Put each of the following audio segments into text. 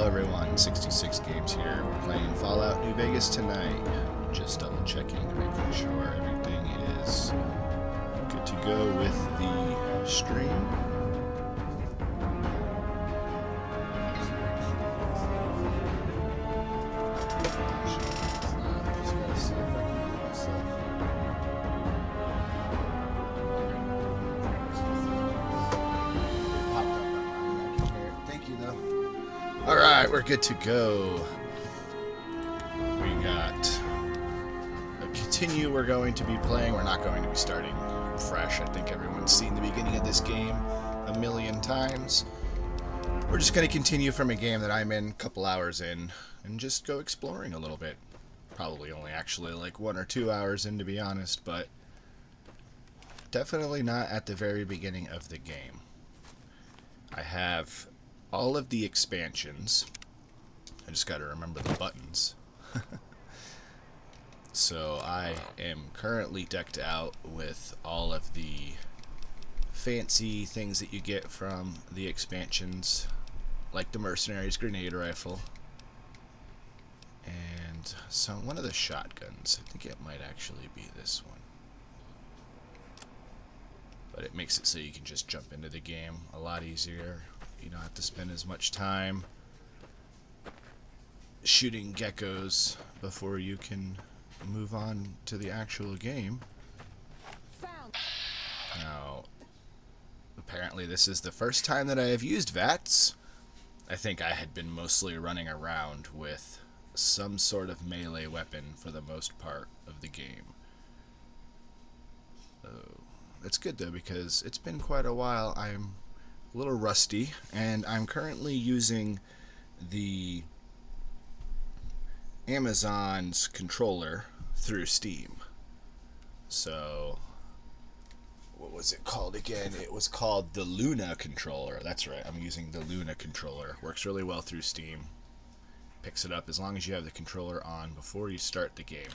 Hello everyone, 66 Games here. We're playing Fallout New Vegas tonight. Just double checking, making sure everything is good to go with the stream. Alright, we're good to go. We got a continue we're going to be playing. We're not going to be starting fresh. I think everyone's seen the beginning of this game a million times. We're just going to continue from a game that I'm in a couple hours in and just go exploring a little bit. Probably only actually like 1 or 2 hours in, to be honest, but definitely not at the very beginning of the game. I have all of the expansions. I just got to remember the buttons. So I am currently decked out with all of the fancy things that you get from the expansions, like the Mercenaries grenade rifle and one of the shotguns. I think it might actually be this one, but it makes it so you can just jump into the game a lot easier. You don't have to spend as much time shooting geckos before you can move on to the actual game. Now, apparently this is the first time that I have used VATS. I think I had been mostly running around with some sort of melee weapon for the most part of the game. That's good though, because it's been quite a while. I'm a little rusty, and I'm currently using the Amazon's controller through Steam. So, what was it called again? It was called the Luna controller. That's right, I'm using the Luna controller. Works really well through Steam. Picks it up as long as you have the controller on before you start the game.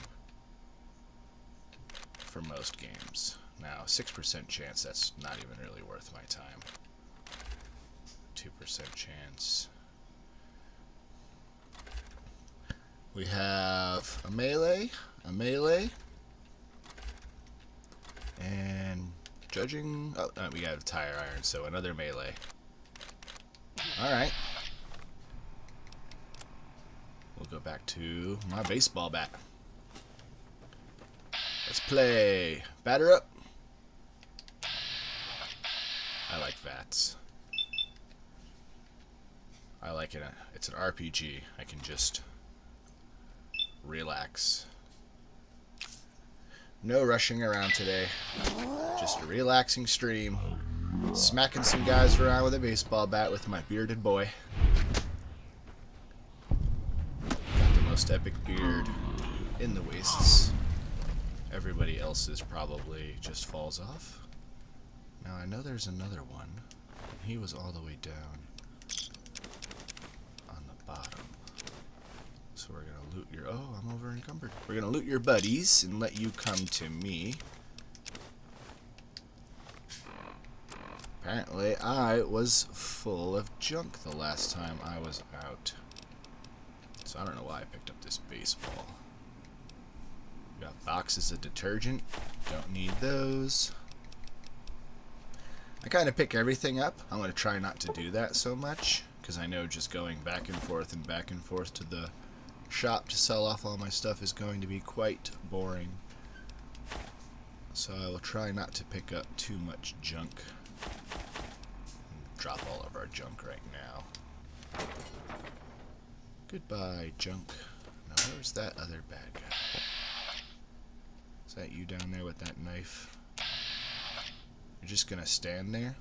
For most games. Now, 6% chance, that's not even really worth my time. 2% chance. We have a melee, and judging. Oh, we got a tire iron, so another melee. Alright. We'll go back to my baseball bat. Let's play. Batter up. I like VATS. I like it. It's an RPG. I can just relax. No rushing around today. Just a relaxing stream. Smacking some guys around with a baseball bat with my bearded boy. Got the most epic beard in the wastes. Everybody else's probably just falls off. Now I know there's another one. He was all the way down on the bottom. So we're gonna loot your... Oh, I'm over encumbered. We're gonna loot your buddies and let you come to me. Apparently I was full of junk the last time I was out. So I don't know why I picked up this baseball. We got boxes of detergent. Don't need those. I kind of pick everything up. I'm going to try not to do that so much, because I know just going back and forth to the shop to sell off all my stuff is going to be quite boring. So I will try not to pick up too much junk. Drop all of our junk right now. Goodbye, junk. Now where's that other bad guy? Is that you down there with that knife? You're just gonna stand there?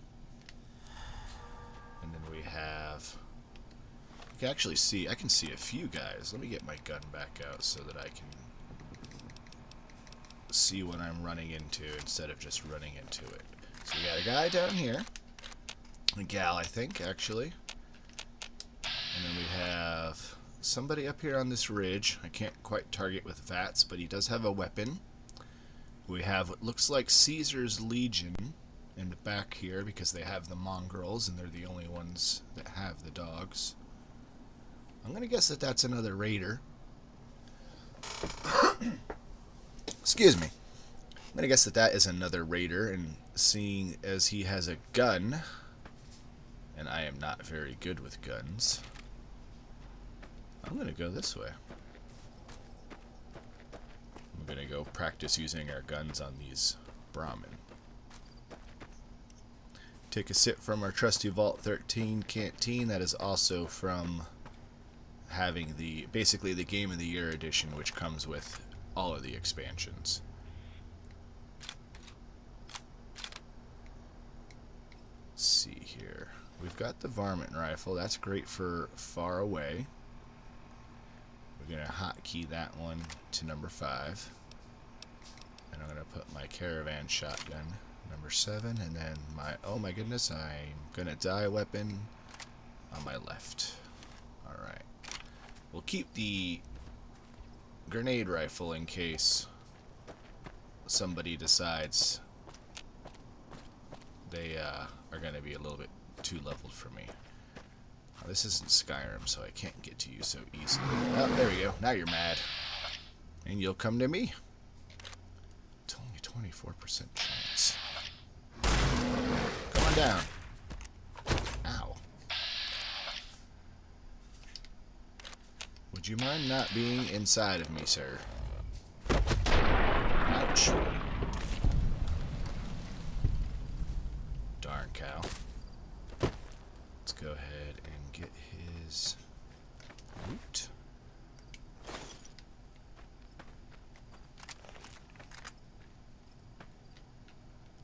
And then we have... You can actually see, I can see a few guys. Let me get my gun back out so that I can see what I'm running into instead of just running into it. So we got a guy down here. A gal, I think, actually. And then we have somebody up here on this ridge. I can't quite target with VATS, but he does have a weapon. We have what looks like Caesar's Legion in the back here because they have the mongrels and they're the only ones that have the dogs. I'm going to guess that that's another raider. Excuse me. I'm going to guess that that is another raider, and seeing as he has a gun, and I am not very good with guns, I'm going to go this way. I'm going to go practice using our guns on these Brahmin. Take a sip from our trusty Vault 13 canteen. That is also from having basically the Game of the Year edition, which comes with all of the expansions. Let's see here. We've got the varmint rifle. That's great for far away. We're going to hotkey that one to number 5. And I'm going to put my caravan shotgun number 7, and then my, oh my goodness, I'm going to die weapon on my left. Alright. We'll keep the grenade rifle in case somebody decides they are going to be a little bit too leveled for me. Now, this isn't Skyrim, so I can't get to you so easily. Oh, there we go. Now you're mad. And you'll come to me. It's only 24% chance. Come on down. Ow. Would you mind not being inside of me, sir? Ouch. Darn cow. Let's go ahead and get his loot.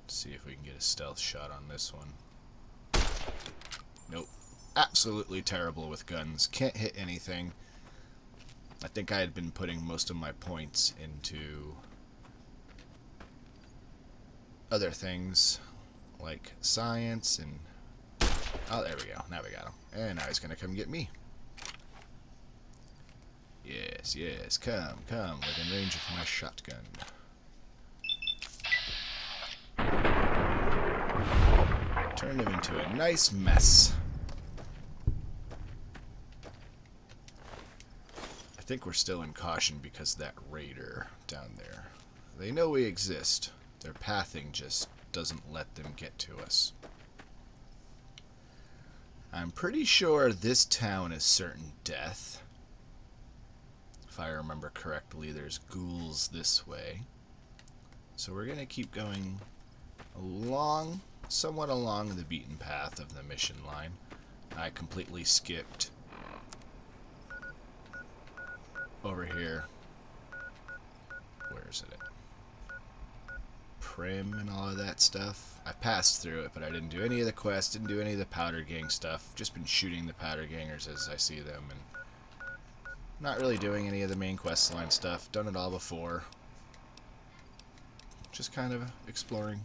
See if we can get a stealth shot on this one. Nope. Absolutely terrible with guns. Can't hit anything. I think I had been putting most of my points into other things like science and... Oh, there we go. Now we got him. And now he's going to come get me. Yes, yes. Come, come. Within range of my shotgun. Turned him into a nice mess. I think we're still in caution because of that raider down there. They know we exist. Their pathing just doesn't let them get to us. I'm pretty sure this town is certain death. If I remember correctly, there's ghouls this way. So we're going to keep going along, somewhat along the beaten path of the mission line. I completely skipped over here. Where is it? Prim and all of that stuff. I passed through it, but I didn't do any of the quests, didn't do any of the powder gang stuff. Just been shooting the powder gangers as I see them, and not really doing any of the main quest line stuff. Done it all before. Just kind of exploring.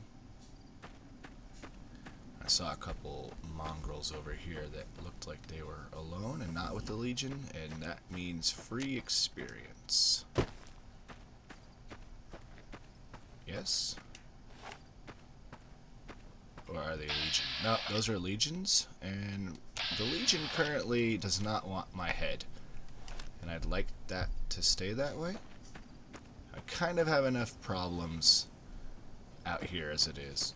I saw a couple mongrels over here that looked like they were alone and not with the Legion, and that means free experience. Yes? Or are they Legion? No, those are Legions, and the Legion currently does not want my head. And I'd like that to stay that way. I kind of have enough problems out here as it is.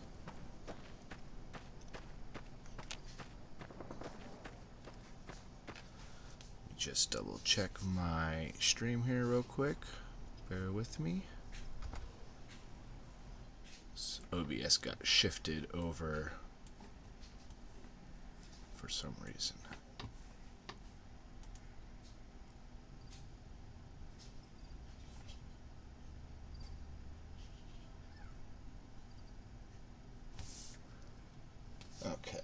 Just double check my stream here real quick. Bear with me. OBS got shifted over for some reason. Okay.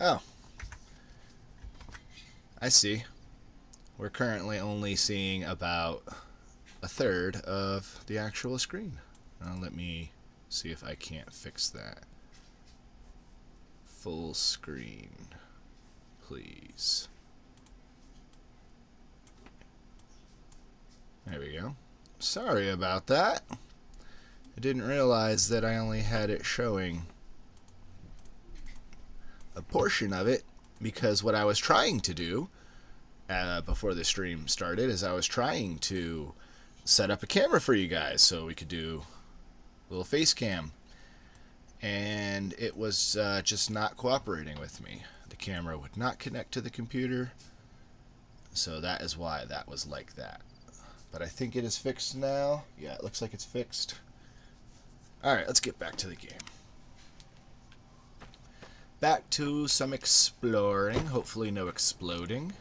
Oh. I see. We're currently only seeing about a third of the actual screen. Let me see if I can't fix that. Full screen, please. There we go. Sorry about that. I didn't realize that I only had it showing a portion of it because what I was trying to do before the stream started is I was trying to set up a camera for you guys so we could do a little face cam, and it was just not cooperating with me. The camera would not connect to the computer, so that is why that was like that. But I think it is fixed now. Yeah, it looks like it's fixed. Alright, let's get back to the game. Back to some exploring. Hopefully no exploding.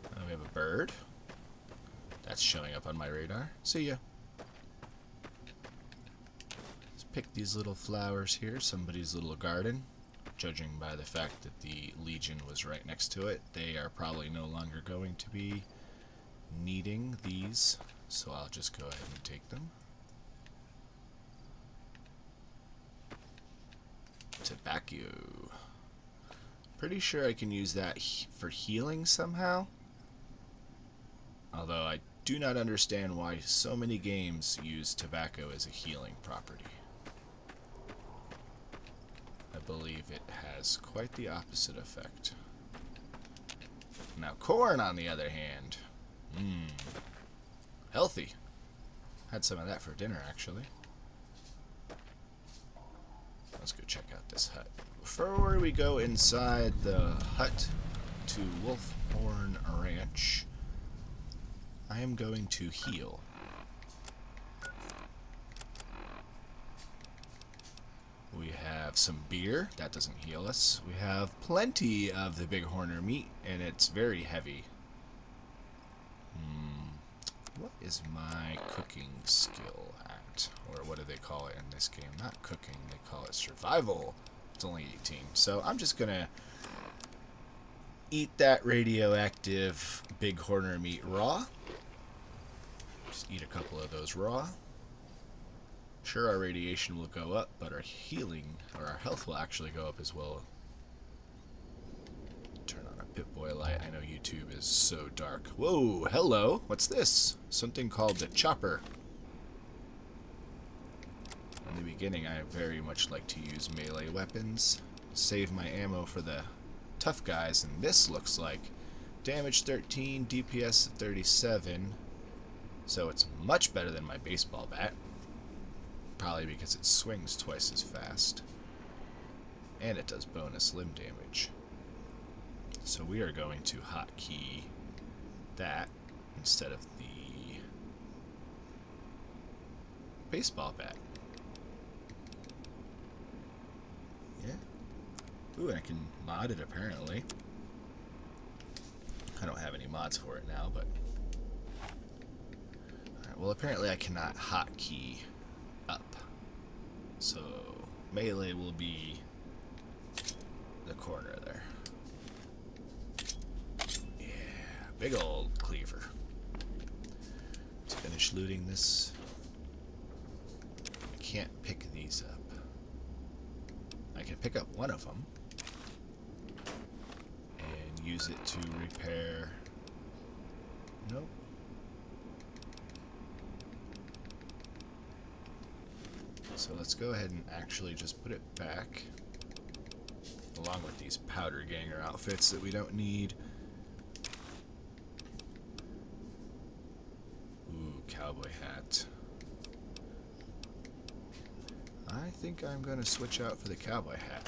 Oh, we have a bird. That's showing up on my radar. See ya. Let's pick these little flowers here. Somebody's little garden. Judging by the fact that the Legion was right next to it, they are probably no longer going to be needing these. So I'll just go ahead and take them. Tobacco. Pretty sure I can use that for healing somehow. Although I do not understand why so many games use tobacco as a healing property. I believe it has quite the opposite effect. Now corn, on the other hand. Healthy. Had some of that for dinner, actually. Let's go check out this hut. Before we go inside the hut to Wolfhorn Ranch, I am going to heal. We have some beer. That doesn't heal us. We have plenty of the bighorner meat, and it's very heavy. What is my cooking skill at? Or what do they call it in this game? Not cooking, they call it survival. It's only 18. So I'm just going to eat that radioactive bighorner meat raw. Just eat a couple of those raw. Sure, our radiation will go up, but our healing, or our health, will actually go up as well. Turn on a Pip-Boy light. I know YouTube is so dark. Whoa, hello. What's this? Something called the chopper. In the beginning, I very much like to use melee weapons. Save my ammo for the tough guys, and this looks like damage 13, DPS 37. So it's much better than my baseball bat. Probably because it swings twice as fast. And it does bonus limb damage. So we are going to hotkey that instead of the baseball bat. Yeah. Ooh, and I can mod it apparently. I don't have any mods for it now, but... Alright, well apparently I cannot hotkey up. So melee will be the corner there. Yeah, big old cleaver. Let's finish looting this. I can't pick these up. I can pick up one of them and use it to repair. Nope. So let's go ahead and actually just put it back, along with these powder ganger outfits that we don't need. Ooh, cowboy hat. I think I'm going to switch out for the cowboy hat.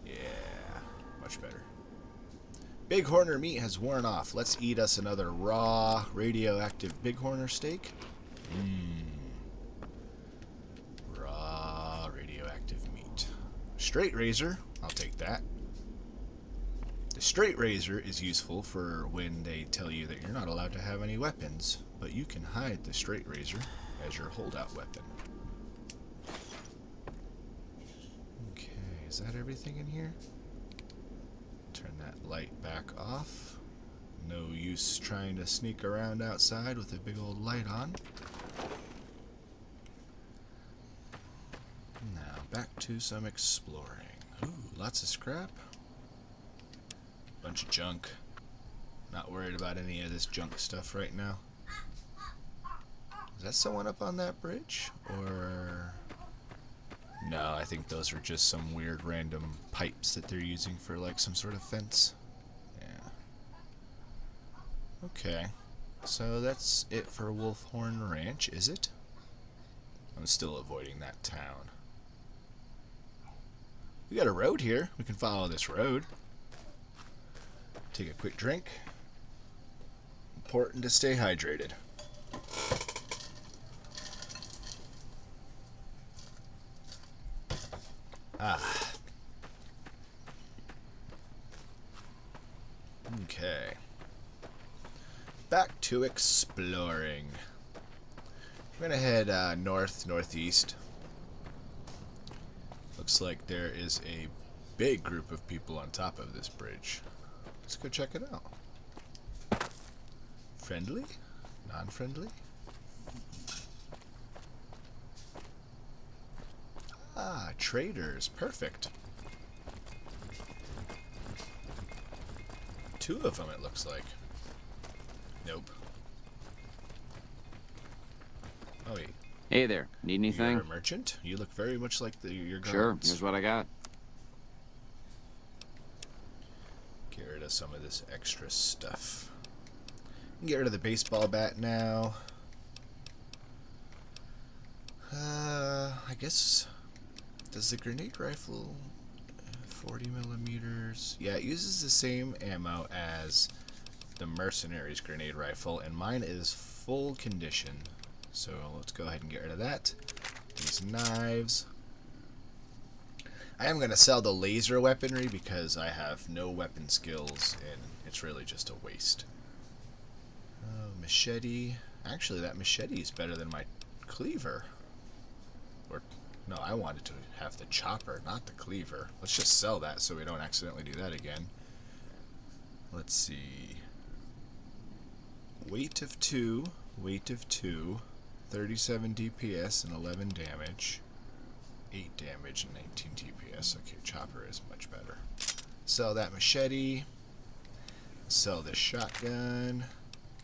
Yeah, much better. Bighorner meat has worn off. Let's eat us another raw, radioactive bighorner steak. Raw, radioactive meat. Straight razor. I'll take that. The straight razor is useful for when they tell you that you're not allowed to have any weapons, but you can hide the straight razor as your holdout weapon. Okay, is that everything in here? Turn that light back off. No use trying to sneak around outside with a big old light on. Now back to some exploring. Ooh, lots of scrap. Bunch of junk. Not worried about any of this junk stuff right now. Is that someone up on that bridge? Or... No, I think those are just some weird random pipes that they're using for like some sort of fence. Yeah. Okay. So that's it for Wolfhorn Ranch, is it? I'm still avoiding that town. We got a road here. We can follow this road. Take a quick drink. Important to stay hydrated. Ah. Okay. Back to exploring. We're gonna head northeast. Looks like there is a big group of people on top of this bridge. Let's go check it out. Friendly? Non-friendly? Ah, traders. Perfect. Two of them, it looks like. Nope. Oh, wait. Hey there. Need anything? You're a merchant? You look very much like your guards. Sure. Here's what I got. Get rid of some of this extra stuff. Get rid of the baseball bat now. I guess... Does the grenade rifle... 40 millimeters... Yeah, it uses the same ammo as the mercenary's grenade rifle, and mine is full condition. So let's go ahead and get rid of that. These knives. I am going to sell the laser weaponry because I have no weapon skills and it's really just a waste. Oh, machete. Actually, that machete is better than my cleaver. Or, no, I wanted to have the chopper, not the cleaver. Let's just sell that so we don't accidentally do that again. Let's see. Weight of 2. Weight of 2. 37 DPS and 11 damage. 8 damage and 19 DPS. Okay, chopper is much better. Sell that machete. Sell this shotgun.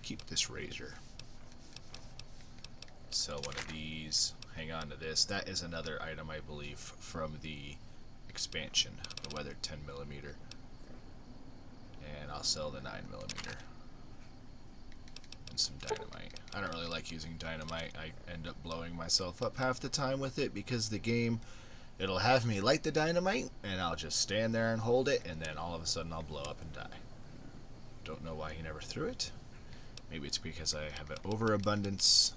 Keep this razor. Sell one of these. Hang on to this. That is another item, I believe, from the expansion. The weathered 10mm. And I'll sell the 9mm. And some dynamite. I don't really like using dynamite. I end up blowing myself up half the time with it because the game, it'll have me light the dynamite and I'll just stand there and hold it and then all of a sudden I'll blow up and die. Don't know why he never threw it. Maybe it's because I have an overabundance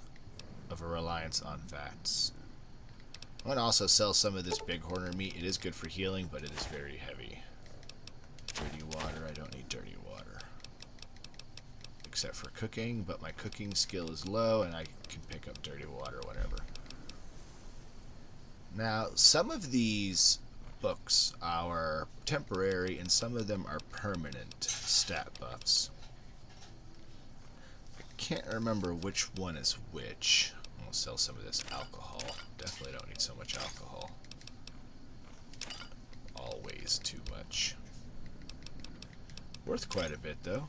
of a reliance on fats. I want to also sell some of this bighorner meat. It is good for healing, but it is very heavy. Dirty water. I don't need dirty water. Except for cooking, but my cooking skill is low and I can pick up dirty water whenever. Now, some of these books are temporary and some of them are permanent stat buffs. I can't remember which one is which. I'll sell some of this alcohol. Definitely don't need so much alcohol. Always too much. Worth quite a bit though.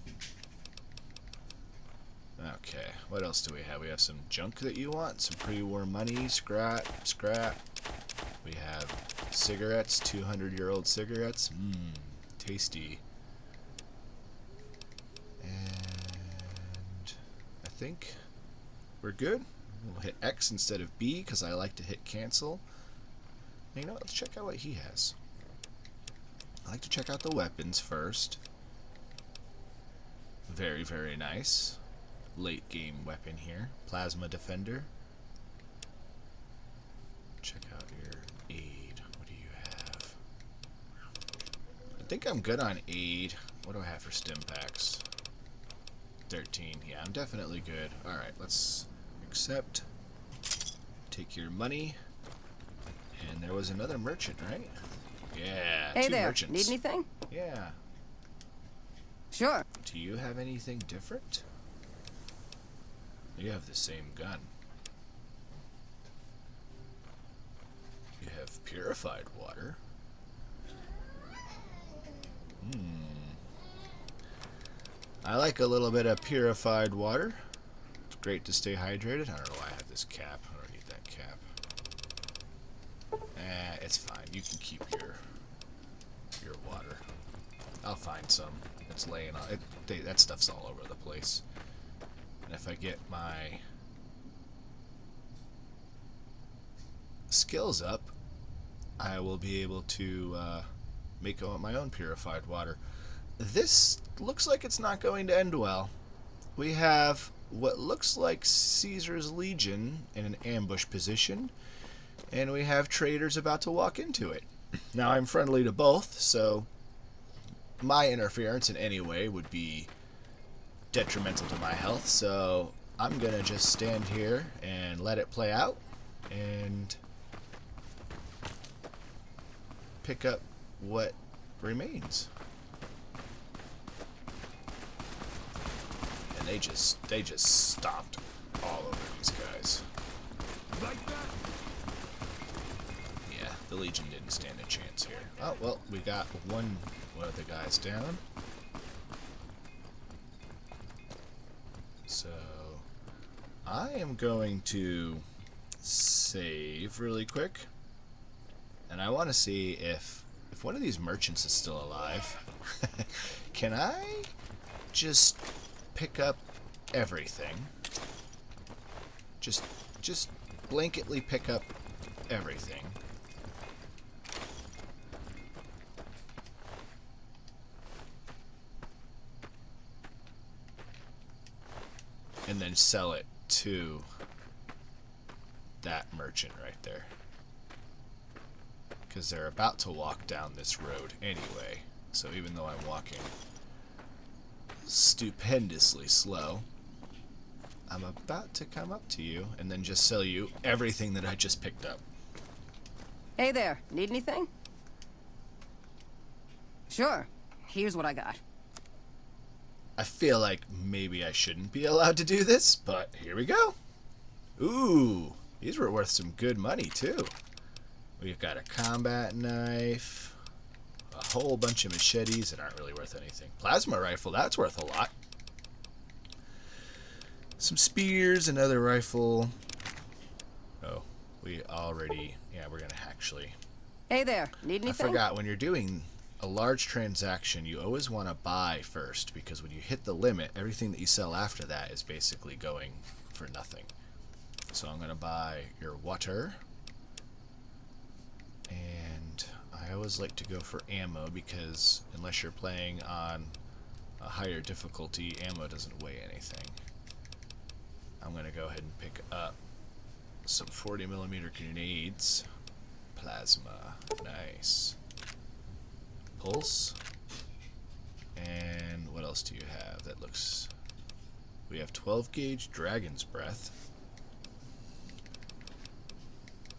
Okay, what else do we have? We have some junk that you want, some pre-war money, scrap. We have cigarettes, 200-year-old cigarettes. Tasty. And I think we're good. We'll hit X instead of B because I like to hit cancel. And you know what? Let's check out what he has. I like to check out the weapons first. Very, very nice. Late game weapon here. Plasma Defender. Check out your aid. What do you have? I think I'm good on aid. What do I have for stim packs? 13. Yeah, I'm definitely good. Alright, let's accept. Take your money. And there was another merchant, right? Yeah, hey two there. merchants. Need anything? Yeah. Sure. Do you have anything different? You have the same gun. You have purified water. I like a little bit of purified water. It's great to stay hydrated. I don't know why I have this cap. I don't need that cap. it's fine. You can keep your water. I'll find some. It's laying on it. That stuff's all over the place. And if I get my skills up, I will be able to make my own purified water. This looks like it's not going to end well. We have what looks like Caesar's Legion in an ambush position, and we have traders about to walk into it. Now, I'm friendly to both, so my interference in any way would be detrimental to my health, so I'm going to just stand here and let it play out and pick up what remains. And they just stomped all over these guys. Like that? Yeah, the Legion didn't stand a chance here. Oh, well, we got one of the guys down. So, I am going to save really quick. And I want to see if one of these merchants is still alive. Can I just pick up everything? Just blanketly pick up everything. And then sell it to that merchant right there. Because they're about to walk down this road anyway. So even though I'm walking stupendously slow, I'm about to come up to you and then just sell you everything that I just picked up. Hey there, need anything? Sure. Here's what I got. I feel like maybe I shouldn't be allowed to do this, but here we go. Ooh, these were worth some good money too. We've got a combat knife, a whole bunch of machetes that aren't really worth anything. Plasma rifle, that's worth a lot. Some spears, another rifle. Oh, we already, yeah, we're gonna actually. Hey there, need anything? I forgot, when you're doing a large transaction, you always want to buy first, because when you hit the limit, everything that you sell after that is basically going for nothing. So I'm going to buy your water. And I always like to go for ammo, because unless you're playing on a higher difficulty, ammo doesn't weigh anything. I'm going to go ahead and pick up some 40mm grenades. Plasma. Nice. Pulse. And what else do you have? That looks... We have 12 gauge Dragon's Breath.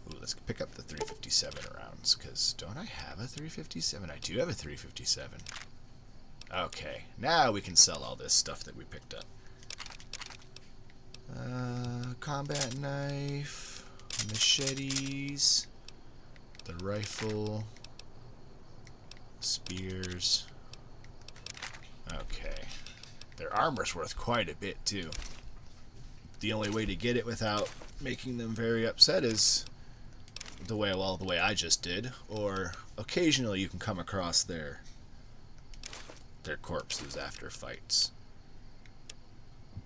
Ooh, let's pick up the 357 rounds, because don't I have a 357? I do have a 357. Okay, now we can sell all this stuff that we picked up. Combat knife, machetes, the rifle, spears. Okay. Their armor's worth quite a bit, too. The only way to get it without making them very upset is the way I just did, or occasionally you can come across their corpses after fights.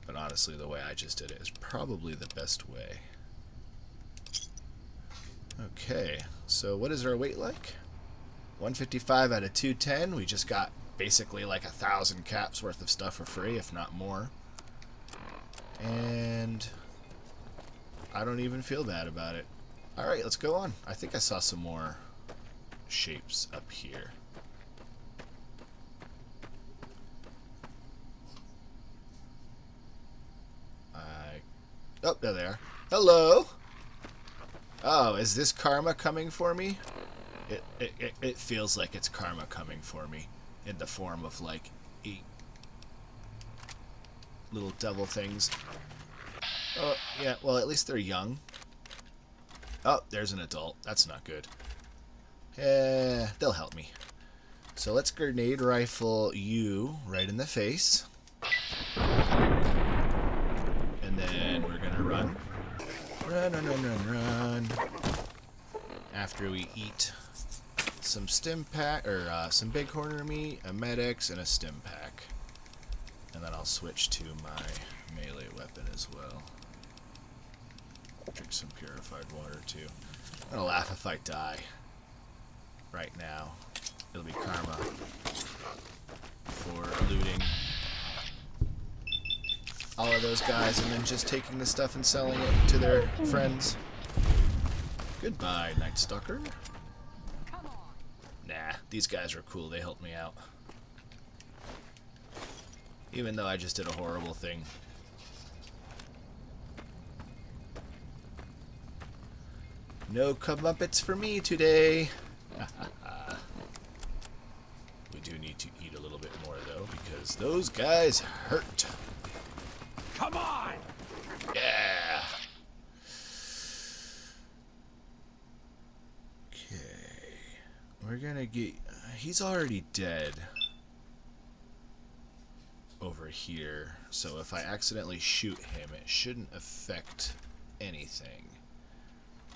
But honestly, the way I just did it is probably the best way. Okay, so what is our weight like? 155 out of 210. We just got basically like 1,000 caps worth of stuff for free, if not more. And I don't even feel bad about it. Alright, let's go on. I think I saw some more shapes up here. Oh, there they are. Hello! Oh, is this karma coming for me? It feels like it's karma coming for me in the form of like 8 little devil things. Oh, yeah, well, at least they're young. Oh, there's an adult. That's not good. They'll help me. So let's grenade rifle you right in the face. And then we're gonna run. Run, run, run, run, run. after we eat some stim pack, or some big corner meat, a Med-X, and a stim pack. And then I'll switch to my melee weapon as well. Drink some purified water too. I'm gonna laugh if I die. Right now. It'll be karma for looting all of those guys and then just taking the stuff and selling it to their friends. Goodbye, Night Stalker. Nah, these guys were cool. They helped me out. Even though I just did a horrible thing. No comeuppance for me today. We do need to eat a little bit more though, because those guys hurt. Come on! Yeah. Okay. We're gonna get... he's already dead over here, so if I accidentally shoot him, it shouldn't affect anything.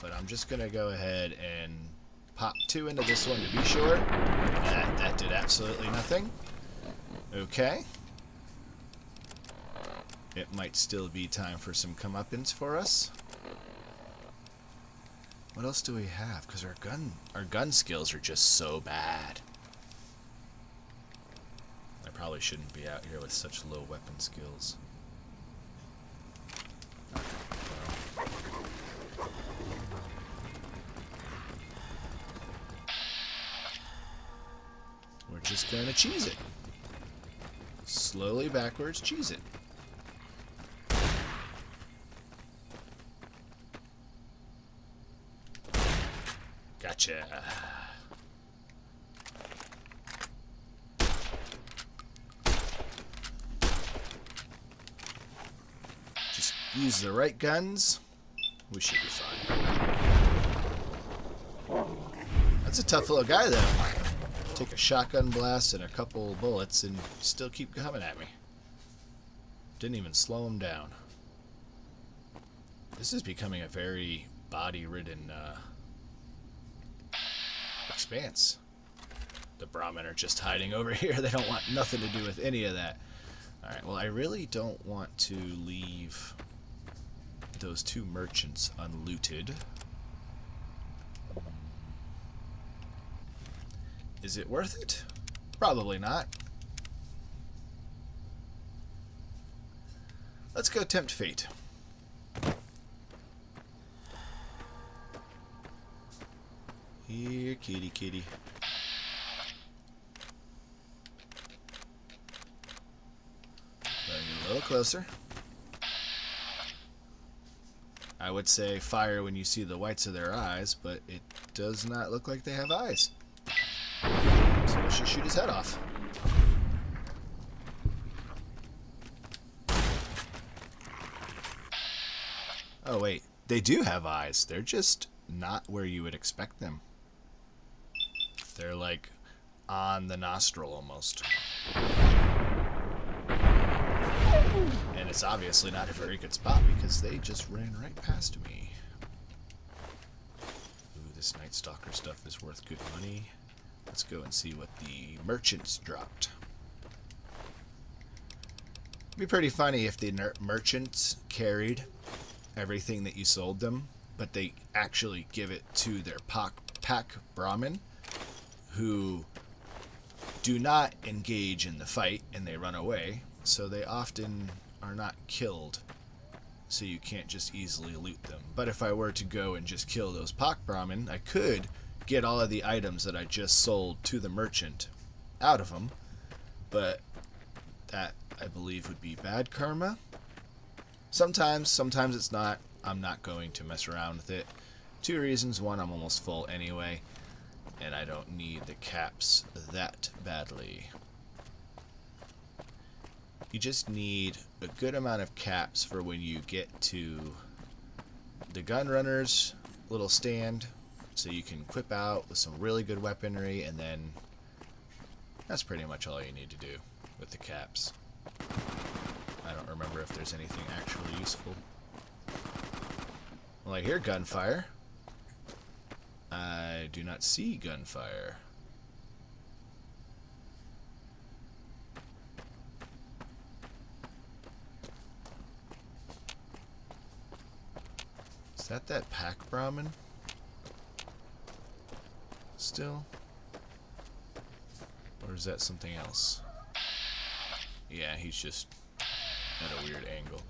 But I'm just gonna go ahead and pop 2 into this one to be sure. That did absolutely nothing. Okay. It might still be time for some comeuppance for us. What else do we have? Because our gun skills are just so bad. I probably shouldn't be out here with such low weapon skills. We're just gonna cheese it. Slowly backwards, cheese it. Gotcha. Just use the right guns. We should be fine. That's a tough little guy, though. Take a shotgun blast and a couple bullets and still keep coming at me. Didn't even slow him down. This is becoming a very body-ridden expanse. The Brahmin are just hiding over here. They don't want nothing to do with any of that. Alright, well, I really don't want to leave those 2 merchants unlooted. Is it worth it? Probably not. Let's go tempt fate. Here, kitty, kitty. Getting a little closer. I would say fire when you see the whites of their eyes, but it does not look like they have eyes. So let's just shoot his head off. Oh wait, they do have eyes. They're just not where you would expect them. They're like on the nostril almost. And it's obviously not a very good spot because they just ran right past me. Ooh, this Night Stalker stuff is worth good money. Let's go and see what the merchants dropped. It'd be pretty funny if the merchants carried everything that you sold them, but they actually give it to their pack Brahmin, who do not engage in the fight and they run away, so they often are not killed, so you can't just easily loot them. But if I were to go and just kill those pack Brahmin, I could get all of the items that I just sold to the merchant out of them, but that, I believe, would be bad karma. Sometimes it's not. I'm not going to mess around with it. 2 reasons. 1, I'm almost full anyway, and I don't need the caps that badly. You just need a good amount of caps for when you get to the gun runner's little stand, so you can equip out with some really good weaponry, and then that's pretty much all you need to do with the caps. I don't remember if there's anything actually useful. Well, I hear gunfire. I do not see gunfire. Is that pack Brahmin? Still? Or is that something else? Yeah, he's just at a weird angle.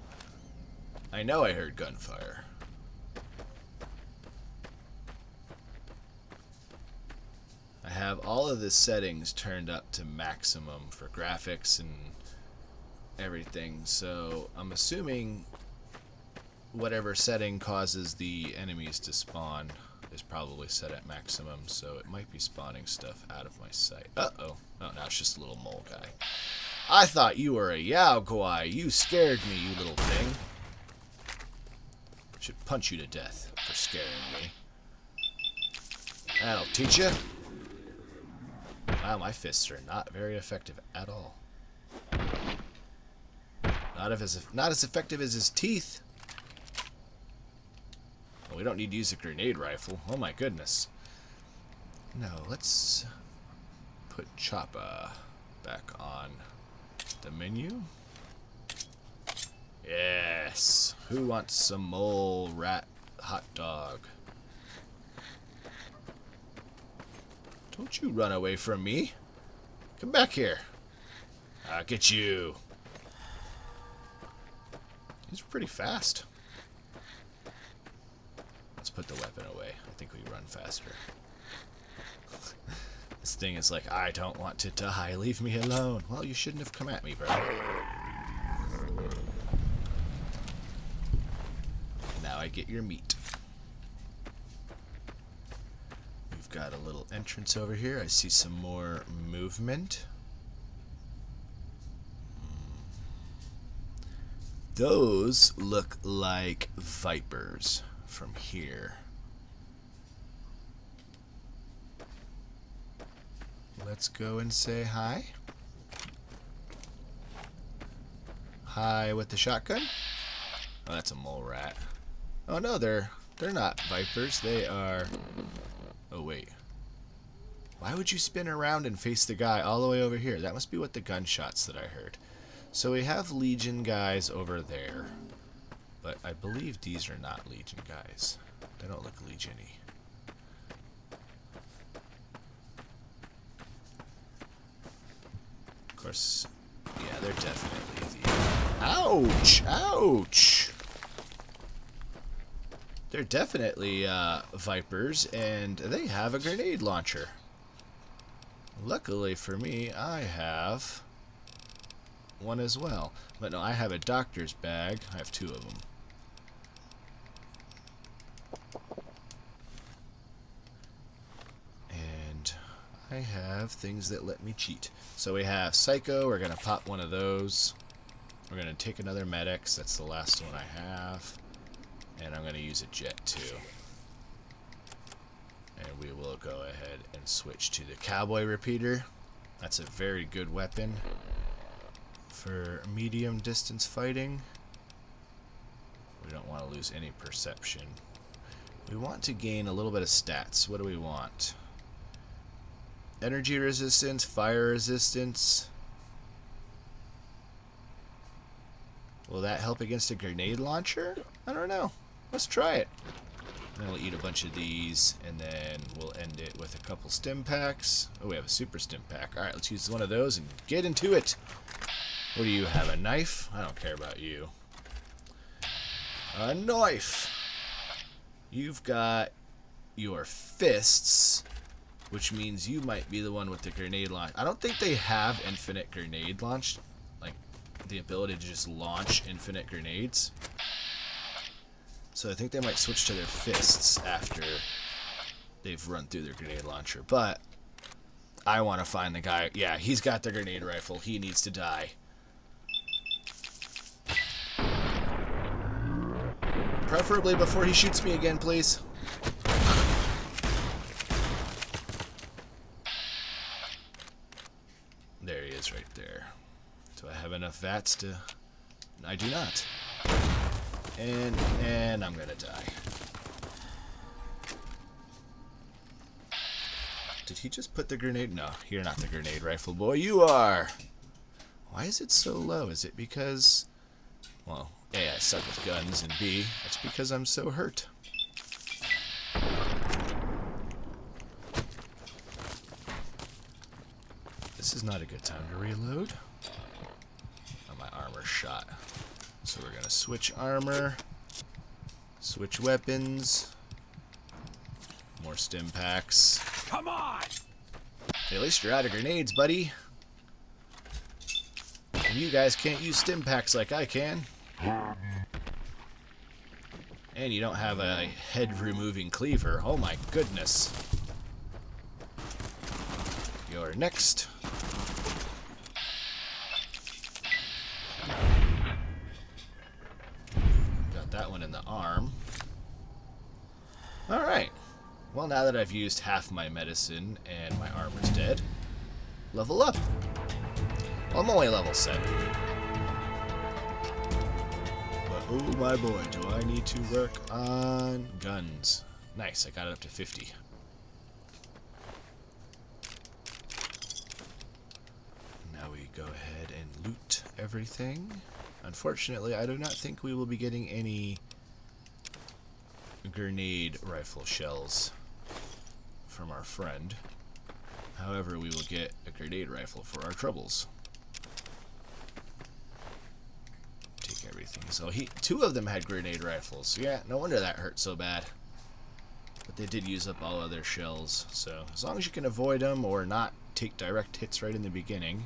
I know I heard gunfire. I have all of the settings turned up to maximum for graphics and everything, so I'm assuming whatever setting causes the enemies to spawn is probably set at maximum, so it might be spawning stuff out of my sight. Uh-oh. Oh, no, it's just a little mole guy. I thought you were a cowboy. You scared me, you little thing. Should punch you to death for scaring me. That'll teach you. Wow, my fists are not very effective at all. Not as effective as his teeth. Well, we don't need to use a grenade rifle. Oh my goodness. No, let's put Choppa back on the menu. Yes. Who wants some mole rat hot dog? Don't you run away from me. Come back here. I'll get you. He's pretty fast. Let's put the weapon away. I think we run faster. This thing is like, I don't want to die. Leave me alone. Well, you shouldn't have come at me, bro. Now I get your meat. We've got a little entrance over here. I see some more movement. Those look like vipers from here. Let's go and say hi. Hi with the shotgun. Oh, that's a mole rat. Oh no, they're not vipers. They are. Oh wait. Why would you spin around and face the guy all the way over here? That must be what the gunshots that I heard. So we have Legion guys over there. But I believe these are not Legion guys. They don't look Legion-y. Of course, yeah, they're definitely the... Ouch! Ouch! They're definitely Vipers, and they have a grenade launcher. Luckily for me, I have one as well. But no, I have a doctor's bag. I have two of them. And I have things that let me cheat. So we have Psycho. We're going to pop one of those. We're going to take another Medics. That's the last one I have. And I'm going to use a Jet too. And we will go ahead and switch to the Cowboy Repeater. That's a very good weapon for medium distance fighting. We don't want to lose any perception. We want to gain a little bit of stats. What do we want? Energy resistance, fire resistance. Will that help against a grenade launcher? I don't know. Let's try it. And then we'll eat a bunch of these, and then we'll end it with a couple stim packs. Oh, we have a super stim pack. Alright, let's use one of those and get into it. What do you have, a knife? I don't care about you. A knife! You've got your fists, which means you might be the one with the grenade launch. I don't think they have infinite grenade launch, like the ability to just launch infinite grenades. So I think they might switch to their fists after they've run through their grenade launcher. But I want to find the guy. Yeah, he's got the grenade rifle. He needs to die. Preferably before he shoots me again, please. There he is right there. Do I have enough VATS to... I do not. And I'm gonna die. Did he just put the grenade? No, you're not the grenade rifle boy. You are. Why is it so low? Is it because... Well, A, I suck with guns, and B, it's because I'm so hurt. This is not a good time to reload. Oh, my armor's shot. So we're gonna switch armor. Switch weapons. More stim packs. Come on! Hey, at least you're out of grenades, buddy. And you guys can't use stim packs like I can. And you don't have a head-removing cleaver. Oh my goodness. You're next. Got that one in the arm. Alright. Well, now that I've used half my medicine and my armor's dead, level up. Well, I'm only level 7. But oh my boy, do I need to work on guns. Nice, I got it up to 50. Now we go ahead and loot everything. Unfortunately, I do not think we will be getting any grenade rifle shells from our friend. However, we will get a grenade rifle for our troubles. Take everything. So two of them had grenade rifles. Yeah, no wonder that hurt so bad. But they did use up all of their shells. So as long as you can avoid them or not take direct hits right in the beginning.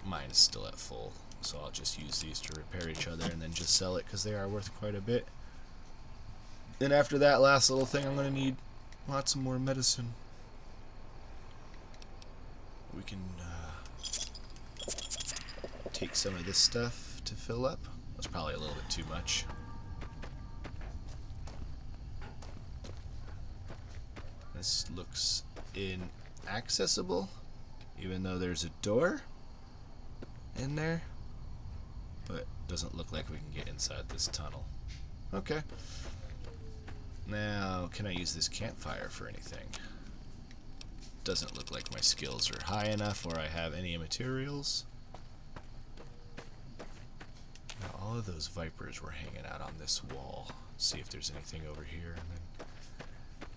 Mine is still at full. So I'll just use these to repair each other and then just sell it because they are worth quite a bit. And after that last little thing, I'm going to need lots of more medicine. We can take some of this stuff to fill up. That's probably a little bit too much. This looks inaccessible, even though there's a door in there. But doesn't look like we can get inside this tunnel. Okay. Now, can I use this campfire for anything? Doesn't look like my skills are high enough or I have any materials. Now, all of those vipers were hanging out on this wall. See if there's anything over here, and then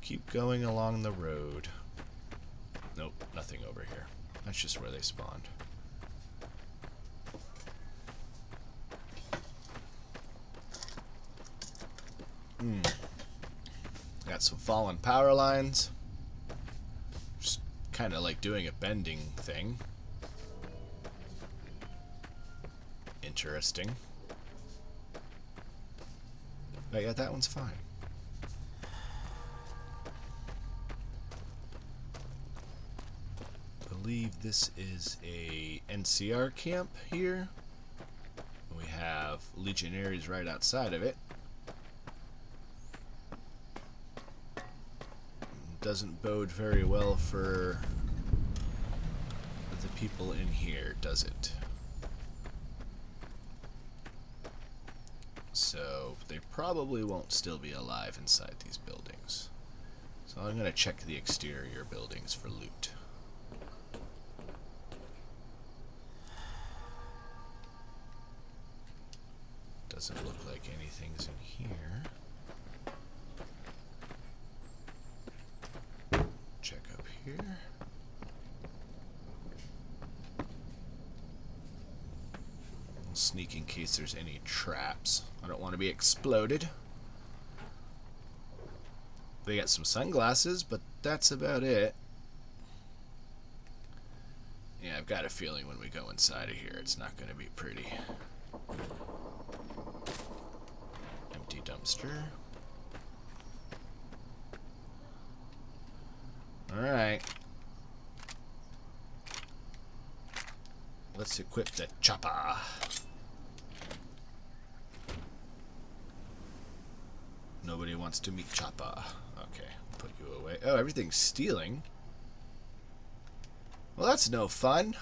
keep going along the road. Nope, nothing over here. That's just where they spawned. Got some fallen power lines. Just kind of like doing a bending thing. Interesting. But yeah, that one's fine. I believe this is a NCR camp here. We have legionaries right outside of it. Doesn't bode very well for the people in here, does it? So they probably won't still be alive inside these buildings. So I'm going to check the exterior buildings for loot. Doesn't look like anything's in here. Check up here. I'll sneak in case there's any traps. I don't want to be exploded. They got some sunglasses, but that's about it. Yeah, I've got a feeling when we go inside of here, it's not going to be pretty. Empty dumpster. Alright. Let's equip the chopper. Nobody wants to meet chopper. Okay, put you away. Oh, everything's stealing. Well, that's no fun.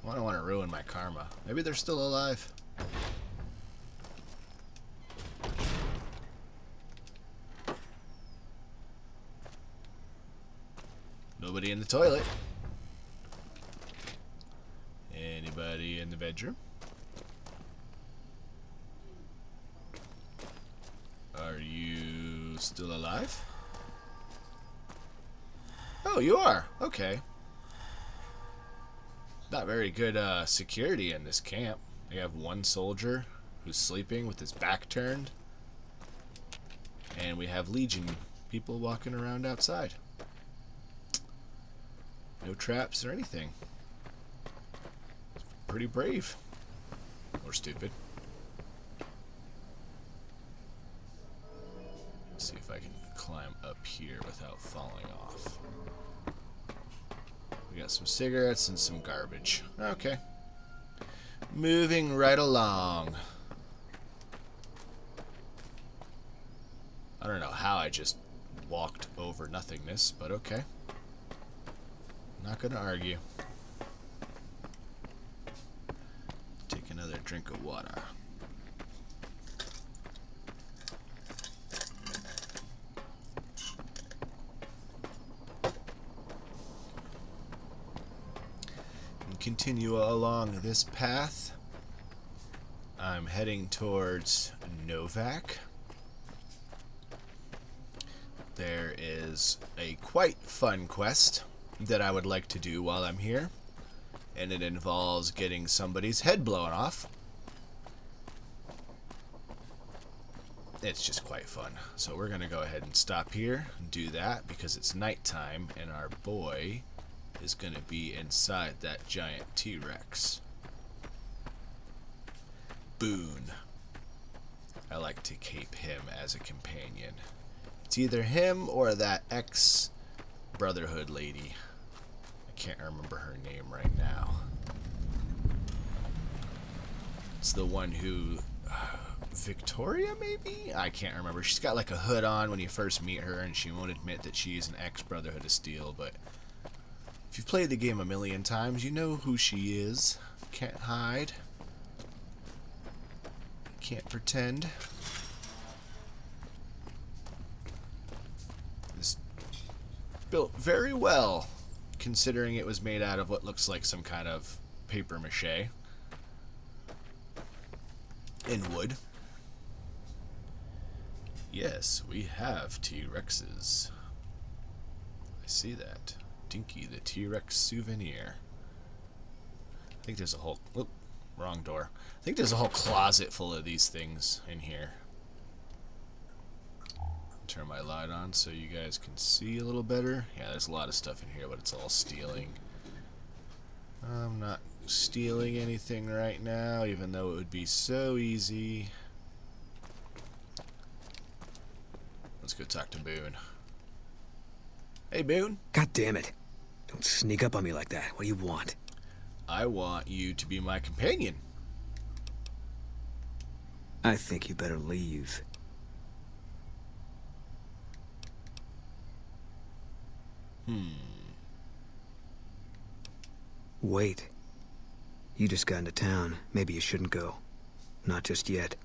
I don't want to ruin my karma. Maybe they're still alive. Nobody in the toilet. Anybody in the bedroom? Are you still alive? Oh, you are. Okay. Not very good security in this camp. We have one soldier who's sleeping with his back turned. And we have Legion people walking around outside. No traps or anything. Pretty brave. Or stupid. Let's see if I can climb up here without falling off. We got some cigarettes and some garbage. Okay. Moving right along. I don't know how I just walked over nothingness, but okay. Not gonna argue. Take another drink of water. And continue along this path. I'm heading towards Novak. There is a quite fun quest that I would like to do while I'm here, and it involves getting somebody's head blown off. It's just quite fun. So we're gonna go ahead and stop here and do that because it's nighttime and our boy is gonna be inside that giant T-Rex. Boone. I like to keep him as a companion. It's either him or that ex-Brotherhood lady. I can't remember her name right now. It's the one who... Victoria, maybe? I can't remember. She's got like a hood on when you first meet her, and she won't admit that she's an ex-Brotherhood of Steel, but... if you've played the game a million times, you know who she is. Can't hide. Can't pretend. Built very well, considering it was made out of what looks like some kind of paper mache and wood. Yes, we have T-Rexes. I see that. Dinky the T-Rex souvenir. I think there's a whole... Whoop, wrong door. I think there's a whole closet full of these things in here. Turn my light on so you guys can see a little better. Yeah, there's a lot of stuff in here, but it's all stealing. I'm not stealing anything right now, even though it would be so easy. Let's go talk to Boone. Hey, Boone. God damn it. Don't sneak up on me like that. What do you want? I want you to be my companion. I think you better leave. Wait. You just got into town. Maybe you shouldn't go. Not just yet.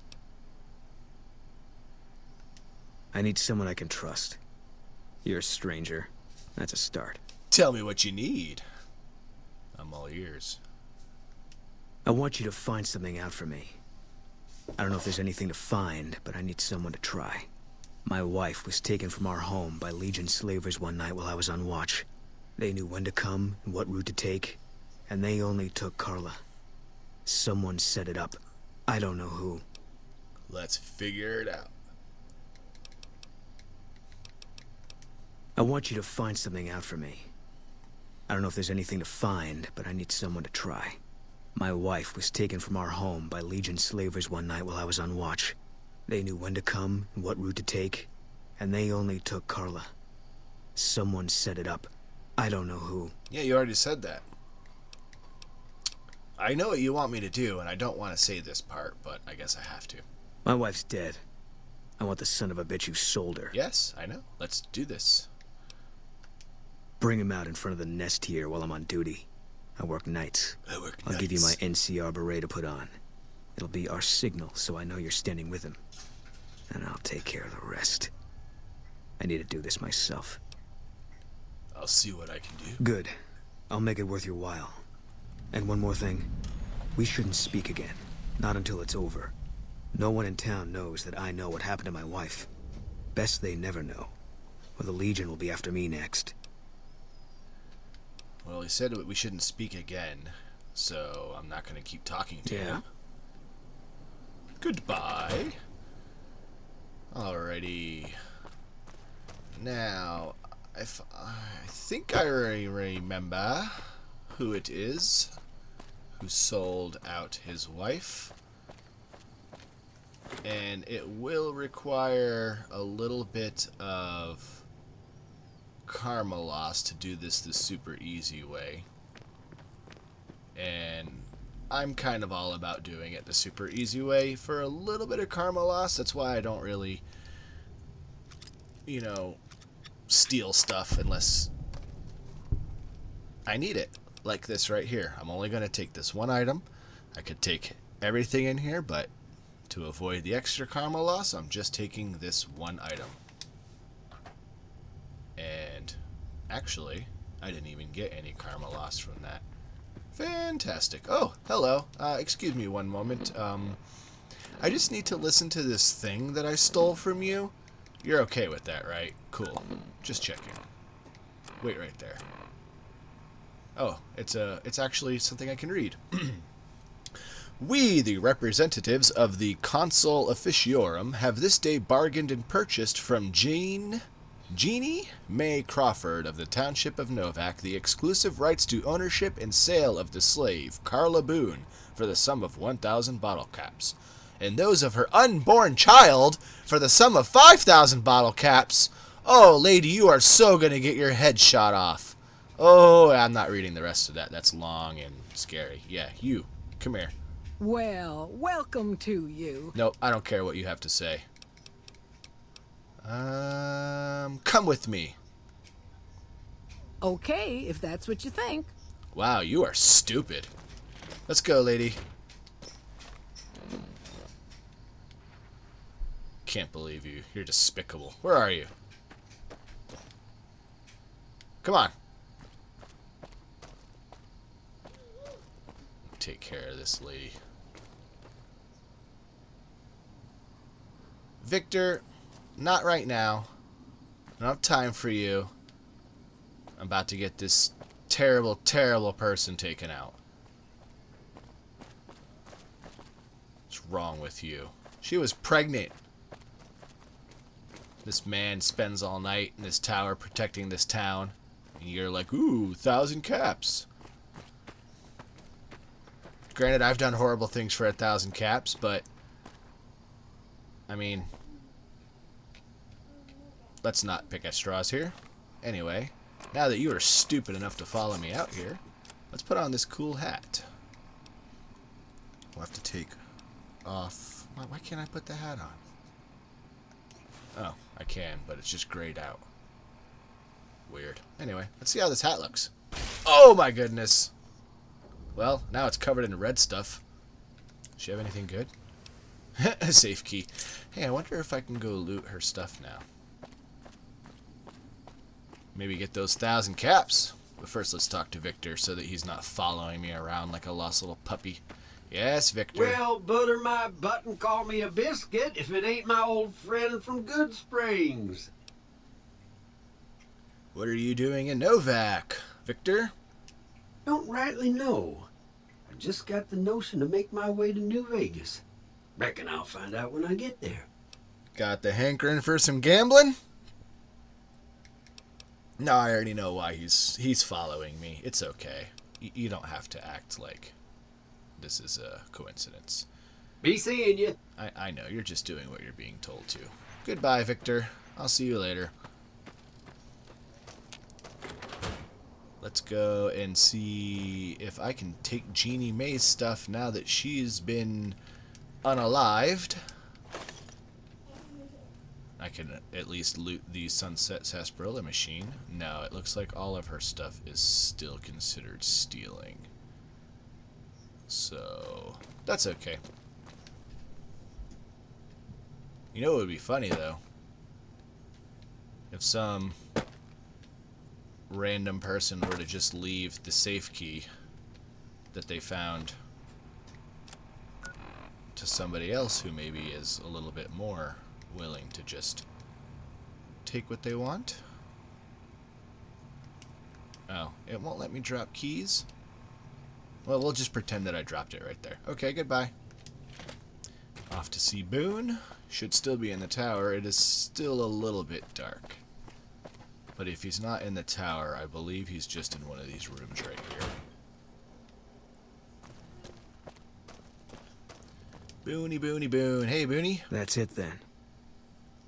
I need someone I can trust. You're a stranger. That's a start. Tell me what you need. I'm all ears. I want you to find something out for me. I don't know if there's anything to find, but I need someone to try. My wife was taken from our home by Legion slavers one night while I was on watch. They knew when to come and what route to take, and they only took Carla. Someone set it up. I don't know who. Let's figure it out. I want you to find something out for me. I don't know if there's anything to find, but I need someone to try. My wife was taken from our home by Legion slavers one night while I was on watch. They knew when to come and what route to take, and they only took Carla. Someone set it up. I don't know who. Yeah, you already said that. I know what you want me to do, and I don't want to say this part, but I guess I have to. My wife's dead. I want the son of a bitch who sold her. Yes, I know. Let's do this. Bring him out in front of the nest here while I'm on duty. I work nights. I'll give you my NCR beret to put on. It'll be our signal, so I know you're standing with him. And I'll take care of the rest. I need to do this myself. I'll see what I can do. Good. I'll make it worth your while. And one more thing. We shouldn't speak again. Not until it's over. No one in town knows that I know what happened to my wife. Best they never know. Or the Legion will be after me next. Well, he said we shouldn't speak again, so I'm not going to keep talking to him. Goodbye. Alrighty. Now, if I think I remember who it is who sold out his wife. And it will require a little bit of karma loss to do this the super easy way. And I'm kind of all about doing it the super easy way for a little bit of karma loss. That's why I don't really, you know, steal stuff unless I need it. Like this right here. I'm only going to take this one item. I could take everything in here, but to avoid the extra karma loss, I'm just taking this one item. And actually, I didn't even get any karma loss from that. Fantastic. Oh, hello. Excuse me one moment. I just need to listen to this thing that I stole from you. You're okay with that, right? Cool. Just checking. Wait right there. Oh, it's actually something I can read. We, the representatives of the Consul Officiorum, have this day bargained and purchased from Jeannie May Crawford of the Township of Novak the exclusive rights to ownership and sale of the slave, Carla Boone, for the sum of 1,000 bottle caps, and those of her unborn child for the sum of 5,000 bottle caps. Oh, lady, you are so going to get your head shot off. Oh, I'm not reading the rest of that. That's long and scary. Yeah, you. Come here. Well, welcome to you. Nope, I don't care what you have to say. Come with me. Okay, if that's what you think. Wow, you are stupid. Let's go, lady. Can't believe you. You're despicable. Where are you? Come on. Take care of this lady. Victor, not right now. I don't have time for you. I'm about to get this terrible, terrible person taken out. What's wrong with you? She was pregnant. This man spends all night in this tower protecting this town. And you're like, ooh, 1,000 caps. Granted, I've done horrible things for 1,000 caps, but I mean, let's not pick at straws here. Anyway, now that you are stupid enough to follow me out here, let's put on this cool hat. We'll have to take off. Why can't I put the hat on? Oh, I can, but it's just grayed out. Weird. Anyway, let's see how this hat looks. Oh my goodness! Well, now it's covered in red stuff. Does she have anything good? A safe key. Hey, I wonder if I can go loot her stuff now. Maybe get those 1,000 caps. But first, let's talk to Victor so that he's not following me around like a lost little puppy. Yes, Victor. Well, butter my butt and call me a biscuit if it ain't my old friend from Good Springs. What are you doing in Novak, Victor? Don't rightly know. I just got the notion to make my way to New Vegas. Reckon I'll find out when I get there. Got the hankering for some gambling? No, I already know why he's following me. It's okay. You don't have to act like this is a coincidence. Be seeing you. I know, you're just doing what you're being told to. Goodbye, Victor. I'll see you later. Let's go and see if I can take Jeannie May's stuff now that she's been unalived. I can at least loot the Sunset Sarsaparilla machine. No, it looks like all of her stuff is still considered stealing. So, that's okay. You know what would be funny, though? If some random person were to just leave the safe key that they found to somebody else who maybe is a little bit more willing to just take what they want. Oh, it won't let me drop keys? Well, we'll just pretend that I dropped it right there. Okay, goodbye. Off to see Boone. Should still be in the tower. It is still a little bit dark. But if he's not in the tower, I believe he's just in one of these rooms right here. Booney, Booney, Boone. Hey, Booney. That's it then.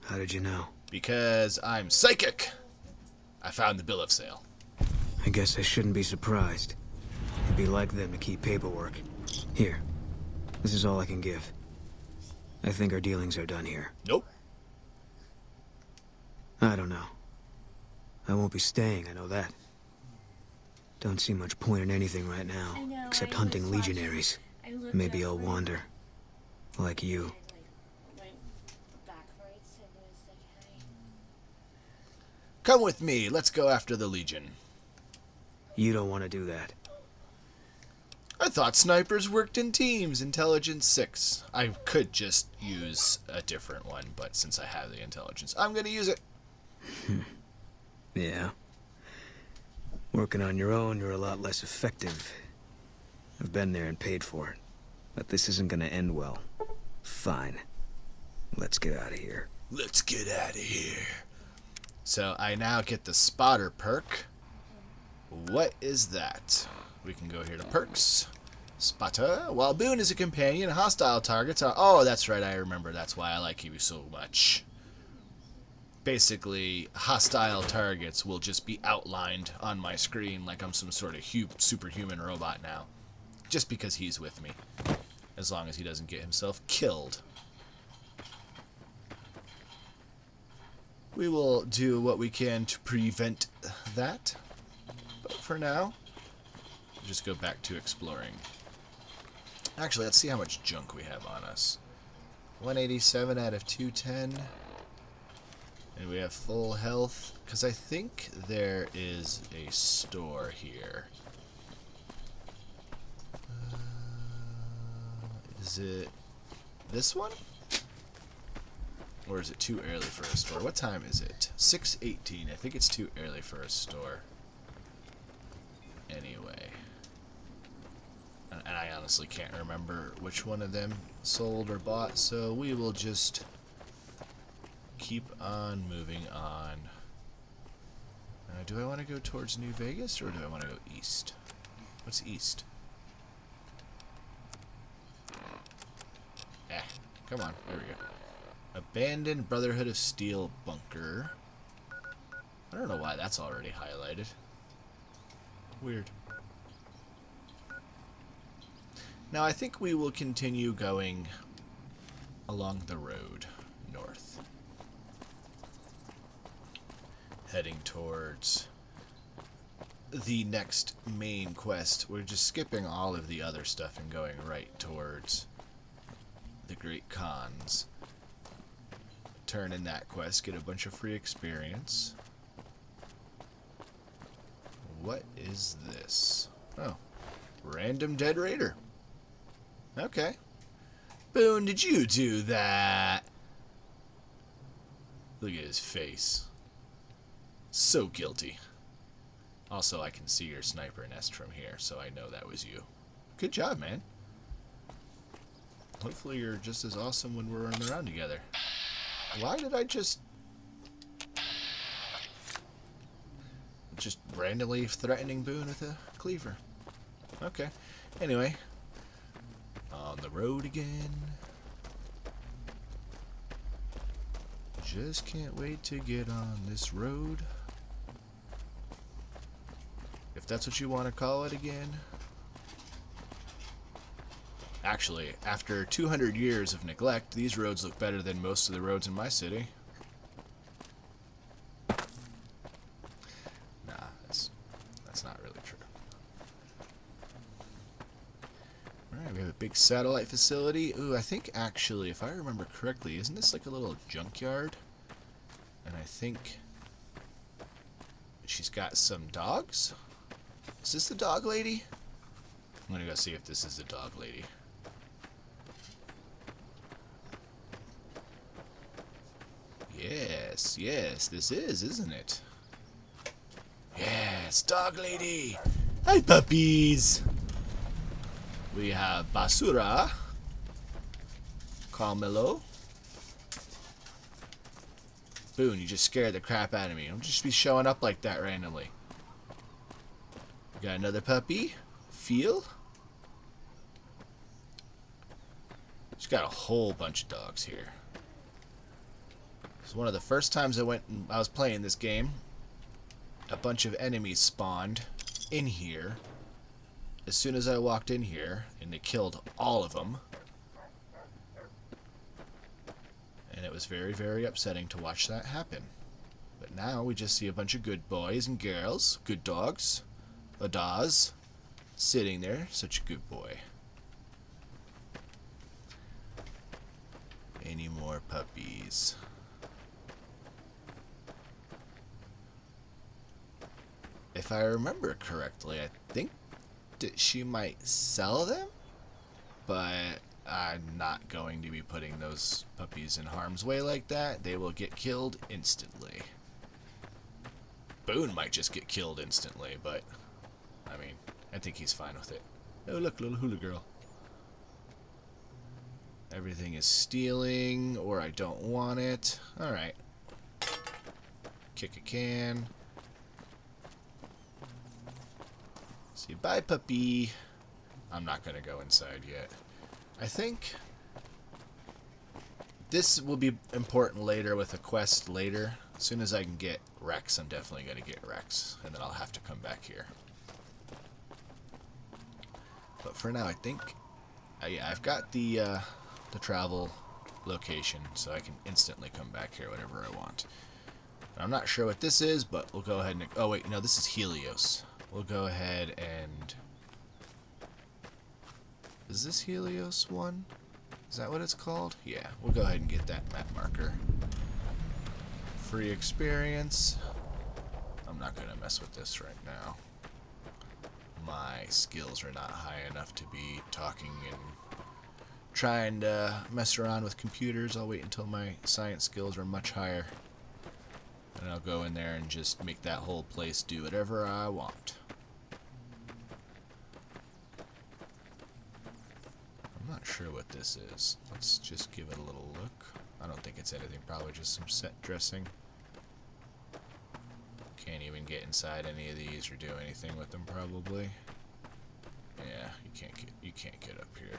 How did you know? Because I'm psychic. I found the bill of sale. I guess I shouldn't be surprised. It'd be like them to keep paperwork. Here. This is all I can give. I think our dealings are done here. Nope. I don't know. I won't be staying, I know that. Don't see much point in anything right now, except hunting legionaries. Maybe I'll wander. Like you. Come with me. Let's go after the Legion. You don't want to do that. I thought snipers worked in teams. Intelligence 6. I could just use a different one, but since I have the intelligence, I'm going to use it. Yeah. Working on your own, you're a lot less effective. I've been there and paid for it. But this isn't going to end well. Fine. Let's get out of here. Let's get out of here. So I now get the spotter perk. What is that? We can go here to perks. Spotter. While Boone is a companion, hostile targets are... Oh, that's right, I remember. That's why I like you so much. Basically, hostile targets will just be outlined on my screen like I'm some sort of superhuman robot now. Just because he's with me. As long as he doesn't get himself killed. We will do what we can to prevent that. But for now, we'll just go back to exploring. Actually, let's see how much junk we have on us. 187 out of 210. And we have full health. Because I think there is a store here. Is it this one? Or is it too early for a store? What time is it? 6:18. I think it's too early for a store. Anyway. And I honestly can't remember which one of them sold or bought, so we will just keep on moving on. Do I want to go towards New Vegas, or do I want to go east? What's east? Come on. There we go. Abandoned Brotherhood of Steel bunker. I don't know why that's already highlighted. Weird. Now I think we will continue going along the road north. Heading towards the next main quest. We're just skipping all of the other stuff and going right towards the Great Khans. Turn in that quest, get a bunch of free experience. What is this? Oh, random dead raider. Okay. Boone, did you do that? Look at his face. So guilty. Also, I can see your sniper nest from here, so I know that was you. Good job, man. Hopefully you're just as awesome when we're running around together. Why did I just randomly threatening Boone with a cleaver? Okay. Anyway. On the road again. Just can't wait to get on this road. If that's what you want to call it again. Actually, after 200 years of neglect, these roads look better than most of the roads in my city. Nah, that's not really true. Alright, we have a big satellite facility. Ooh, I think actually, if I remember correctly, isn't this like a little junkyard? And I think she's got some dogs. Is this the dog lady? I'm gonna go see if this is the dog lady. Yes, yes, this is, isn't it? Yes, dog lady. Hi, puppies. We have Basura, Carmelo. Boone, you just scared the crap out of me. Don't just be showing up like that randomly. We got another puppy, Feel. She's got a whole bunch of dogs here. It's one of the first times I was playing this game. A bunch of enemies spawned in here as soon as I walked in here, and they killed all of them. And it was very, very upsetting to watch that happen. But now we just see a bunch of good boys and girls, good dogs, Adaz, sitting there, such a good boy. Any more puppies? If I remember correctly, I think that she might sell them, but I'm not going to be putting those puppies in harm's way like that. They will get killed instantly. Boone might just get killed instantly, but I mean, I think he's fine with it. Oh, look, little hula girl. Everything is stealing, or I don't want it. Alright. Kick a can. Say bye, puppy. I'm not going to go inside yet. I think this will be important later with a quest later. As soon as I can get Rex, I'm definitely going to get Rex. And then I'll have to come back here. But for now, I think... yeah, I've got the travel location, so I can instantly come back here whenever I want. I'm not sure what this is, but we'll go ahead and... oh, wait, no, this is Helios. We'll go ahead and... is this Helios 1? Is that what it's called? Yeah, we'll go ahead and get that map marker. Free experience. I'm not going to mess with this right now. My skills are not high enough to be talking and trying to mess around with computers. I'll wait until my science skills are much higher. And I'll go in there and just make that whole place do whatever I want. I'm not sure what this is. Let's just give it a little look. I don't think it's anything, probably just some set dressing. Can't even get inside any of these or do anything with them, probably. Yeah, you can't get up here.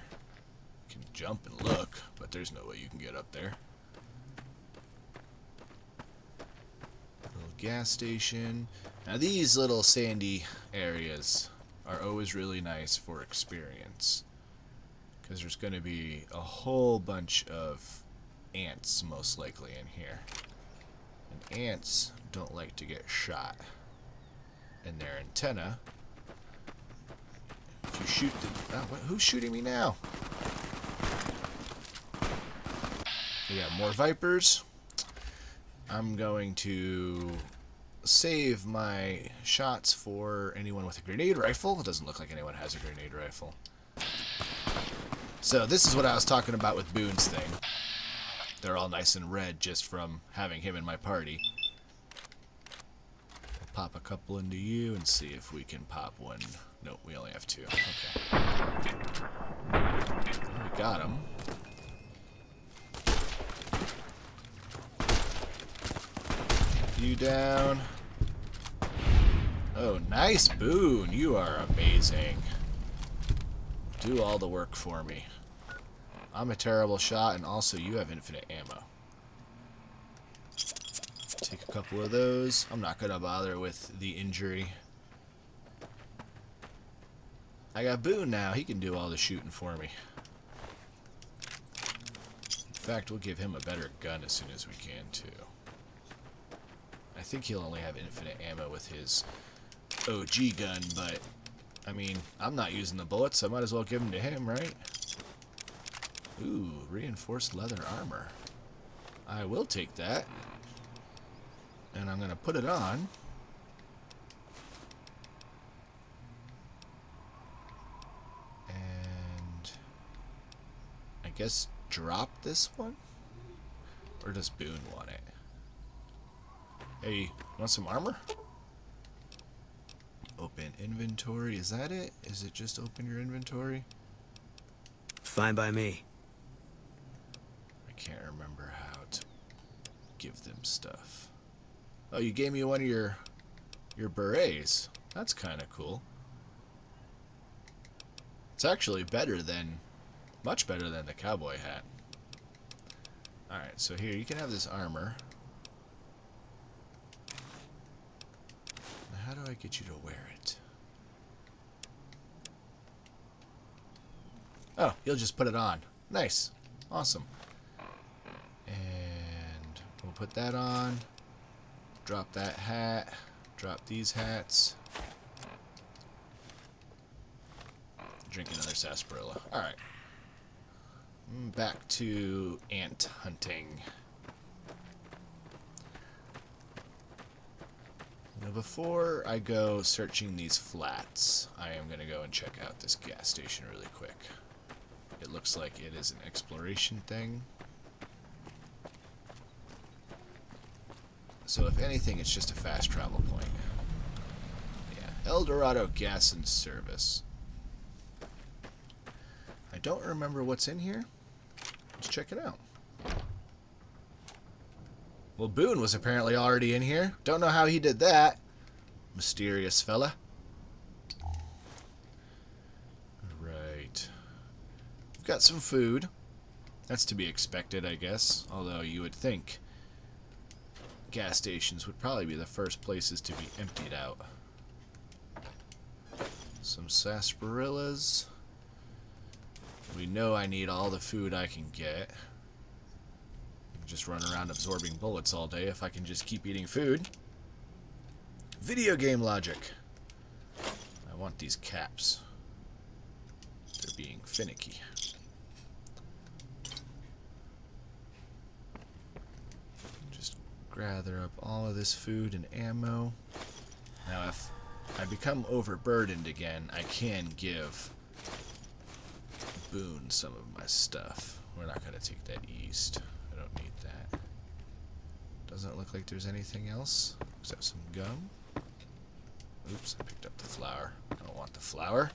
You can jump and look, but there's no way you can get up there. Little gas station. Now these little sandy areas are always really nice for experience, because there's going to be a whole bunch of ants most likely in here. And ants don't like to get shot in their antenna. If you shoot the... oh, who's shooting me now? We got more vipers. I'm going to save my shots for anyone with a grenade rifle. It doesn't look like anyone has a grenade rifle. So this is what I was talking about with Boone's thing. They're all nice and red just from having him in my party. We'll pop a couple into you and see if we can pop one. Nope, we only have two. Okay. We got him. You down. Oh, nice, Boone. You are amazing. Do all the work for me. I'm a terrible shot, and also you have infinite ammo. Take a couple of those. I'm not going to bother with the injury. I got Boone now. He can do all the shooting for me. In fact, we'll give him a better gun as soon as we can, too. I think he'll only have infinite ammo with his OG gun, but, I mean, I'm not using the bullets, so I might as well give them to him, right? Ooh, reinforced leather armor. I will take that. And I'm going to put it on. guess drop this one? Or does Boone want it? Hey, want some armor? Open inventory. Is that it? Is it just open your inventory? Fine by me. I can't remember how to give them stuff. Oh, you gave me one of your berets. That's kind of cool. It's actually much better than the cowboy hat. Alright, so here, you can have this armor. Now, how do I get you to wear it? Oh, you'll just put it on. Nice. Awesome. And we'll put that on. Drop that hat. Drop these hats. Drink another sarsaparilla. Alright. Back to ant hunting. Now before I go searching these flats, I am going to go and check out this gas station really quick. It looks like it is an exploration thing. So if anything, it's just a fast travel point. Yeah, El Dorado Gas and Service. I don't remember what's in here. Let's check it out. Well, Boone was apparently already in here. Don't know how he did that. Mysterious fella. Right. We've got some food. That's to be expected, I guess. Although you would think gas stations would probably be the first places to be emptied out. Some sarsaparillas. We know I need all the food I can get. I can just run around absorbing bullets all day if I can just keep eating food. Video game logic. I want these caps. They're being finicky. Just gather up all of this food and ammo. Now if I become overburdened again, I can give Boone some of my stuff. We're not going to take that east. I don't need that. Doesn't look like there's anything else except some gum. Oops, I picked up the flour. I don't want the flour.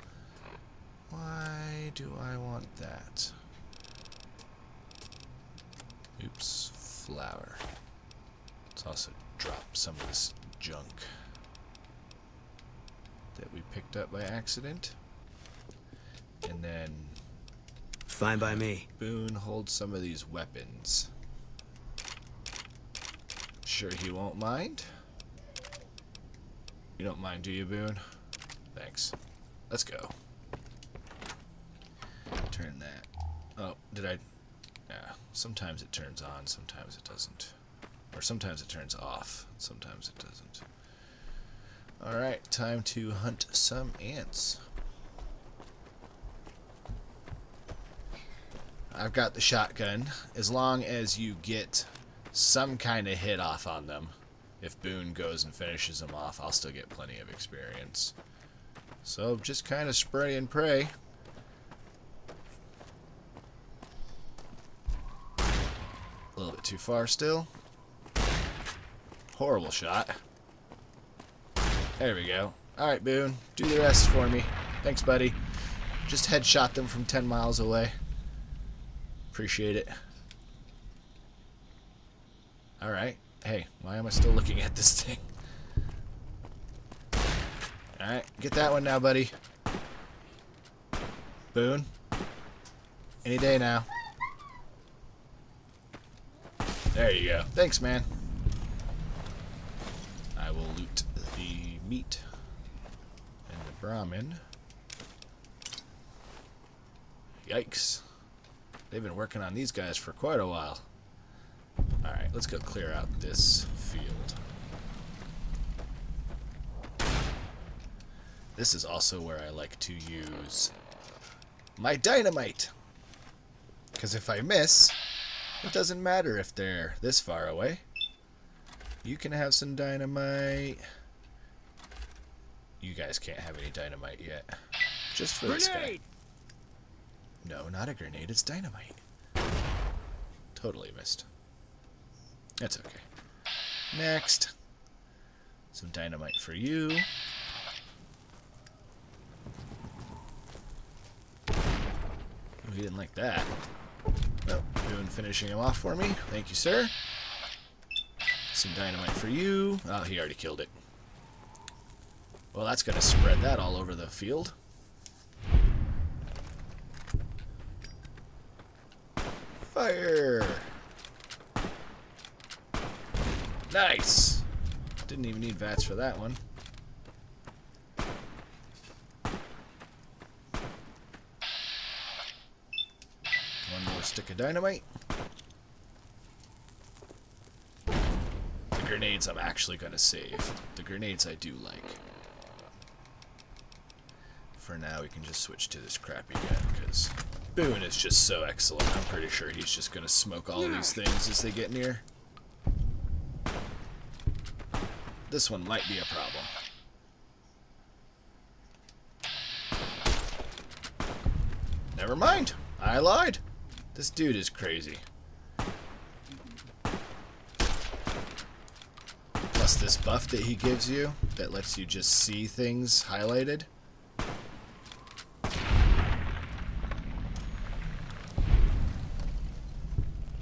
Why do I want that? Oops, flour. Let's also drop some of this junk that we picked up by accident. And then Fine by me. Boone holds some of these weapons. Sure he won't mind? You don't mind, do you, Boone? Thanks. Let's go. Turn that. Oh, did I? Yeah. Sometimes it turns on, sometimes it doesn't. Or sometimes it turns off, sometimes it doesn't. Alright, time to hunt some ants. I've got the shotgun. As long as you get some kind of hit off on them, if Boone goes and finishes them off, I'll still get plenty of experience. So just kind of spray and pray. A little bit too far still. Horrible shot. There we go. Alright, Boone. Do the rest for me. Thanks, buddy. Just headshot them from 10 miles away. Appreciate it. Alright. Hey, why am I still looking at this thing? Alright, get that one now, buddy. Boone. Any day now. There you go. Thanks, man. I will loot the meat and the Brahmin. Yikes. They've been working on these guys for quite a while. Alright, let's go clear out this field. This is also where I like to use my dynamite. Because if I miss, it doesn't matter if they're this far away. You can have some dynamite. You guys can't have any dynamite yet. Just for this guy. No, not a grenade, it's dynamite. Totally missed. That's okay. Next. Some dynamite for you. Oh, he didn't like that. Nope. Boone finishing him off for me. Thank you, sir. Some dynamite for you. Oh, he already killed it. Well, that's going to spread that all over the field. Fire! Nice! Didn't even need VATS for that one. One more stick of dynamite. The grenades I'm actually going to save. The grenades I do like. For now, we can just switch to this crap again, because Boone is just so excellent. I'm pretty sure he's just going to smoke all of these things as they get near. This one might be a problem. Never mind. I lied. This dude is crazy. Plus this buff that he gives you that lets you just see things highlighted.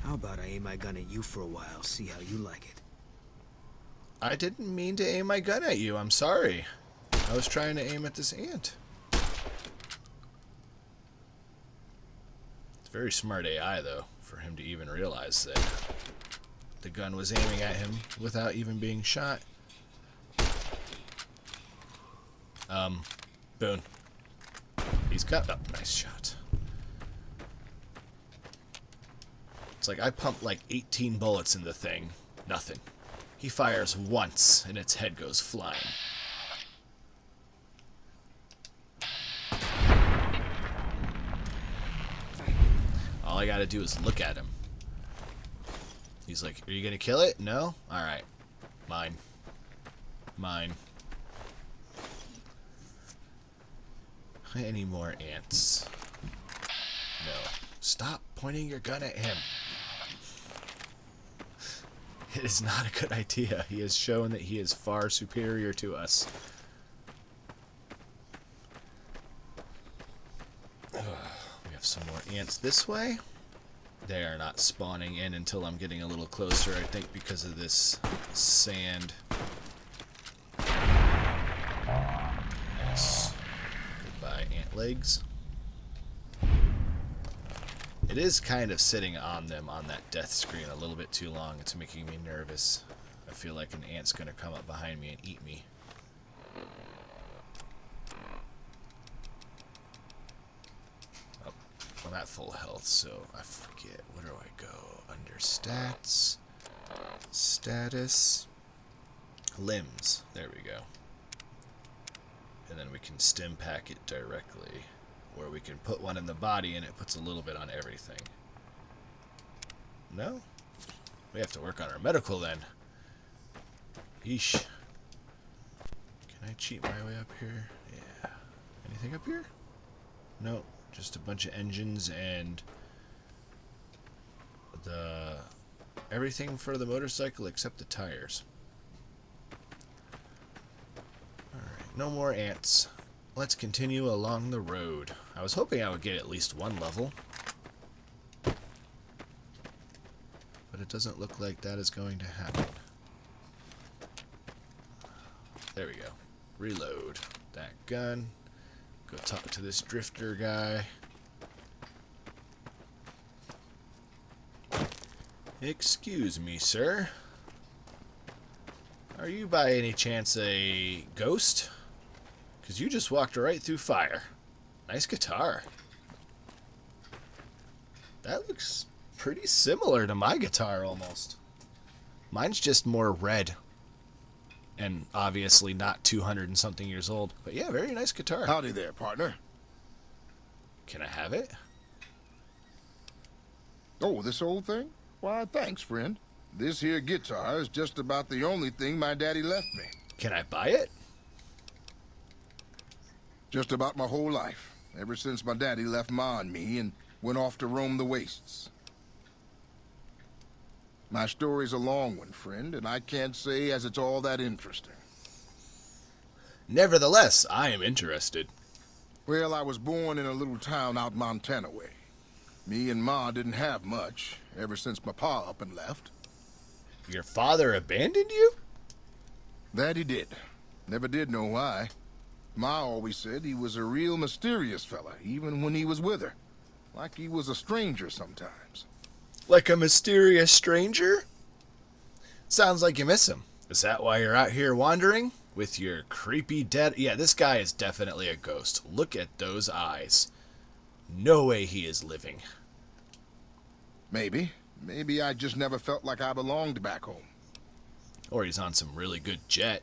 How about I aim my gun at you for a while, see how you like it? I didn't mean to aim my gun at you. I'm sorry. I was trying to aim at this ant. It's very smart AI, though, for him to even realize that the gun was aiming at him without even being shot. Boone. He's got... Oh, nice shot. It's like I pumped like 18 bullets in the thing. Nothing. He fires once, and its head goes flying. All I gotta do is look at him. He's like, are you gonna kill it? No? Alright. Mine. Mine. Any more ants? No. Stop pointing your gun at him. It is not a good idea. He has shown that he is far superior to us. We have some more ants this way. They are not spawning in until I'm getting a little closer, I think because of this sand. Yes. Goodbye, ant legs. It is kind of sitting on them on that death screen a little bit too long. It's making me nervous. I feel like an ant's going to come up behind me and eat me. Oh, I'm at full health, so I forget. Where do I go? Under stats. Status. Limbs. There we go. And then we can stim pack it directly. Where we can put one in the body and it puts a little bit on everything. No? We have to work on our medical then. Yeesh. Can I cheat my way up here? Yeah. Anything up here? No. Just a bunch of engines and the everything for the motorcycle except the tires. Alright, no more ants. Let's continue along the road. I was hoping I would get at least one level. But it doesn't look like that is going to happen. There we go. Reload that gun. Go talk to this drifter guy. Excuse me, sir. Are you by any chance a ghost? Because you just walked right through fire. Nice guitar. That looks pretty similar to my guitar almost. Mine's just more red. And obviously not 200 and something years old. But yeah, very nice guitar. Howdy there, partner. Can I have it? Oh, this old thing? Why, thanks, friend. This here guitar is just about the only thing my daddy left me. Can I buy it? Just about my whole life, ever since my daddy left Ma and me and went off to roam the wastes. My story's a long one, friend, and I can't say as it's all that interesting. Nevertheless, I am interested. Well, I was born in a little town out Montana way. Me and Ma didn't have much, ever since my pa up and left. Your father abandoned you? That he did. Never did know why. Ma always said he was a real mysterious fella, even when he was with her. Like he was a stranger sometimes. Like a mysterious stranger? Sounds like you miss him. Is that why you're out here wandering? With your creepy dead... Yeah, this guy is definitely a ghost. Look at those eyes. No way he is living. Maybe. Maybe I just never felt like I belonged back home. Or he's on some really good jet.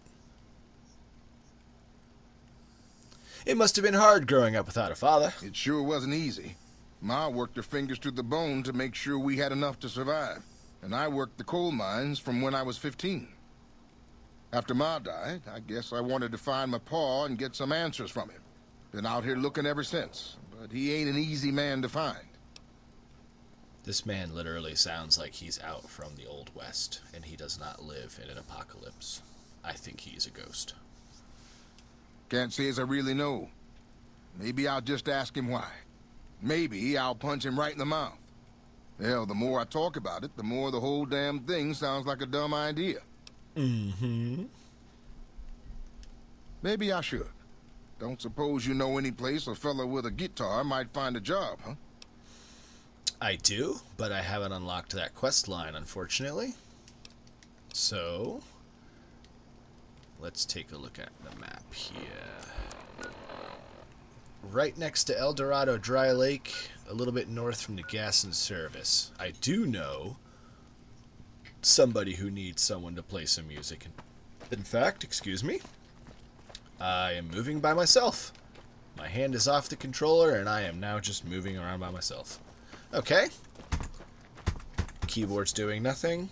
It must have been hard growing up without a father. It sure wasn't easy. Ma worked her fingers to the bone to make sure we had enough to survive. And I worked the coal mines from when I was 15. After Ma died, I guess I wanted to find my pa and get some answers from him. Been out here looking ever since, but he ain't an easy man to find. This man literally sounds like he's out from the Old West, and he does not live in an apocalypse. I think he's a ghost. Can't say as I really know. Maybe I'll just ask him why. Maybe I'll punch him right in the mouth. Hell, the more I talk about it, the more the whole damn thing sounds like a dumb idea. Mm-hmm. Maybe I should. Don't suppose you know any place a fella with a guitar might find a job, huh? I do, but I haven't unlocked that quest line, unfortunately. So, let's take a look at the map here. Right next to El Dorado Dry Lake, a little bit north from the gas and service. I do know somebody who needs someone to play some music. In fact, excuse me, I am moving by myself. My hand is off the controller, and I am now just moving around by myself. Okay. Keyboard's doing nothing.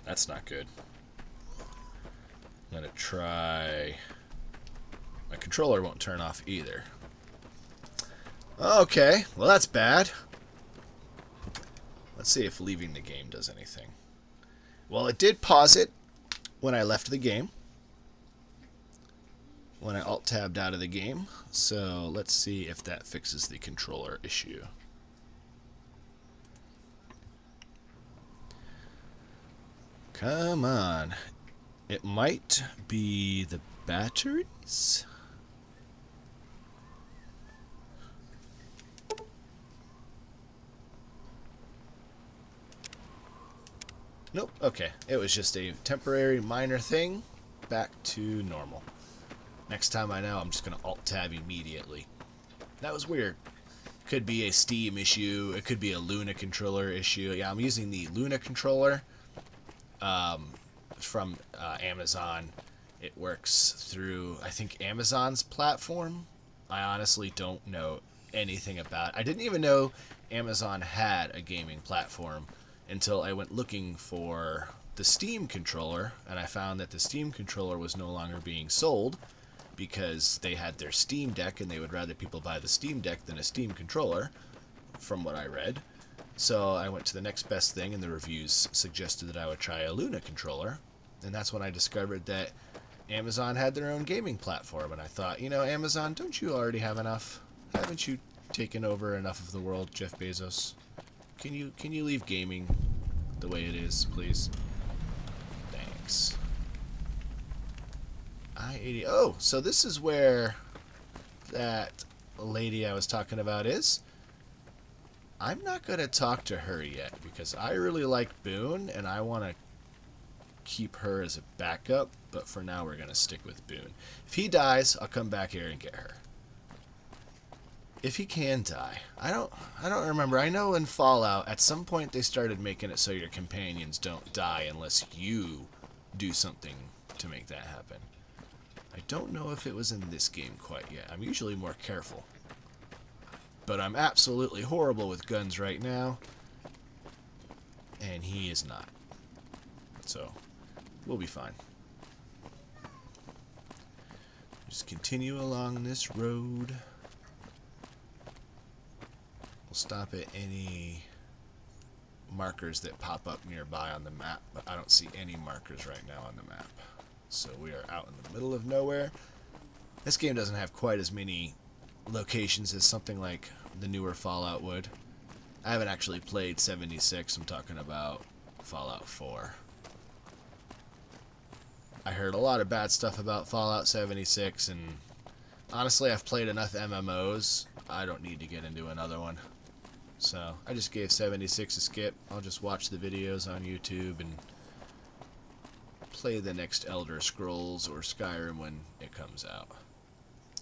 That's not good. I'm gonna try... My controller won't turn off either. Okay, well that's bad. Let's see if leaving the game does anything. Well, it did pause it when I left the game. When I alt-tabbed out of the game. So let's see if that fixes the controller issue. Come on. It might be the batteries? Nope, okay. It was just a temporary minor thing. Back to normal. Next time I know, I'm just going to alt-tab immediately. That was weird. Could be a Steam issue. It could be a Luna controller issue. Yeah, I'm using the Luna controller from Amazon. It works through, I think, Amazon's platform. I honestly don't know anything about it. I didn't even know Amazon had a gaming platform until I went looking for the Steam controller, and I found that the Steam controller was no longer being sold because they had their Steam Deck, and they would rather people buy the Steam Deck than a Steam controller, from what I read. So I went to the next best thing, and the reviews suggested that I would try a Luna controller, and that's when I discovered that Amazon had their own gaming platform, and I thought, you know, Amazon, don't you already have enough? Haven't you taken over enough of the world, Jeff Bezos? Can you leave gaming the way it is, please? Thanks. I-80. Oh, so this is where that lady I was talking about is. I'm not going to talk to her yet because I really like Boone and I want to keep her as a backup, but for now we're going to stick with Boone. If he dies, I'll come back here and get her. If he can die. I don't remember. I know in Fallout at some point they started making it so your companions don't die unless you do something to make that happen. I don't know if it was in this game quite yet. I'm usually more careful. But I'm absolutely horrible with guns right now. And he is not. So, we'll be fine. Just continue along this road. We'll stop at any... markers that pop up nearby on the map, but I don't see any markers right now on the map. So we are out in the middle of nowhere. This game doesn't have quite as many locations as something like the newer Fallout would. I haven't actually played 76, I'm talking about Fallout 4. I heard a lot of bad stuff about Fallout 76, and honestly, I've played enough MMOs, I don't need to get into another one. So, I just gave 76 a skip. I'll just watch the videos on YouTube and play the next Elder Scrolls or Skyrim when it comes out.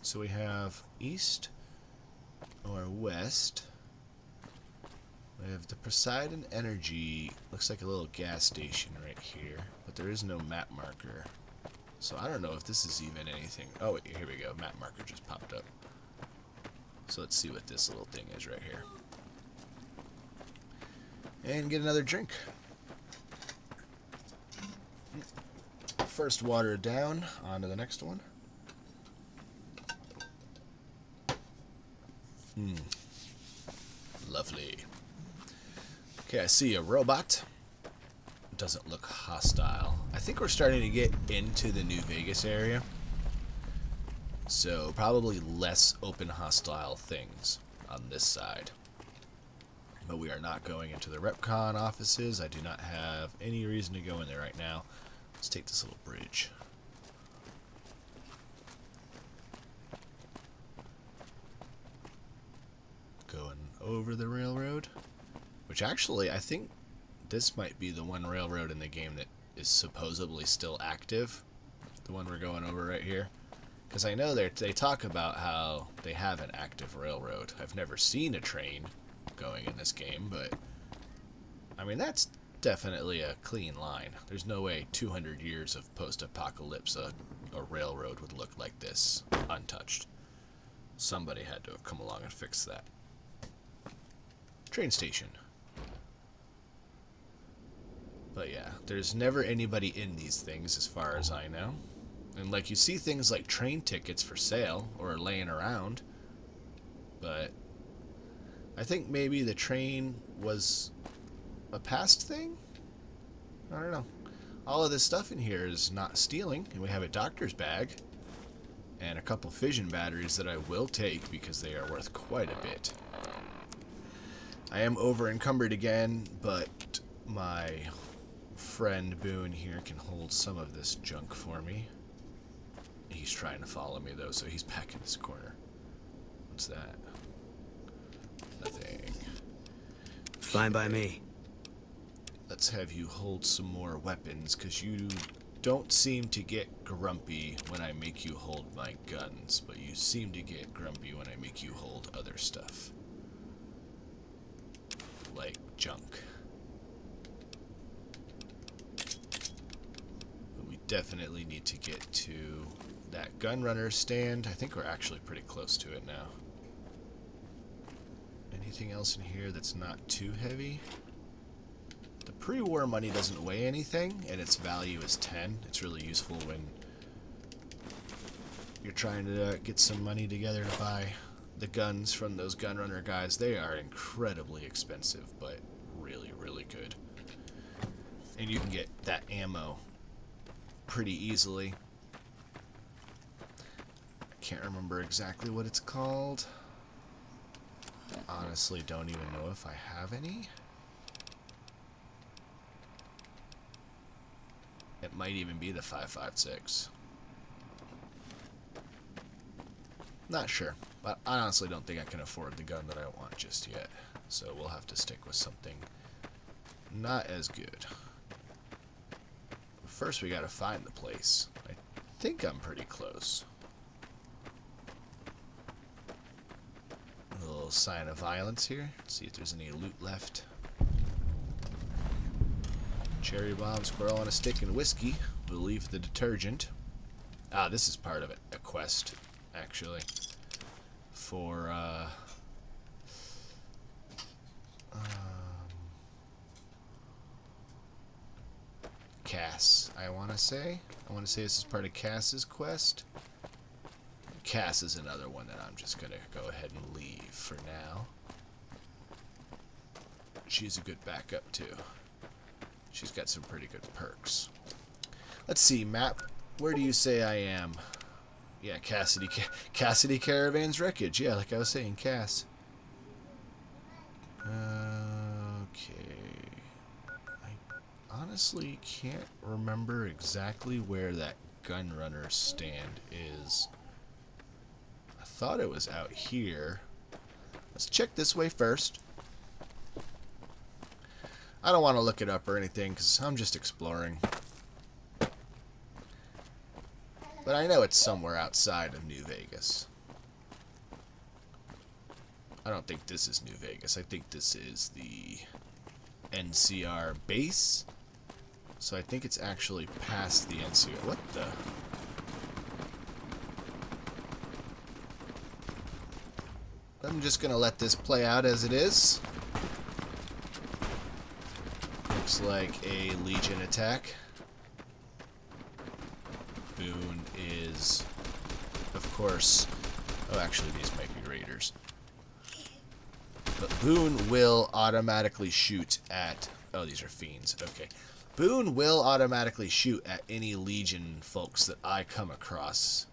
So we have east or west. We have the Poseidon Energy. Looks like a little gas station right here, but there is no map marker. So I don't know if this is even anything. Oh, wait, here we go. Map marker just popped up. So let's see what this little thing is right here. And get another drink. First water down, on to the next one. Lovely. Okay, I see a robot. Doesn't look hostile. I think we're starting to get into the New Vegas area. So probably less open hostile things on this side. But we are not going into the Repcon offices. I do not have any reason to go in there right now. Let's take this little bridge. Going over the railroad. Which actually, I think this might be the one railroad in the game that is supposedly still active. The one we're going over right here. Because I know they talk about how they have an active railroad. I've never seen a train going in this game, but I mean, that's definitely a clean line. There's no way 200 years of post-apocalypse a railroad would look like this, untouched. Somebody had to have come along and fixed that. Train station. But yeah, there's never anybody in these things as far as I know. And like, you see things like train tickets for sale or laying around, but I think maybe the train was a past thing? I don't know. All of this stuff in here is not stealing, and we have a doctor's bag and a couple fission batteries that I will take because they are worth quite a bit. I am over encumbered again, but my friend Boone here can hold some of this junk for me. He's trying to follow me though, so he's back in this corner. What's that? Nothing. Fine by me. Let's have you hold some more weapons, because you don't seem to get grumpy when I make you hold my guns, but you seem to get grumpy when I make you hold other stuff. Like junk. But we definitely need to get to that gun runner stand. I think we're actually pretty close to it now. Anything else in here that's not too heavy? The pre-war money doesn't weigh anything, and its value is 10. It's really useful when you're trying to get some money together to buy the guns from those gun runner guys. They are incredibly expensive, but really, really good. And you can get that ammo pretty easily. I can't remember exactly what it's called. Honestly, don't even know if I have any. It might even be the 5.56. Not sure, but I honestly don't think I can afford the gun that I want just yet. So we'll have to stick with something not as good. First, we gotta find the place. I think I'm pretty close. A little sign of violence here. Let's see if there's any loot left. Cherry bomb, squirrel on a stick, and whiskey. We'll leave the detergent. Ah, this is part of it. A quest, actually. For, Cass, I want to say. I want to say this is part of Cass's quest. Cass is another one that I'm just going to go ahead and leave for now. she's a good backup too. She's got some pretty good perks. Let's see, map. Where do you say I am? Yeah, Cassidy Caravan's wreckage. Yeah, like I was saying, Cass. Okay. I honestly can't remember exactly where that gunrunner stand is. I thought it was out here. Let's check this way first. I don't want to look it up or anything because I'm just exploring. But I know it's somewhere outside of New Vegas. I don't think this is New Vegas. I think this is the NCR base. So I think it's actually past the NCR. What the? I'm just going to let this play out as it is. Looks like a Legion attack. Boone is, of course... Oh, actually, these might be raiders. But Boone will automatically shoot at... Oh, these are fiends. Okay. Boone will automatically shoot at any Legion folks that I come across.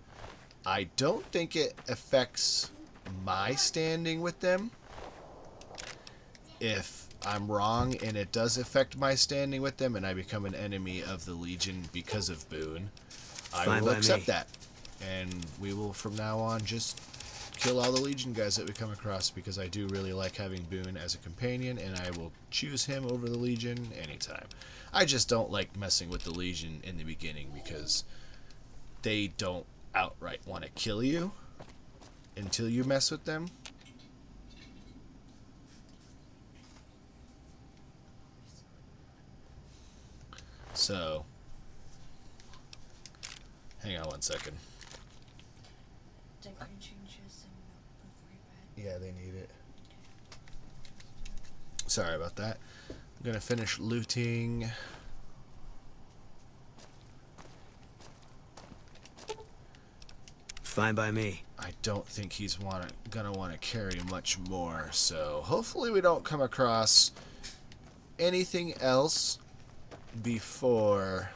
I don't think it affects my standing with them. If I'm wrong and it does affect my standing with them and I become an enemy of the Legion because of Boone, I will accept that. And we will from now on just kill all the Legion guys that we come across because I do really like having Boone as a companion and I will choose him over the Legion anytime. I just don't like messing with the Legion in the beginning because they don't outright want to kill you until you mess with them. So, hang on one second. Yeah, they need it. Sorry about that. I'm gonna finish looting. Fine by me. I don't think he's gonna want to carry much more, so hopefully we don't come across anything else before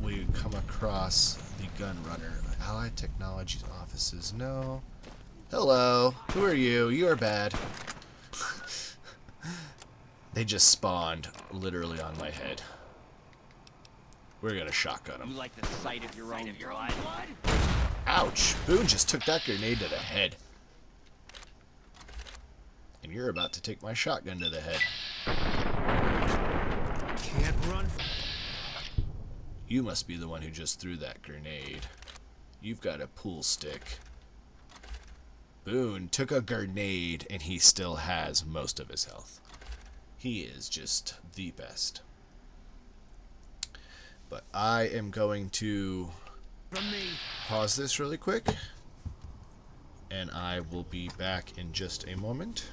we come across the gunrunner. Allied Technologies offices, no. Hello, who are you? You are bad. They just spawned literally on my head. We're gonna shotgun him. You like the sight of your own blood? Ouch! Boone just took that grenade to the head. And you're about to take my shotgun to the head. Can't run. You must be the one who just threw that grenade. You've got a pool stick. Boone took a grenade and he still has most of his health. He is just the best. But I am going to pause this really quick. And I will be back in just a moment.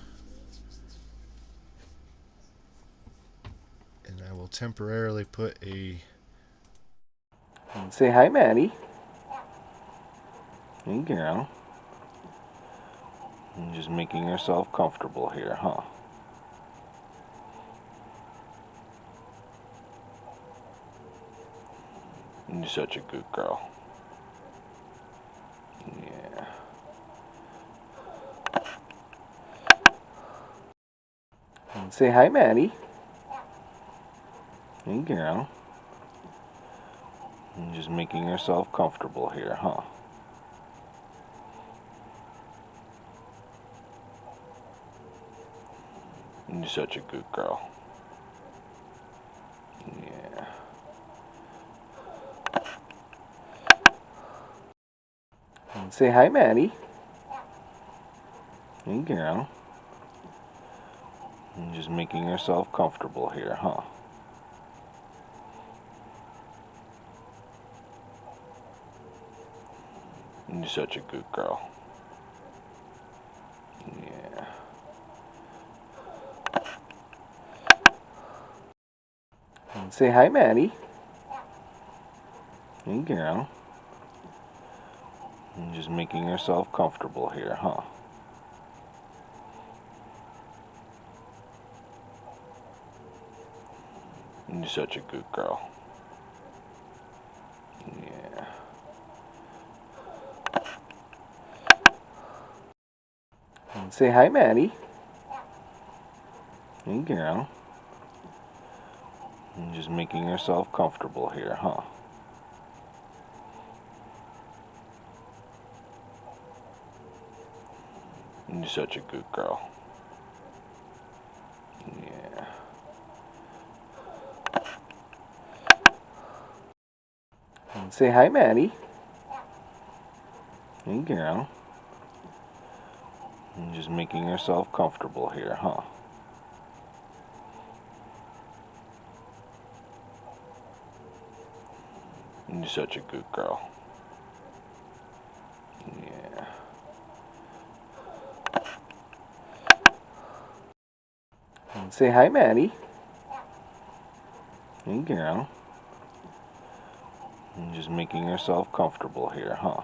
And I will temporarily put a... Say hi, Maddie. Hey, girl. You're just making yourself comfortable here, huh? You're such a good girl. Yeah. Say hi, Maddie. Hey, girl. You're just making yourself comfortable here, huh? You're such a good girl. Yeah. Say hi, Maddie. Hey, girl. You're just making yourself comfortable here, huh? You're such a good girl. Yeah. Say hi, Maddie. Hey, girl. You're just making yourself comfortable here, huh? You're such a good girl. Yeah. Say hi, Maddie. Hey, girl. You're just making yourself comfortable here, huh? You're such a good girl. Yeah. Say hi, Maddie. Hey, girl. You're just making yourself comfortable here, huh? You're such a good girl. Yeah. Say hi, Maddie. Hey, girl. You're just making yourself comfortable here, huh?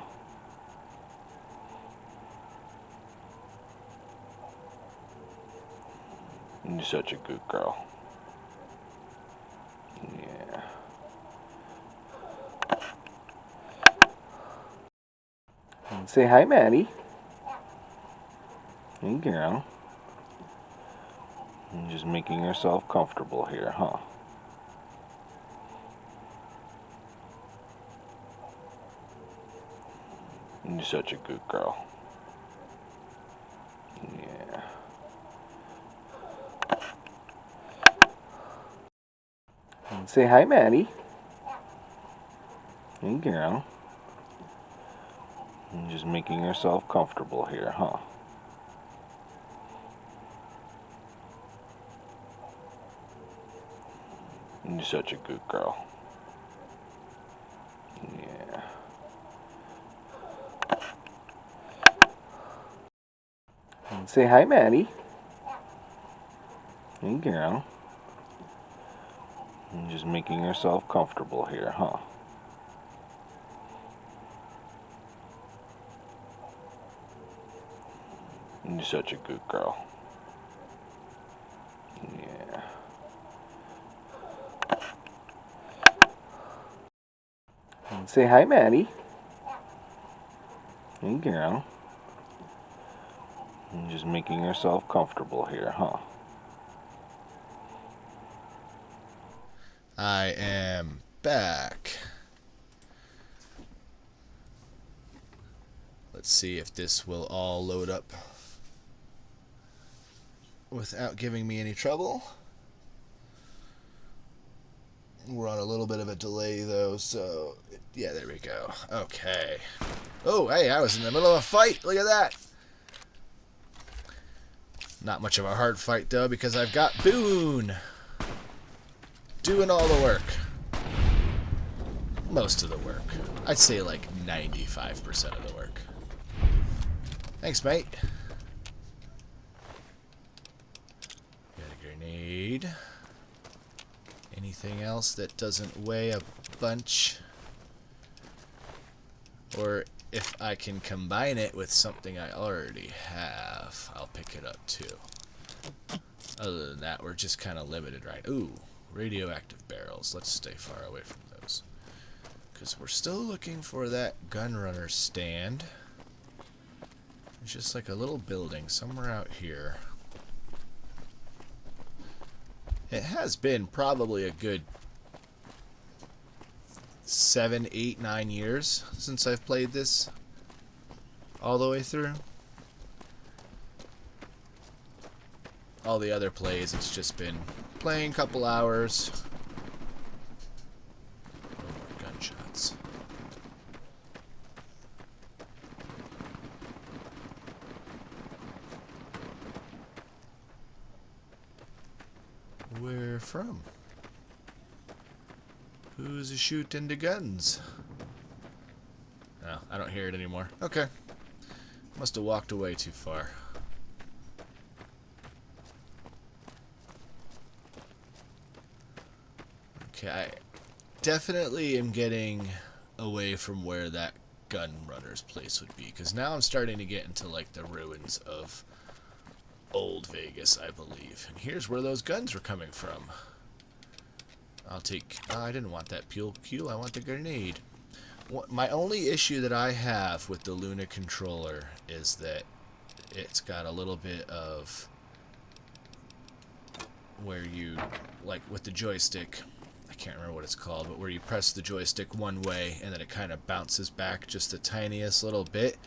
You're such a good girl. Yeah. Say hi, Maddie. Hey, girl. You're just making yourself comfortable here, huh? You're such a good girl. Yeah. Say hi, Maddie. Hey, girl. You're just making yourself comfortable here, huh? You're such a good girl. Yeah. Say hi, Maddie. Hey, girl. You're just making yourself comfortable here, huh? You're such a good girl. Yeah. Say hi, Maddie. Hey, girl. You're just making yourself comfortable here, huh? I am back. Let's see if this will all load up without giving me any trouble. We're on a little bit of a delay though, so yeah, there we go. Okay. Oh, hey, I was in the middle of a fight. Look at that. Not much of a hard fight though, because I've got Boone doing all the work. Most of the work. I'd say like 95% of the work. Thanks, mate. Got a grenade. Anything else that doesn't weigh a bunch? Or if I can combine it with something I already have, I'll pick it up too. Other than that, we're just kind of limited, right? Ooh, radioactive barrels. Let's stay far away from those. Because we're still looking for that gunrunner stand. It's just like a little building somewhere out here. It has been probably a good 7, 8, 9 years since I've played this all the way through. All the other plays, it's just been playing a couple hours. No more gunshots. Where from? Who's shooting the guns? Oh, I don't hear it anymore. Okay. Must have walked away too far. Okay, I definitely am getting away from where that gun runner's place would be, because now I'm starting to get into like the ruins of old Vegas, I believe. And here's where those guns were coming from. I'll take... Oh, I didn't want that Pule Q. I want the grenade. My only issue that I have with the Luna controller is that it's got a little bit of... where you... like, with the joystick... I can't remember what it's called, but where you press the joystick one way and then it kind of bounces back just the tiniest little bit.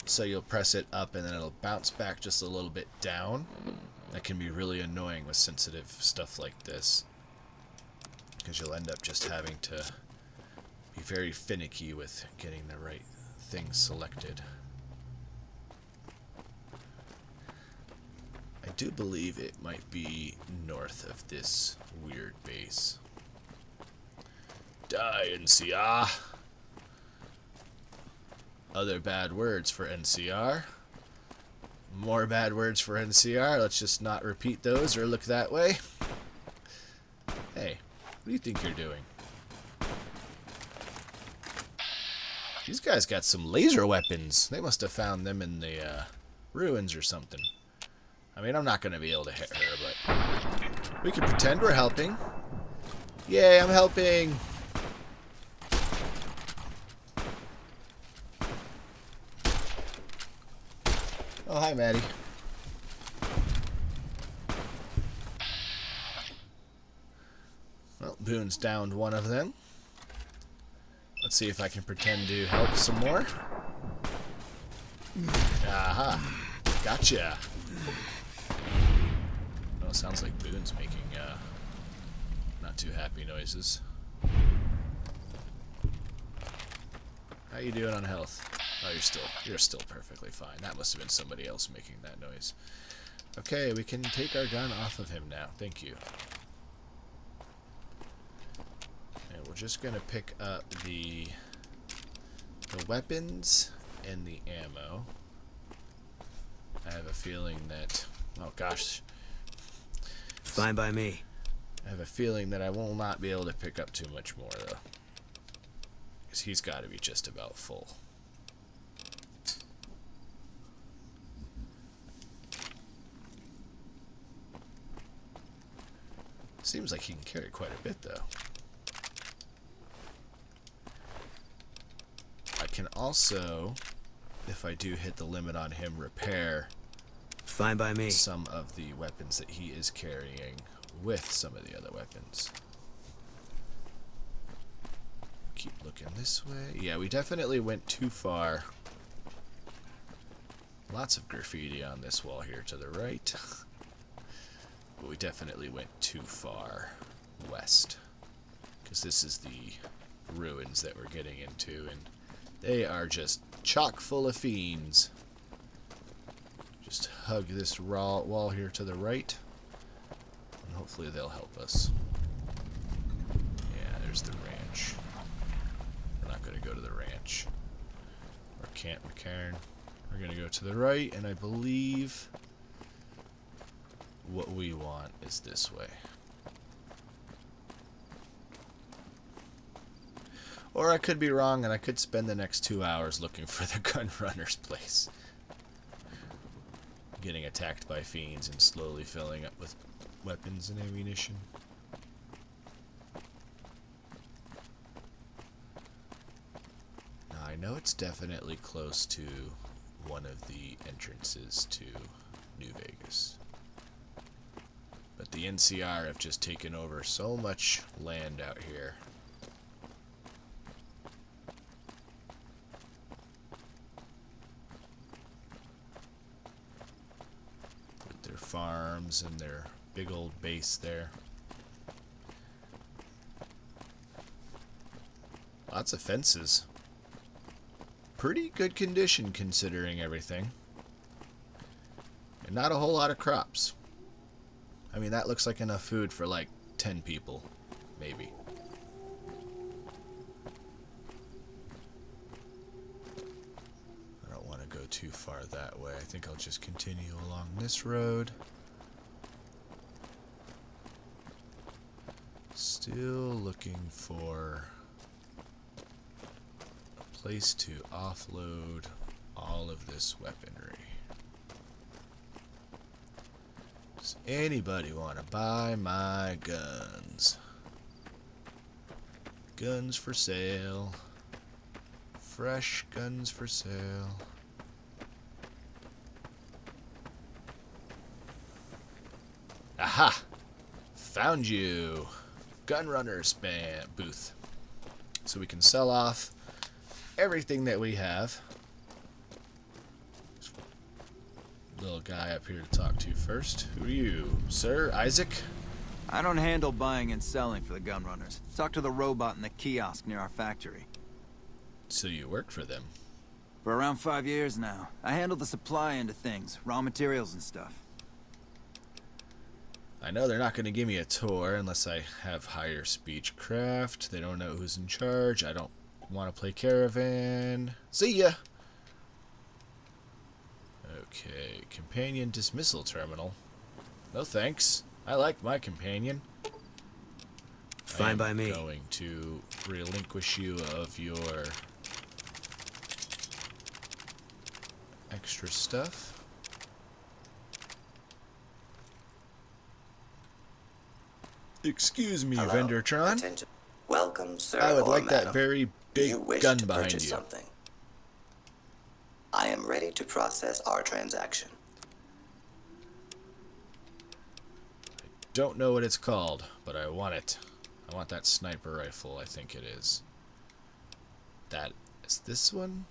So you'll press it up and then it'll bounce back just a little bit down. That can be really annoying with sensitive stuff like this, because you'll end up just having to be very finicky with getting the right thing selected. I do believe it might be north of this weird base. Die, NCR. Other bad words for NCR. More bad words for NCR. Let's just not repeat those or look that way. Hey, what do you think you're doing? These guys got some laser weapons. They must have found them in the ruins or something. I mean, I'm not going to be able to hit her, but we can pretend we're helping. Yay, I'm helping! Oh, hi, Maddie. Well, Boone's downed one of them. Let's see if I can pretend to help some more. Aha. Gotcha. Oh, it sounds like Boone's making not too happy noises. How you doing on health? Oh, you're still perfectly fine. That must have been somebody else making that noise. Okay, we can take our gun off of him now. Thank you. And we're just gonna pick up the weapons and the ammo. I have a feeling that... oh gosh. Fine by me. I have a feeling that I will not be able to pick up too much more, though. Because he's got to be just about full. Seems like he can carry quite a bit, though. I can also, if I do hit the limit on him, repair Fine by me. some of the weapons that he is carrying with some of the other weapons. Keep looking this way. Yeah, we definitely went too far. Lots of graffiti on this wall here to the right. But we definitely went too far west. Because this is the ruins that we're getting into, and they are just chock full of fiends. Just hug this raw wall here to the right, and hopefully they'll help us. Yeah, there's the ranch. We're not going to go to the ranch. Or Camp McCairn. We're going to go to the right, and I believe what we want is this way. Or I could be wrong, and I could spend the next 2 hours looking for the gun runner's place. Getting attacked by fiends and slowly filling up with weapons and ammunition. Now I know it's definitely close to one of the entrances to New Vegas. But the NCR have just taken over so much land out here. With their farms and their big old base there. Lots of fences. Pretty good condition considering everything. And not a whole lot of crops. I mean, that looks like enough food for like 10 people, maybe. I don't want to go too far that way. I think I'll just continue along this road. Still looking for a place to offload all of this weaponry. Does anybody want to buy my guns? Guns for sale. Fresh guns for sale. Aha! Found you! Gunrunner spam booth. So we can sell off everything that we have. Little guy up here to talk to first. Who are you, sir? Isaac? I don't handle buying and selling for the gun runners. Talk to the robot in the kiosk near our factory. So you work for them? For around 5 years now. I handle the supply end of things, raw materials and stuff. I know they're not going to give me a tour unless I have higher speech craft. They don't know who's in charge. I don't want to play caravan. See ya! Okay, companion dismissal terminal. No thanks. I like my companion. Fine by me. I'm going to relinquish you of your extra stuff. Excuse me, Hello. Vendortron. Attention. Welcome, sir. I would or like that madam. very Do big you wish gun to behind purchase you. something? I am ready to process our transaction. Don't know what it's called, but I want it. I want that sniper rifle, I think it is. That is this one?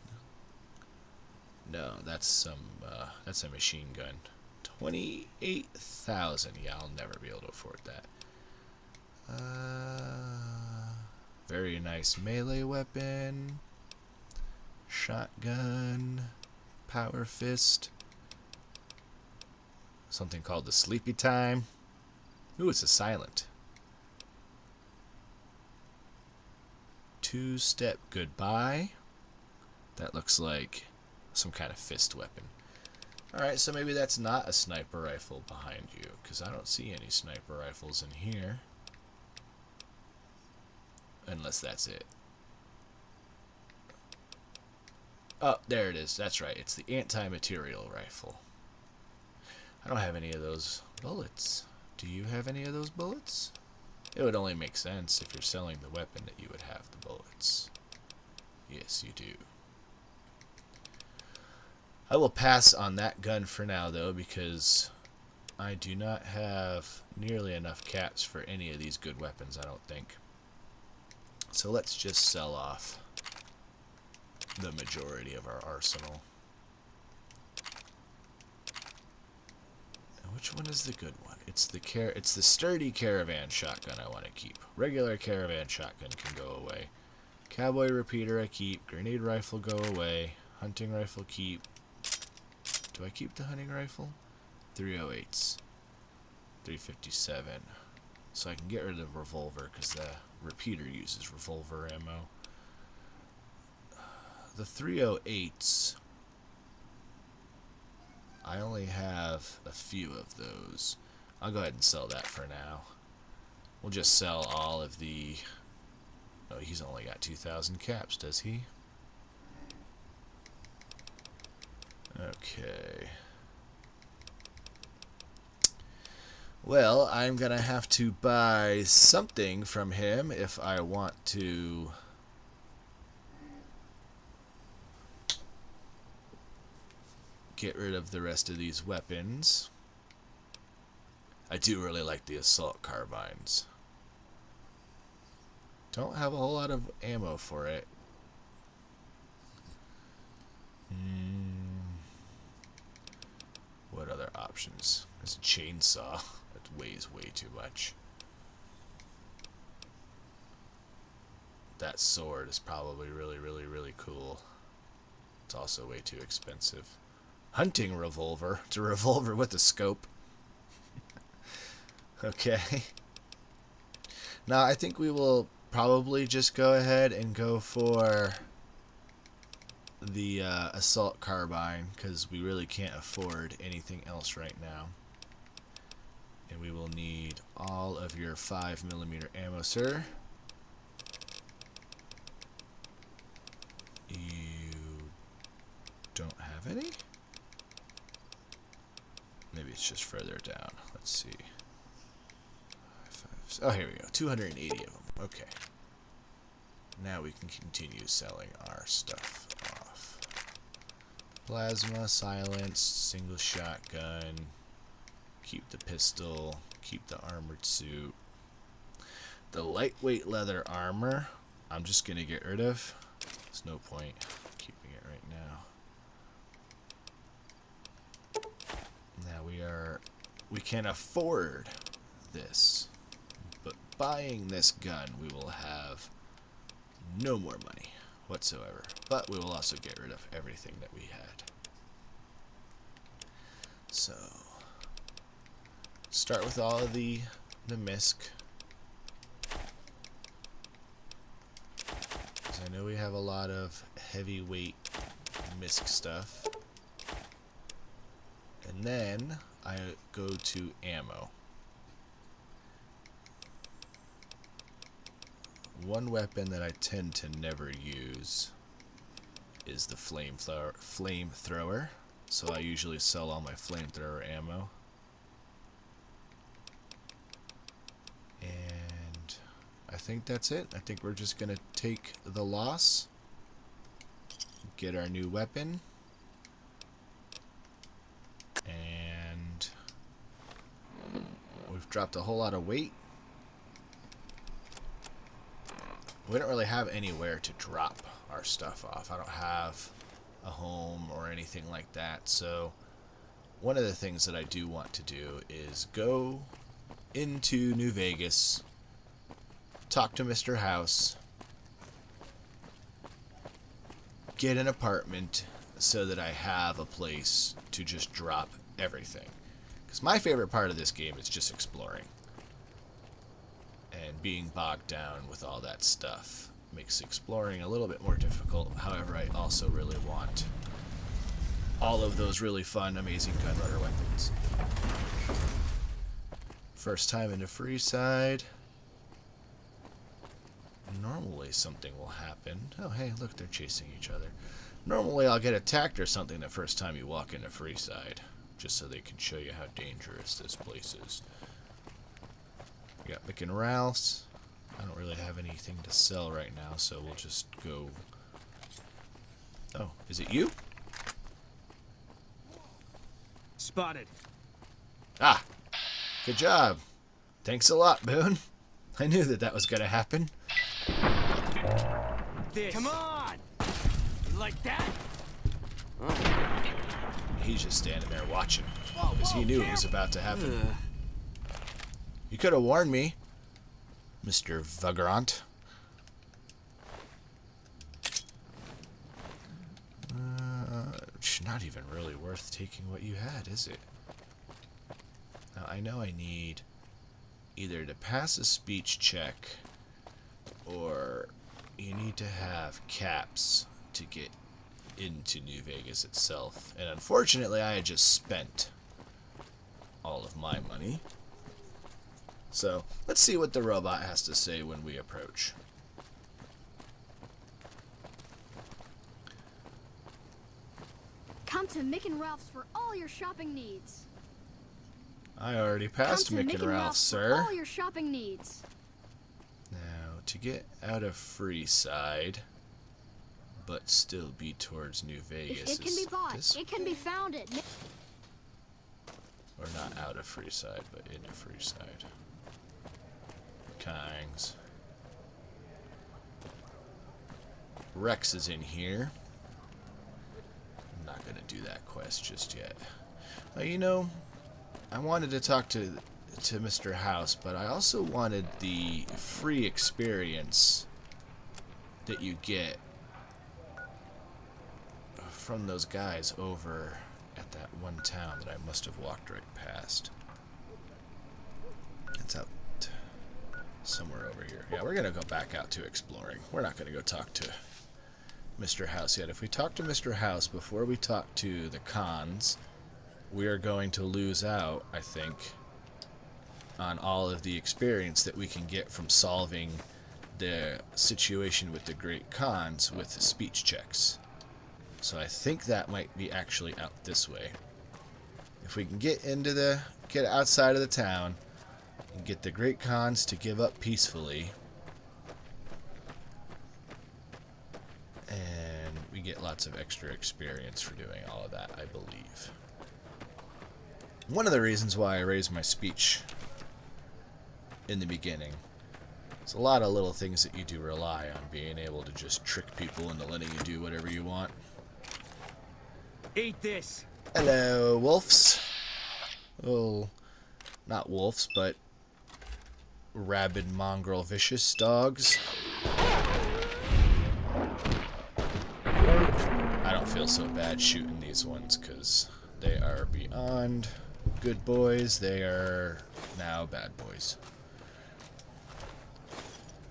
No, that's a machine gun. 28,000. Yeah, I'll never be able to afford that. Very nice melee weapon. Shotgun. Power fist. Something called the Sleepy Time. Ooh, it's a silent. Two-step goodbye. That looks like some kind of fist weapon. Alright, so maybe that's not a sniper rifle behind you, because I don't see any sniper rifles in here. Unless that's it. Oh, there it is. That's right. It's the anti-material rifle. I don't have any of those bullets. Do you have any of those bullets? It would only make sense if you're selling the weapon that you would have the bullets. Yes, you do. I will pass on that gun for now, though, because I do not have nearly enough caps for any of these good weapons, I don't think. So let's just sell off the majority of our arsenal. And which one is the good one? It's the sturdy caravan shotgun I want to keep. Regular caravan shotgun can go away. Cowboy repeater I keep. Grenade rifle go away. Hunting rifle keep. Do I keep the hunting rifle? 308s. 357. So I can get rid of the revolver because the repeater uses revolver ammo. The 308s, I only have a few of those. I'll go ahead and sell that for now. We'll just sell all of the... Oh, he's only got 2,000 caps, does he? Okay. Well, I'm gonna have to buy something from him if I want to get rid of the rest of these weapons. I do really like the assault carbines. Don't have a whole lot of ammo for it. What other options? There's a chainsaw. That weighs way too much. That sword is probably really, really, really cool. It's also way too expensive. Hunting revolver. It's a revolver with a scope. Okay. Now, I think we will probably just go ahead and go for the assault carbine, because we really can't afford anything else right now. And we will need all of your 5mm ammo, sir. You don't have any? Maybe it's just further down. Let's see. Oh, here we go. 280 of them. Okay. now we can continue selling our stuff off. Plasma, silence, single shotgun, keep the pistol, keep the armored suit. The lightweight leather armor, I'm just going to get rid of. There's no point keeping it right now. Now we can afford this. But buying this gun, we will have no more money whatsoever. But we will also get rid of everything that we had. So, start with all of the MISC. Because I know we have a lot of heavyweight MISC stuff. And then I go to ammo. One weapon that I tend to never use is the flamethrower. So I usually sell all my flamethrower ammo. And I think that's it. I think we're just going to take the loss, get our new weapon, and we've dropped a whole lot of weight. We don't really have anywhere to drop our stuff off. I don't have a home or anything like that. So one of the things that I do want to do is go into New Vegas, talk to Mr. House, get an apartment so that I have a place to just drop everything. Because my favorite part of this game is just exploring. And being bogged down with all that stuff makes exploring a little bit more difficult. However, I also really want all of those really fun, amazing gunrunner weapons. First time into Freeside. Normally something will happen. Oh, hey, look, they're chasing each other. Normally I'll get attacked or something the first time you walk into Freeside, just so they can show you how dangerous this place is. We got Mick and Ralph's. I don't really have anything to sell right now, so we'll just go. Oh, is it you? Spotted. Ah, good job. Thanks a lot, Boone. I knew that that was going to happen. Come on! Like that? He's just standing there watching, because he knew it was about to happen. You could have warned me, Mr. Vagrant. It's not even really worth taking what you had, is it? Now, I know I need either to pass a speech check, or you need to have caps to get into New Vegas itself. And unfortunately, I had just spent all of my money. So, let's see what the robot has to say when we approach. Come to Mick and Ralph's for all your shopping needs. I already passed Mick and Ralph, sir. For all your shopping needs. Now, to get out of Freeside, but still be towards New Vegas, It can be bought. It can be founded. Or not out of Freeside, but into Freeside. Kangs. Rex is in here. I'm not going to do that quest just yet. You know, I wanted to talk to Mr. House, but I also wanted the free experience that you get from those guys over at that one town that I must have walked right past. It's out somewhere over here. Yeah, we're going to go back out to exploring. We're not going to go talk to Mr. House yet. If we talk to Mr. House before we talk to the cons, we are going to lose out, I think, on all of the experience that we can get from solving the situation with the great cons with speech checks. So I think that might be actually out this way. If we can get outside of the town and get the great cons to give up peacefully, And we get lots of extra experience for doing all of that, I believe. One of the reasons why I raised my speech in the beginning, it's a lot of little things that you do rely on being able to just trick people into letting you do whatever you want. Eat this. Hello, wolves. Well, not wolves, but rabid, mongrel, vicious dogs. I don't feel so bad shooting these ones because they are beyond good boys. They are now bad boys.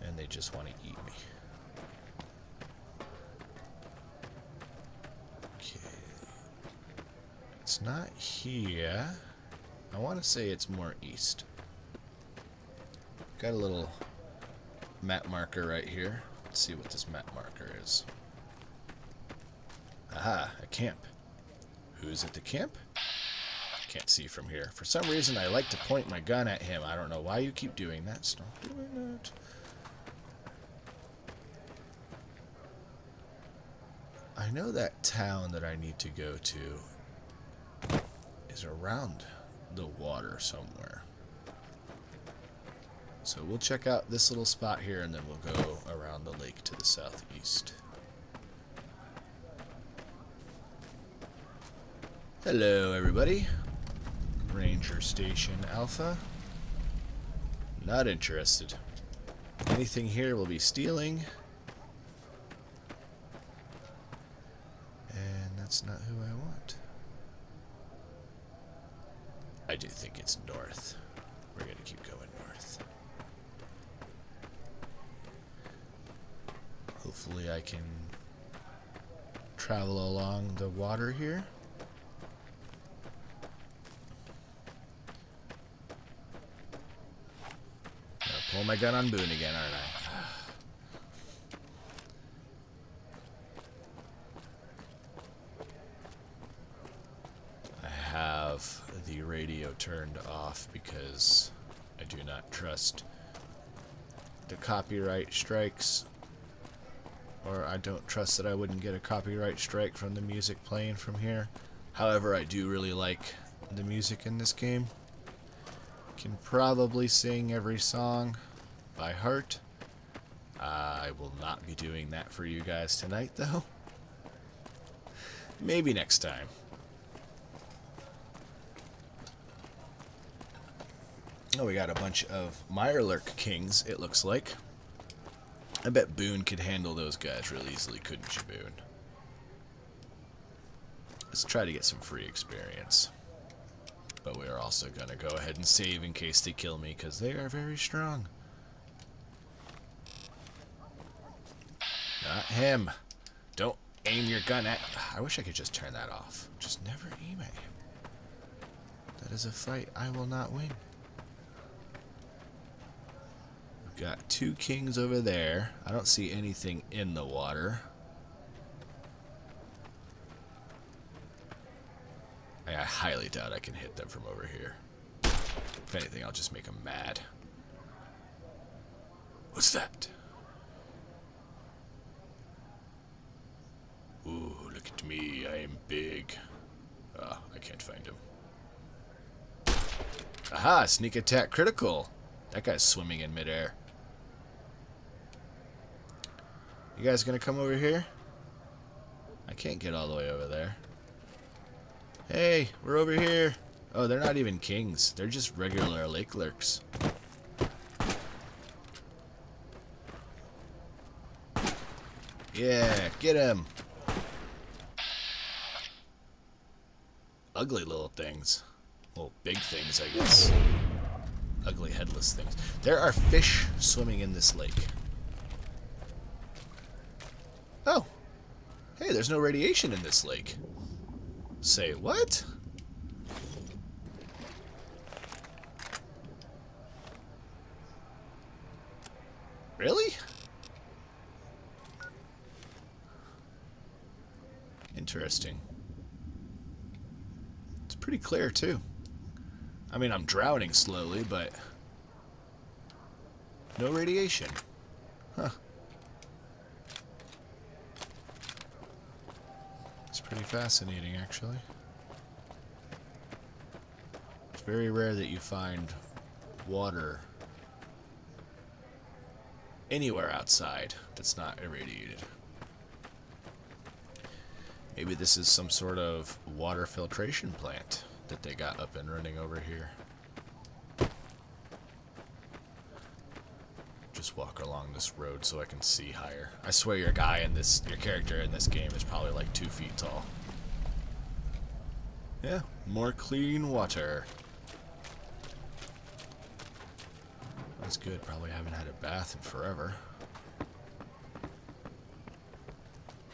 And they just want to eat me. Okay. It's not here. I want to say it's more east. Got a little map marker right here. Let's see what this map marker is. Aha, a camp. Who's at the camp? Can't see from here. For some reason, I like to point my gun at him. I don't know why you keep doing that. Stop doing that. I know that town that I need to go to is around the water somewhere. So we'll check out this little spot here and then we'll go around the lake to the southeast. Hello everybody. Ranger Station Alpha. Not interested. Anything here will be stealing. And that's not who I want. I do think it's north. We're going to keep going north. Hopefully I can travel along the water here. Gonna pull my gun on Boone again, aren't I? The radio turned off because I do not trust the copyright strikes, or I don't trust that I wouldn't get a copyright strike from the music playing from here. However, I do really like the music in this game. Can probably sing every song by heart. I will not be doing that for you guys tonight though. Maybe next time. Oh, we got a bunch of Mirelurk Kings, it looks like. I bet Boone could handle those guys real easily, couldn't you, Boone? Let's try to get some free experience. But we are also going to go ahead and save in case they kill me, because they are very strong. Not him. Don't aim your gun at... I wish I could just turn that off. Just never aim at him. That is a fight I will not win. Got two kings over there. I don't see anything in the water. I highly doubt I can hit them from over here. If anything, I'll just make them mad. What's that? Ooh, look at me. I am big. Ah, I can't find him. Aha, sneak attack critical. That guy's swimming in midair. You guys gonna come over here? I can't get all the way over there. Hey, we're over here. Oh, they're not even kings. They're just regular lake lurks. Yeah, get him. Ugly little things. Well, big things, I guess. Ugly headless things. There are fish swimming in this lake. Oh. Hey, there's no radiation in this lake. Say what? Really? Interesting. It's pretty clear, too. I mean, I'm drowning slowly, but no radiation. Huh. Pretty fascinating, actually. It's very rare that you find water anywhere outside that's not irradiated. Maybe this is some sort of water filtration plant that they got up and running over here. Just walk along this road so I can see higher. I swear your character in this game is probably like 2 feet tall. Yeah, more clean water. That's good. Probably haven't had a bath in forever.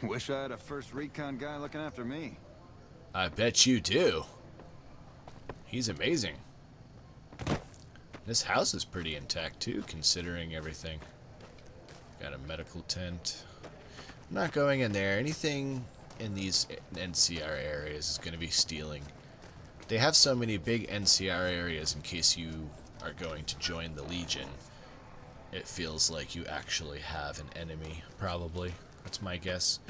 Wish I had a first recon guy looking after me. I bet you do. He's amazing. This house is pretty intact too, considering everything. Got a medical tent. I'm not going in there. Anything in these NCR areas is going to be stealing. They have so many big NCR areas in case you are going to join the Legion. It feels like you actually have an enemy, probably. That's my guess.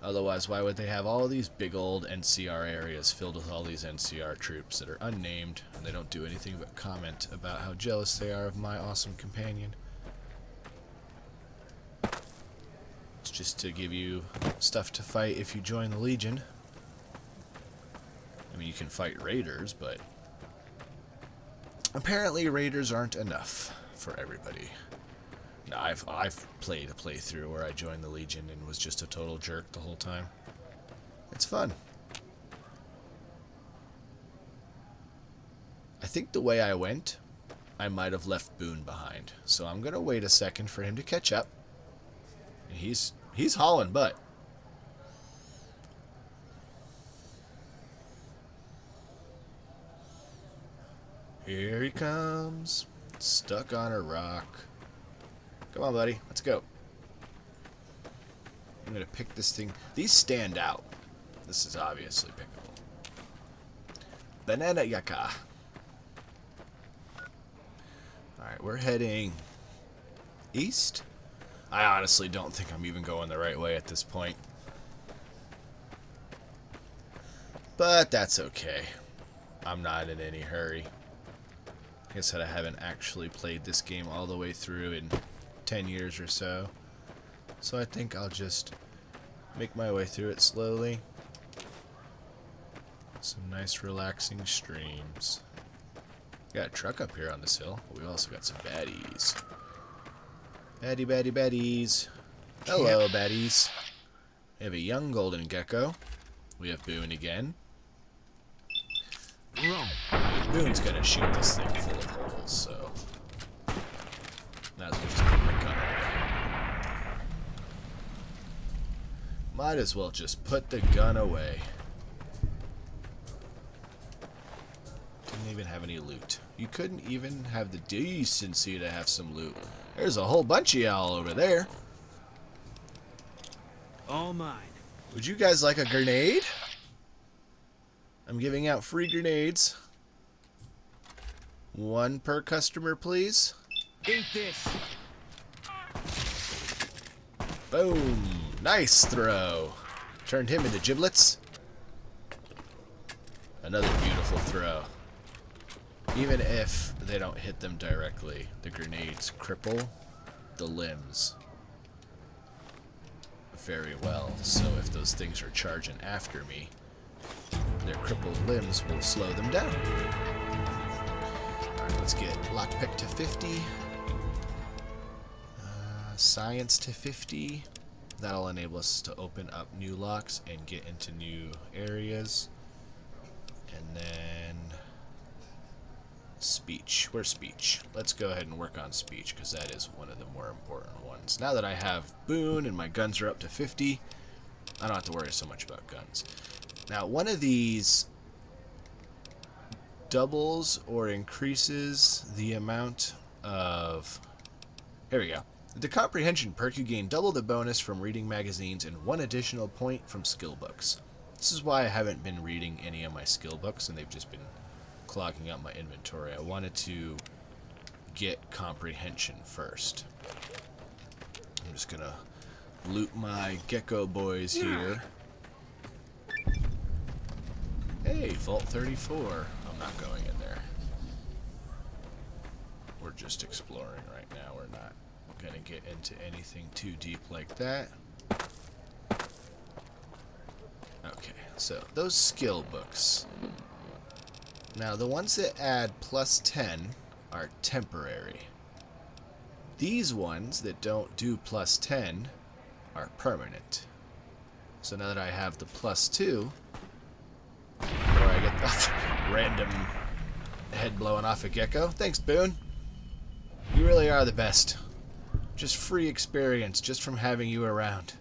Otherwise, why would they have all these big old NCR areas filled with all these NCR troops that are unnamed, and they don't do anything but comment about how jealous they are of my awesome companion? It's just to give you stuff to fight if you join the Legion. I mean, you can fight raiders, but apparently raiders aren't enough for everybody. No, I've played a playthrough where I joined the Legion and was just a total jerk the whole time. It's fun. I think the way I went, I might have left Boone behind. So I'm gonna wait a second for him to catch up. He's hauling butt. Here he comes. Stuck on a rock. Come on, buddy. Let's go. I'm going to pick this thing. These stand out. This is obviously pickable. Banana Yaka. Alright, we're heading east. I honestly don't think I'm even going the right way at this point. But that's okay. I'm not in any hurry. Like I said, I haven't actually played this game all the way through in 10 years or so. So I think I'll just make my way through it slowly. Some nice relaxing streams. Got a truck up here on this hill, but we also got some baddies. Baddies. Hello, baddies. We have a young golden gecko. We have Boone again. Boone's gonna shoot this thing full of holes, so might as well just put my gun away. Might as well just put the gun away. Didn't even have any loot. You couldn't even have the decency to have some loot. There's a whole bunch of y'all over there. All mine. Would you guys like a grenade? I'm giving out free grenades. 1 per customer, please. Eat this. Boom. Nice throw. Turned him into giblets. Another beautiful throw. Even if they don't hit them directly, the grenades cripple the limbs very well. So if those things are charging after me, their crippled limbs will slow them down. Alright, let's get lockpick to 50. Science to 50. That'll enable us to open up new locks and get into new areas. And then speech. Where's speech? Let's go ahead and work on speech, because that is one of the more important ones. Now that I have Boone and my guns are up to 50, I don't have to worry so much about guns. Now, one of these doubles or increases the amount of... Here we go. The comprehension perk, you gain double the bonus from reading magazines and 1 additional point from skill books. This is why I haven't been reading any of my skill books, and they've just been clogging up my inventory. I wanted to get comprehension first. I'm just gonna loot my gecko boys here. Hey, Vault 34. I'm not going in there. We're just exploring right now. We're not gonna get into anything too deep like that. Okay, so those skill books. Now, the ones that add plus 10 are temporary. These ones that don't do plus 10 are permanent. So now that I have the plus 2, where I get the random head blowing off a gecko. Thanks, Boone. You really are the best. Just free experience just from having you around.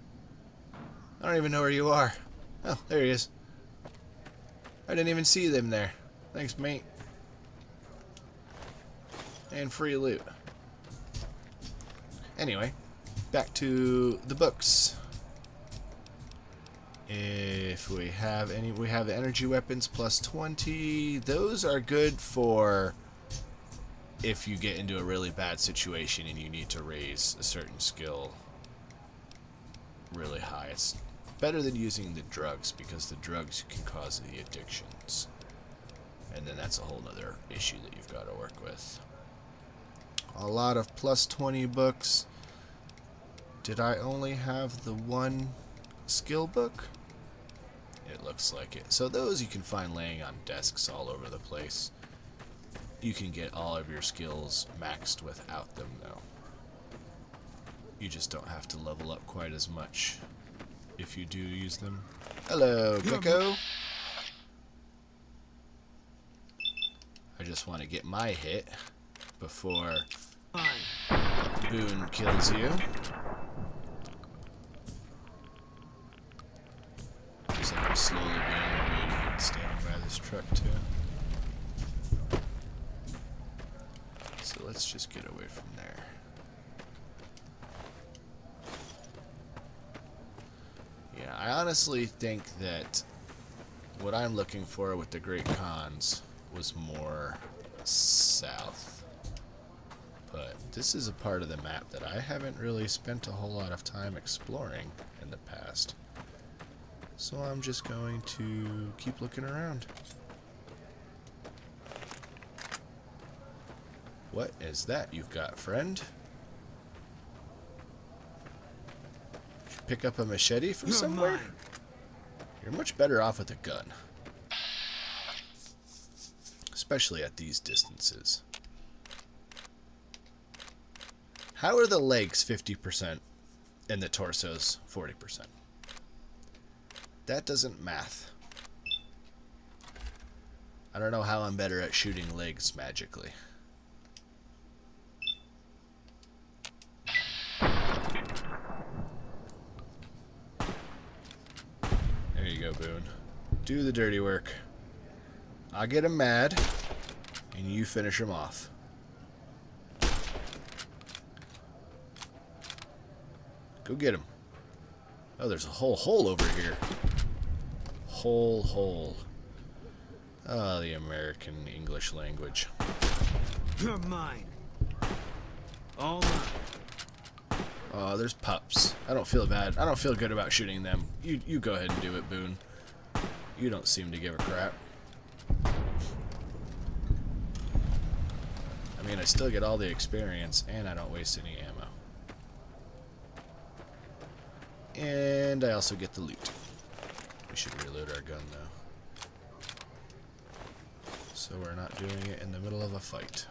I don't even know where you are. Oh, there he is. I didn't even see them there. Thanks, mate. And free loot. Anyway, back to the books. If we have any, we have the energy weapons plus 20. Those are good for if you get into a really bad situation and you need to raise a certain skill really high. It's better than using the drugs because the drugs can cause the addictions. And then that's a whole other issue that you've got to work with. A lot of plus 20 books. Did I only have the one skill book? It looks like it. So those you can find laying on desks all over the place. You can get all of your skills maxed without them, though. You just don't have to level up quite as much if you do use them. Hello, Gecko. I just want to get my hit before Boone kills you. Looks like I'm slowly being irradiated standing by this truck, too. So let's just get away from there. Yeah, I honestly think that what I'm looking for with the Great Khans was more south. But this is a part of the map that I haven't really spent a whole lot of time exploring in the past. So I'm just going to keep looking around. What is that you've got, friend? Did you pick up a machete from somewhere? You're much better off with a gun. Especially at these distances. How are the legs 50% and the torsos 40%? That doesn't math. I don't know how I'm better at shooting legs magically. There you go, Boone. Do the dirty work. I'll get him mad, and you finish him off. Go get him. Oh, there's a whole hole over here. Whole hole. Oh, the American English language. You're mine. All mine. Oh, there's pups. I don't feel bad. I don't feel good about shooting them. You go ahead and do it, Boone. You don't seem to give a crap. I mean, I still get all the experience, and I don't waste any ammo. And I also get the loot. We should reload our gun, though. So we're not doing it in the middle of a fight.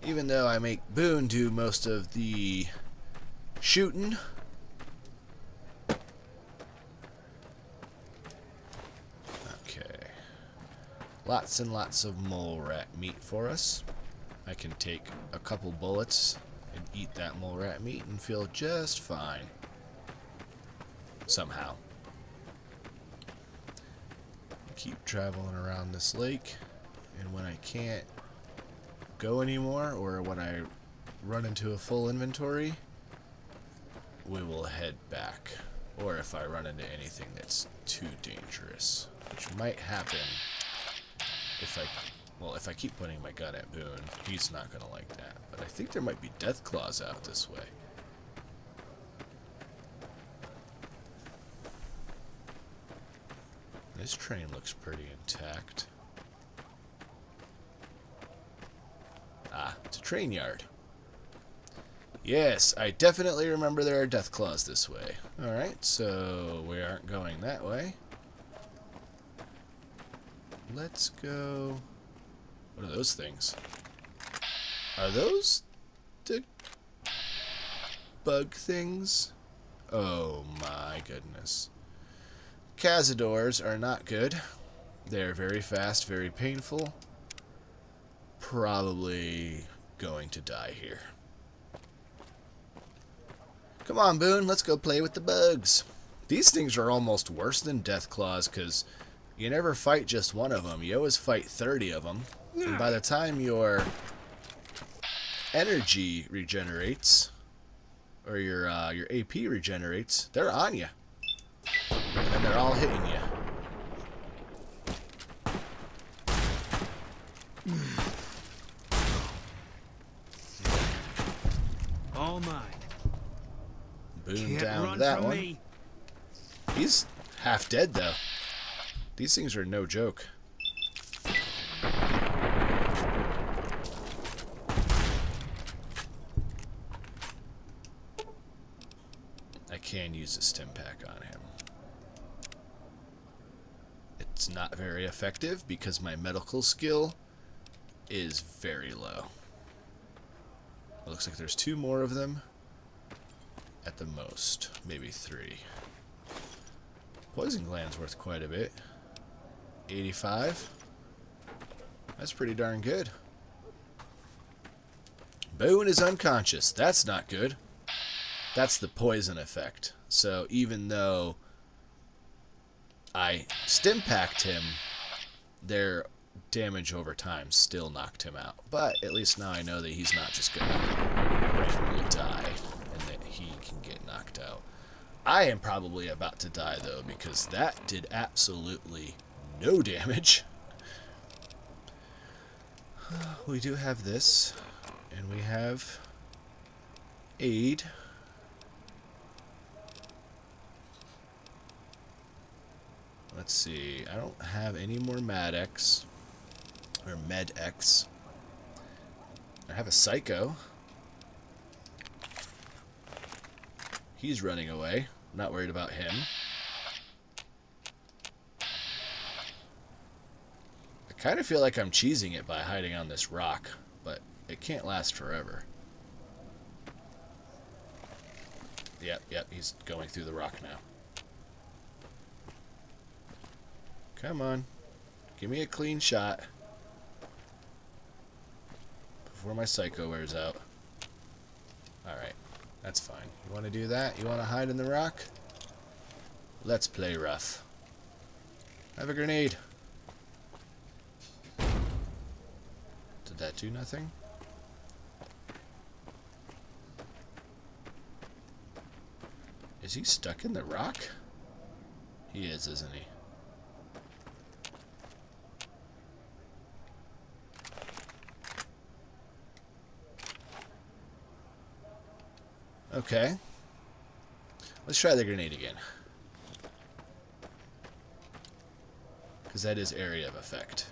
Even though I make Boone do most of the shooting. Okay. Lots and lots of mole rat meat for us. I can take a couple bullets and eat that mole rat meat and feel just fine. Somehow. Keep traveling around this lake, and when I can't go anymore, or when I run into a full inventory, we will head back. Or if I run into anything that's too dangerous, which might happen if I keep pointing my gun at Boone. He's not gonna like that. But I think there might be death claws out this way. This train looks pretty intact. Ah, it's a train yard. Yes, I definitely remember there are death claws this way. Alright, so we aren't going that way. Let's go... What are those things? Are those the bug things? Oh my goodness. Cazadors are not good. They're very fast, very painful. Probably going to die here. Come on, Boone, let's go play with the bugs. These things are almost worse than death claws because you never fight just one of them. You always fight 30 of them. And by the time your energy regenerates, or your AP regenerates, they're on you. And they're all hitting you. All mine. Boom, down that one. Me. He's half dead, though. These things are no joke. I can use a stim pack on him. It's not very effective because my medical skill is very low. It looks like there's 2 more of them. At the most. Maybe 3. Poison gland's worth quite a bit. 85. That's pretty darn good. Boone is unconscious. That's not good. That's the poison effect. So even though I stim packed him, their damage over time still knocked him out. But at least now I know that he's not just going to randomly die and that he can get knocked out. I am probably about to die, though, because that did absolutely no damage. We do have this, and we have aid. Let's see, I don't have any more Med-X, or Med-X. I have a Psycho. He's running away. I'm not worried about him. I kind of feel like I'm cheesing it by hiding on this rock, but it can't last forever. Yep, he's going through the rock now. Come on. Give me a clean shot before my Psycho wears out. Alright, that's fine. You want to do that? You want to hide in the rock? Let's play rough. I have a grenade. Did that do nothing? Is he stuck in the rock? He is, isn't he? Okay. Let's try the grenade again. Because that is area of effect.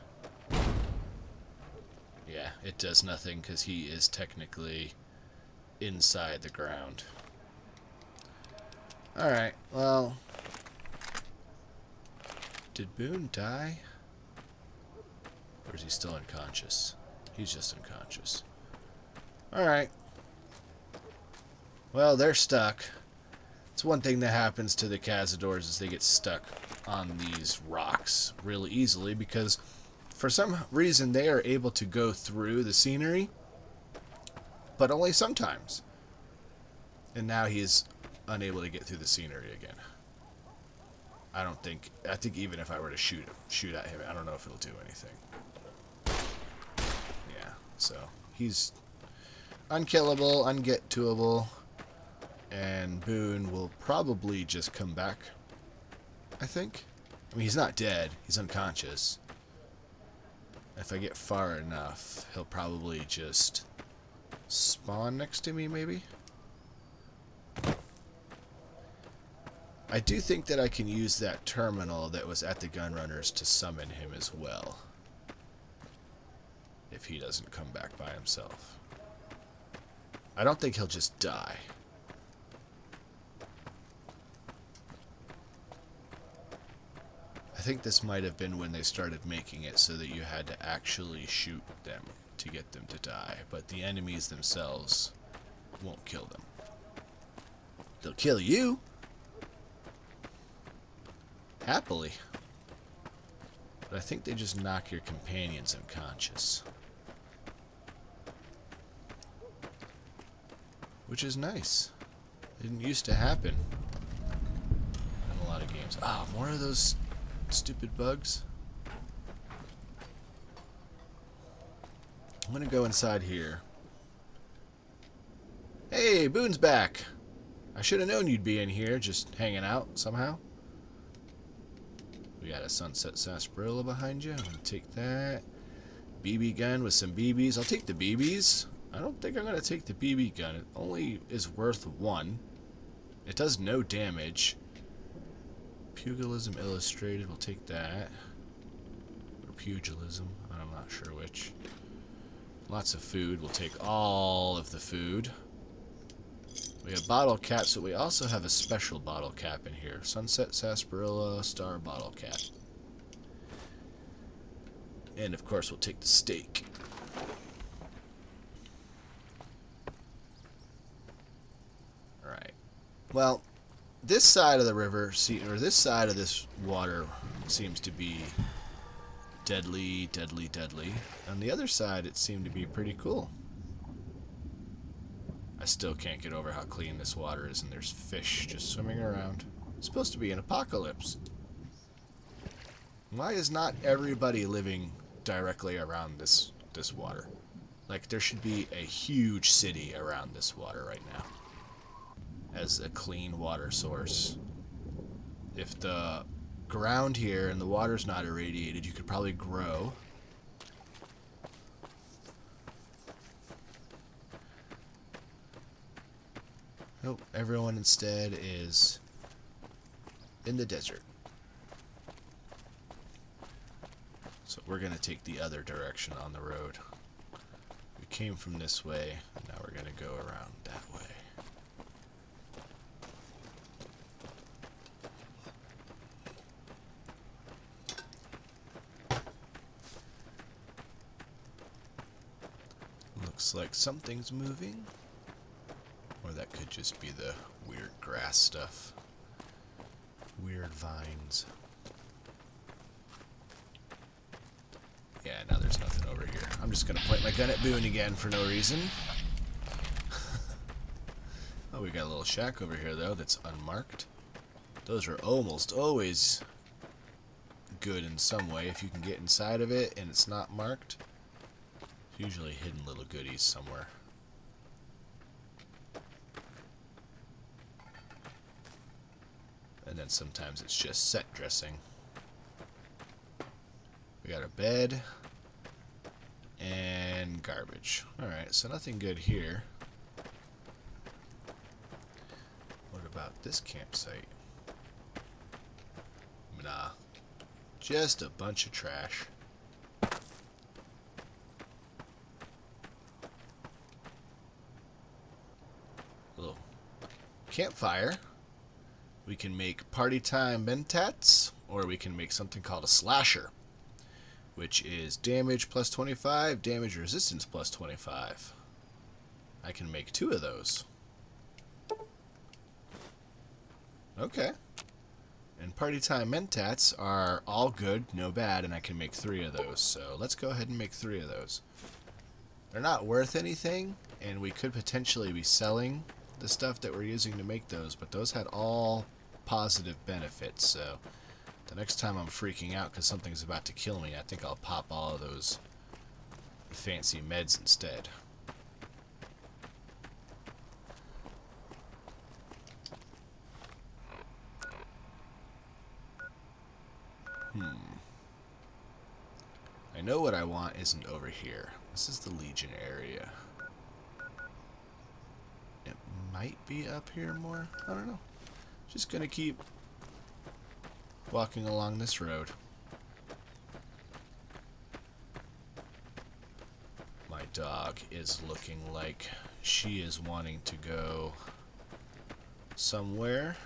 Yeah, it does nothing because he is technically inside the ground. Alright, well... Did Boone die? Or is he still unconscious? He's just unconscious. Alright. Well, they're stuck. It's one thing that happens to the Cazadors is they get stuck on these rocks really easily because for some reason they are able to go through the scenery, but only sometimes. And now he's unable to get through the scenery again. I think even if I were to shoot at him, I don't know if it'll do anything. Yeah, so he's unkillable, unget-toable. And Boone will probably just come back, I think. I mean, he's not dead. He's unconscious. If I get far enough, he'll probably just spawn next to me, maybe? I do think that I can use that terminal that was at the Gunrunners to summon him as well. If he doesn't come back by himself. I don't think he'll just die. I think this might have been when they started making it so that you had to actually shoot them to get them to die. But the enemies themselves won't kill them. They'll kill you. Happily. But I think they just knock your companions unconscious. Which is nice. It didn't used to happen in a lot of games. Ah, more of those stupid bugs. I'm gonna go inside here. Hey, Boone's back. I should have known you'd be in here, just hanging out somehow. We got a Sunset Sarsaparilla behind you. I'm gonna take that. BB gun with some BBs. I'll take the BBs. I don't think I'm gonna take the BB gun. It only is worth 1. It does no damage. Pugilism Illustrated. We'll take that. Or pugilism. I'm not sure which. Lots of food. We'll take all of the food. We have bottle caps, but we also have a special bottle cap in here. Sunset Sarsaparilla Star Bottle Cap. And of course we'll take the steak. Alright. Well, this side of the river, or this side of this water seems to be deadly, deadly, deadly. On the other side it seemed to be pretty cool. I still can't get over how clean this water is, and there's fish just swimming around. It's supposed to be an apocalypse. Why is not everybody living directly around this water? Like, there should be a huge city around this water right now as a clean water source. If the ground here and the water's not irradiated, you could probably grow. Nope, everyone instead is in the desert. So we're going to take the other direction on the road. We came from this way, and now we're going to go around that way. Looks like something's moving. Or that could just be the weird grass stuff. Weird vines. Yeah, now there's nothing over here. I'm just going to point my gun at Boone again for no reason. Oh, we got a little shack over here, though, that's unmarked. Those are almost always good in some way if you can get inside of it and it's not marked. It's usually hidden little goodies somewhere. And then sometimes it's just set dressing. We got a bed and garbage. Alright, so nothing good here. What about this campsite? Nah. Just a bunch of trash. Little campfire. We can make party time mentats, or we can make something called a slasher, which is damage plus 25, damage resistance plus 25. I can make 2 of those. Okay. And party time mentats are all good, no bad, and I can make 3 of those. So let's go ahead and make 3 of those. They're not worth anything, and we could potentially be selling the stuff that we're using to make those, but those had all positive benefits, so the next time I'm freaking out because something's about to kill me, I think I'll pop all of those fancy meds instead. I know what I want isn't over here. This is the Legion area. It might be up here more. I don't know. Just gonna keep walking along this road. My dog is looking like she is wanting to go somewhere.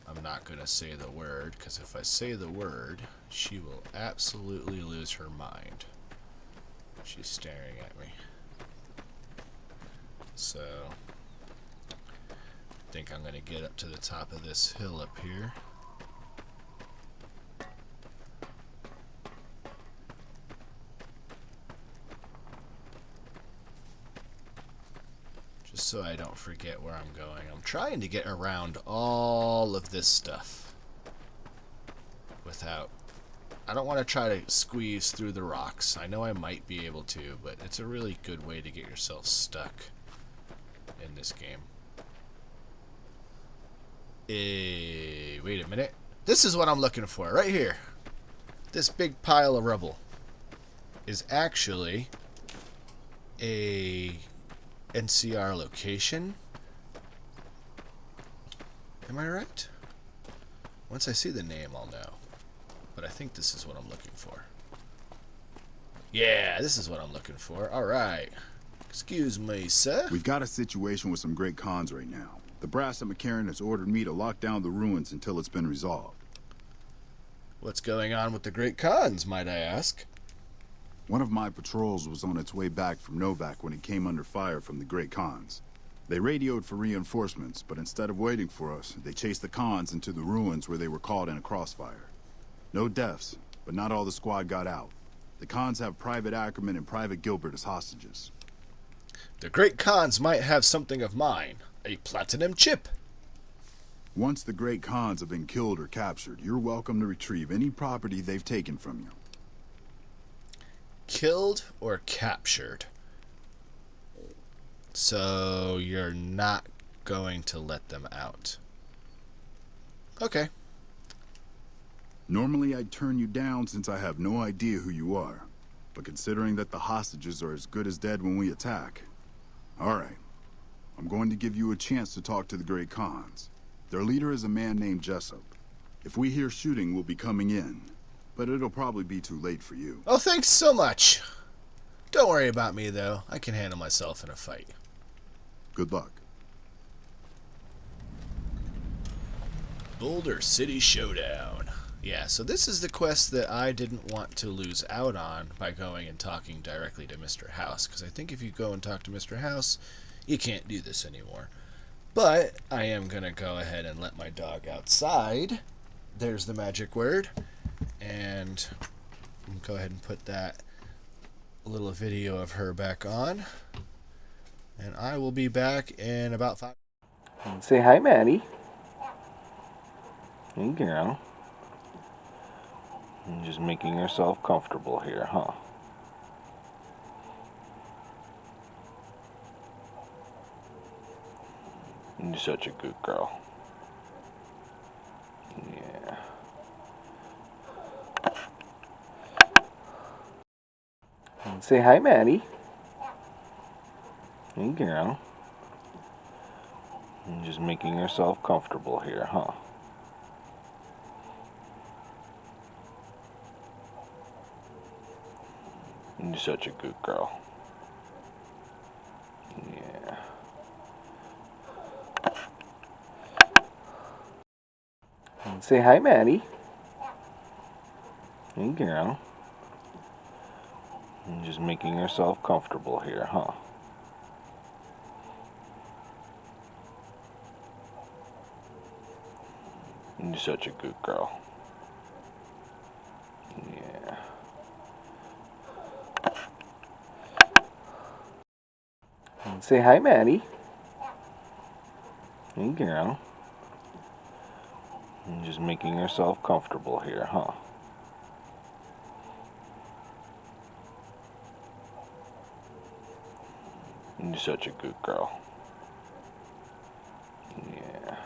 I'm not going to say the word, because if I say the word, she will absolutely lose her mind. She's staring at me. So, I think I'm going to get up to the top of this hill up here. Just so I don't forget where I'm going. I'm trying to get around all of this stuff without... I don't want to try to squeeze through the rocks. I know I might be able to, but it's a really good way to get yourself stuck in this game. Wait a minute. This is what I'm looking for, right here. This big pile of rubble is actually a NCR location. Am I right? Once I see the name, I'll know. But I think this is what I'm looking for. Yeah, this is what I'm looking for. Alright. Excuse me, sir. We've got a situation with some great cons right now. The brass at McCarran has ordered me to lock down the ruins until it's been resolved. What's going on with the great cons, might I ask? One of my patrols was on its way back from Novak when it came under fire from the great cons. They radioed for reinforcements, but instead of waiting for us, they chased the cons into the ruins where they were caught in a crossfire. No deaths, but not all the squad got out. The cons have Private Ackerman and Private Gilbert as hostages. The great cons might have something of mine. A platinum chip. Once the great cons have been killed or captured, you're welcome to retrieve any property they've taken from you. Killed or captured? So you're not going to let them out. Okay. Normally I'd turn you down since I have no idea who you are. But considering that the hostages are as good as dead when we attack... Alright. I'm going to give you a chance to talk to the great cons. Their leader is a man named Jessup. If we hear shooting, we'll be coming in. But it'll probably be too late for you. Oh, thanks so much. Don't worry about me, though. I can handle myself in a fight. Good luck. Boulder City Showdown. Yeah, so this is the quest that I didn't want to lose out on by going and talking directly to Mr. House, because I think if you go and talk to Mr. House, you can't do this anymore. But I am going to go ahead and let my dog outside. There's the magic word. And go ahead and put that little video of her back on. And I will be back in about 5 minutes. Say hi, Maddie. Hey, girl. You're just making yourself comfortable here, huh? You're such a good girl. Yeah. Say hi, Maddie. Hey, girl. You're just making yourself comfortable here, huh? You're such a good girl. Yeah. Say hi, Maddie. Hey, girl. You're just making yourself comfortable here, huh? You're such a good girl. Yeah. Say hi, Maddie. Hey, girl. You're just making yourself comfortable here, huh? You're such a good girl. Yeah.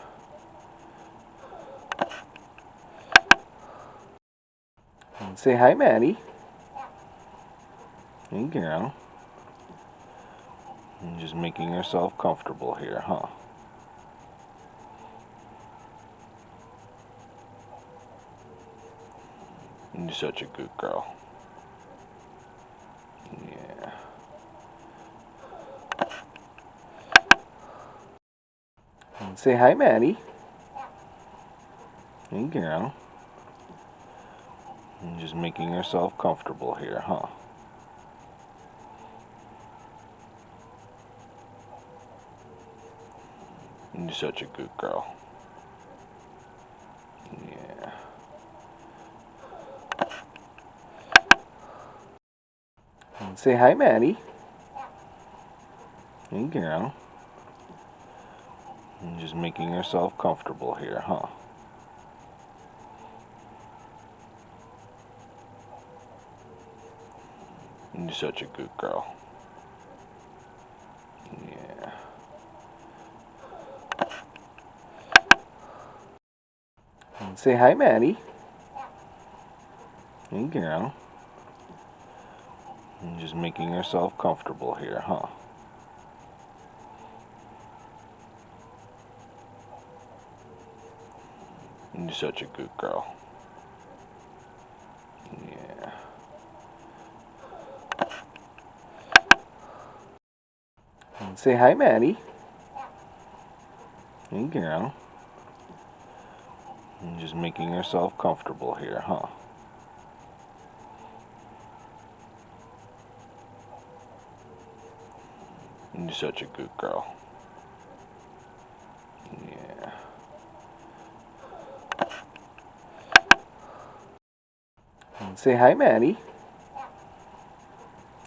Say hi, Maddie. Hey, girl. You're just making yourself comfortable here, huh? You're such a good girl. Yeah. Say hi, Maddie. Hey, girl. You're just making yourself comfortable here, huh? You're such a good girl. Yeah. Say hi, Maddie. Hey, girl. You're just making yourself comfortable here, huh? You're such a good girl. Yeah. Say hi, Maddie. Hey, girl. You're just making yourself comfortable here, huh? You're such a good girl. Yeah. Say hi, Maddie. Hey, girl. You're just making yourself comfortable here, huh? You're such a good girl. Yeah. Say hi, Maddie.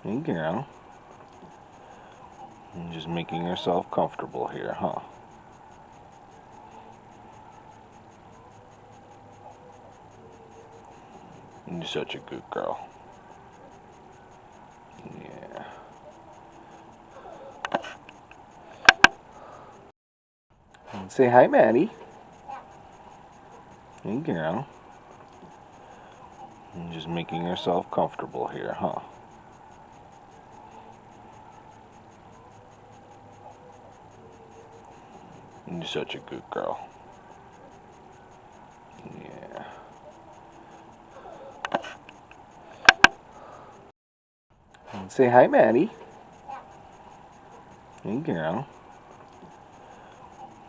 Hey, girl. You're just making yourself comfortable here, huh? You're such a good girl. Yeah. Say hi, Maddie. Hey, girl. You're just making yourself comfortable here, huh? You're such a good girl. Yeah. Say hi, Maddie. Hey, girl.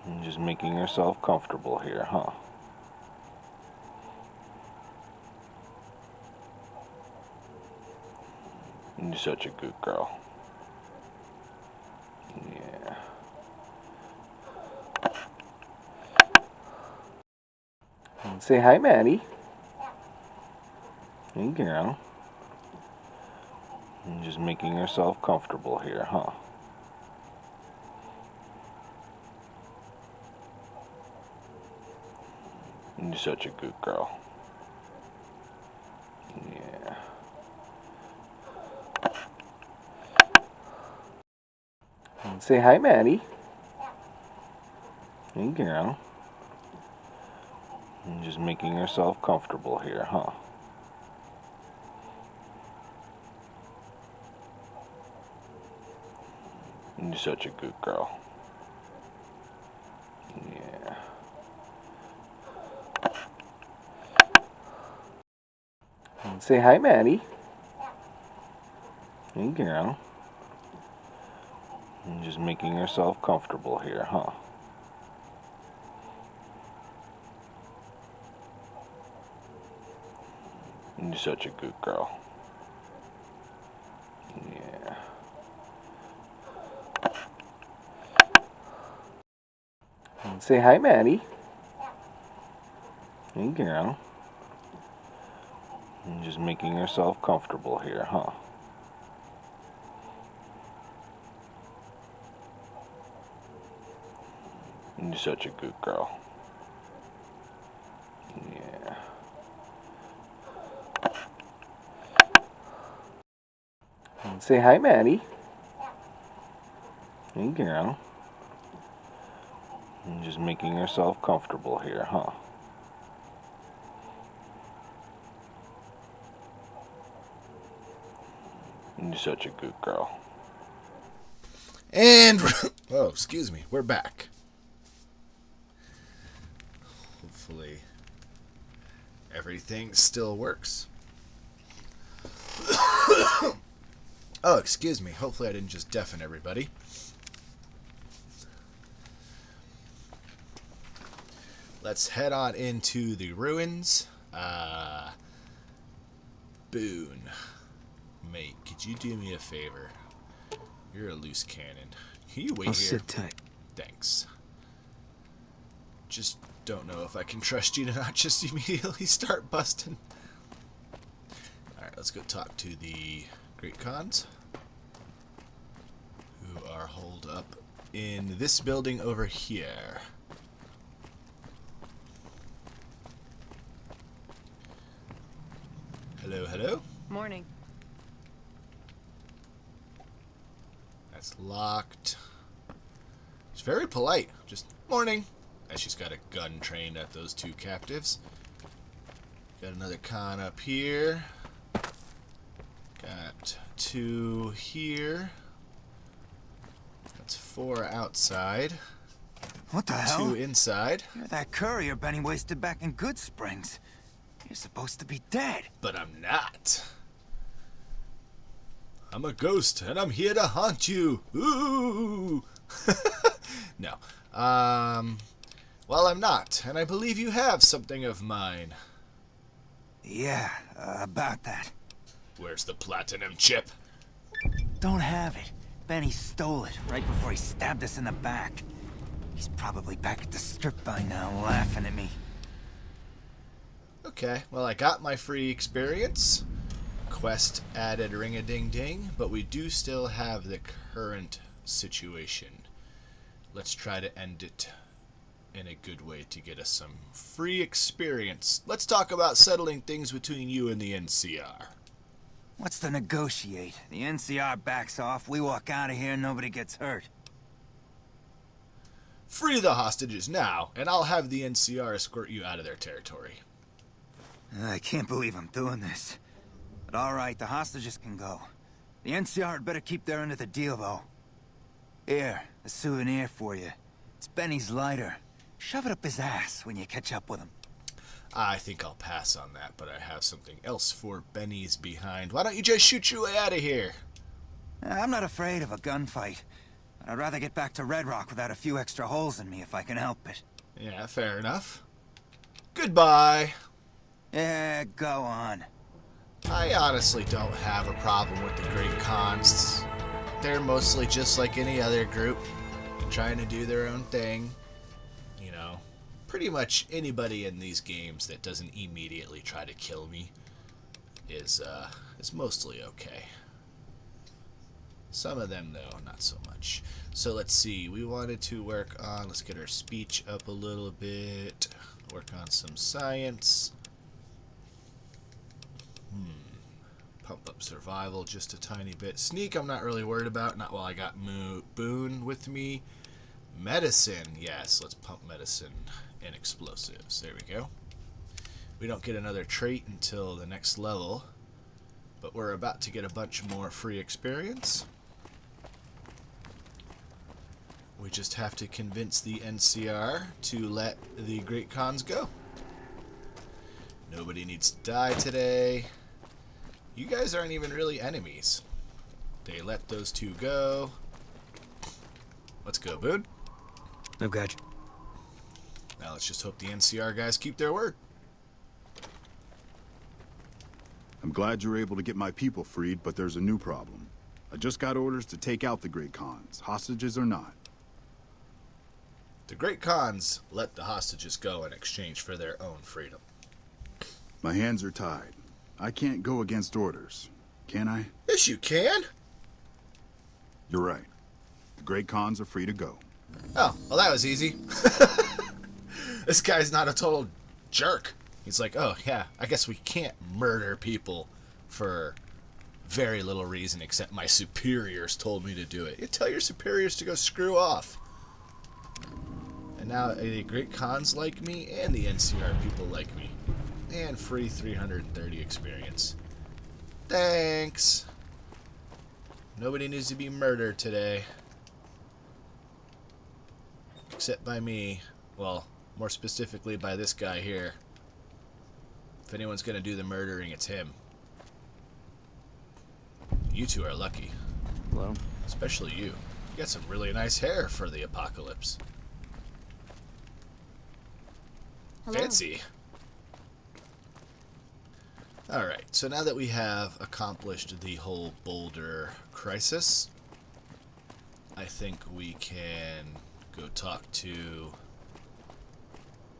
You're just making yourself comfortable here, huh? You're such a good girl. Yeah. Say hi, Maddie. Hey, girl. You're just making yourself comfortable here, huh? You're such a good girl. Yeah. Say hi, Maddie. Hey, girl. You're just making yourself comfortable here, huh? You're such a good girl. Yeah. Say hi, Maddie. Hey, girl. You're just making yourself comfortable here, huh? You're such a good girl. Yeah. Say hi, Maddie. Hey, girl. You're just making yourself comfortable here, huh? You're such a good girl. Yeah. Say hi, Maddie. Hey, girl. You're just making yourself comfortable here, huh? You're such a good girl. And oh, excuse me, we're back. Hopefully everything still works. Oh, excuse me. Hopefully I didn't just deafen everybody. Let's head on into the ruins. Boone. Mate, could you do me a favor? You're a loose cannon. Can you wait I'll here? sit tight. Thanks. Just don't know if I can trust you to not just immediately start busting. Alright, let's go talk to the Great Khans, who are holed up in this building over here. Hello, hello? Morning. That's locked. She's very polite. Just, morning. As she's got a gun trained at those two captives. Got another con up here. Got 2 here. That's 4 outside. What the hell? 2 inside. You're that courier Benny wasted back in Good Springs. You're supposed to be dead. But I'm not. I'm a ghost, and I'm here to haunt you. Ooh. No. Well, I'm not, and I believe you have something of mine. Yeah, about that. Where's the platinum chip? Don't have it. Benny stole it right before he stabbed us in the back. He's probably back at the strip by now, laughing at me. Okay, well, I got my free experience. Quest added ring-a-ding-ding, but we do still have the current situation. Let's try to end it in a good way to get us some free experience. Let's talk about settling things between you and the NCR. What's to negotiate? The NCR backs off, we walk out of here, nobody gets hurt. Free the hostages now, and I'll have the NCR escort you out of their territory. I can't believe I'm doing this. But alright, the hostages can go. The NCR had better keep their end of the deal, though. Here, a souvenir for you. It's Benny's lighter. Shove it up his ass when you catch up with him. I think I'll pass on that, but I have something else for Benny's behind. Why don't you just shoot your way out of here? I'm not afraid of a gunfight. But I'd rather get back to Red Rock without a few extra holes in me if I can help it. Yeah, fair enough. Goodbye. Yeah, go on. I honestly don't have a problem with the Great Khans. They're mostly just like any other group, trying to do their own thing. You know, pretty much anybody in these games that doesn't immediately try to kill me is mostly okay. Some of them, though, not so much. So let's see, we wanted to work on, let's get our speech up a little bit, work on some science. Pump up survival just a tiny bit. Sneak, I'm not really worried about, not while I got Boone with me. Medicine, yes, let's pump medicine and explosives. There we go. We don't get another trait until the next level, but we're about to get a bunch more free experience. We just have to convince the NCR to let the Great Khans go. Nobody needs to die today. You guys aren't even really enemies. They let those 2 go. Let's go, Boone. I've got you. Now let's just hope the NCR guys keep their word. I'm glad you were able to get my people freed, but there's a new problem. I just got orders to take out the Great Khans, hostages or not. The Great Khans let the hostages go in exchange for their own freedom. My hands are tied. I can't go against orders, can I? Yes, you can. You're right. The Great Khans are free to go. Oh, well, that was easy. This guy's not a total jerk. He's like, oh, yeah, I guess we can't murder people for very little reason except my superiors told me to do it. You tell your superiors to go screw off. And now the Great Khans like me, and the NCR people like me. And free 330 experience. Thanks. Nobody needs to be murdered today. Except by me. Well, more specifically by this guy here. If anyone's going to do the murdering, it's him. You two are lucky. Hello. Especially you. You got some really nice hair for the apocalypse. Hello. Fancy. Alright, so now that we have accomplished the whole boulder crisis, I think we can go talk to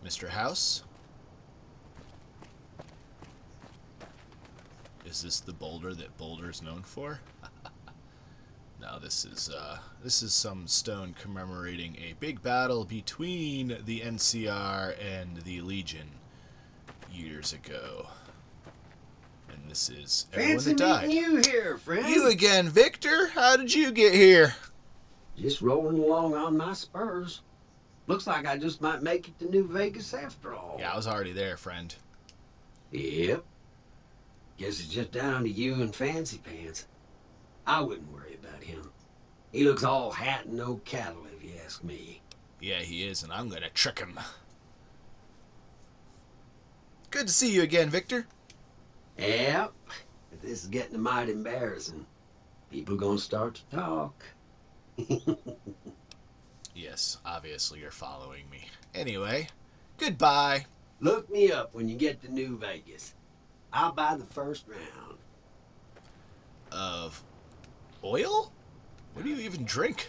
Mr. House. Is this the boulder that Boulder's known for? No, this is some stone commemorating a big battle between the NCR and the Legion years ago. And this is everyone Fancy that died. meeting you here, friend. You again, Victor? How did you get here? Just rolling along on my spurs. Looks like I just might make it to New Vegas after all. Yeah, I was already there, friend. Yep. Guess it's just down to you and Fancy Pants. I wouldn't worry about him. He looks all hat and no cattle, if you ask me. Yeah, he is, and I'm gonna trick him. Good to see you again, Victor. Yep. But this is getting mighty embarrassing. People gonna start to talk. Yes, obviously you're following me. Anyway, goodbye. Look me up when you get to New Vegas. I'll buy the first round. Of oil? What do you even drink?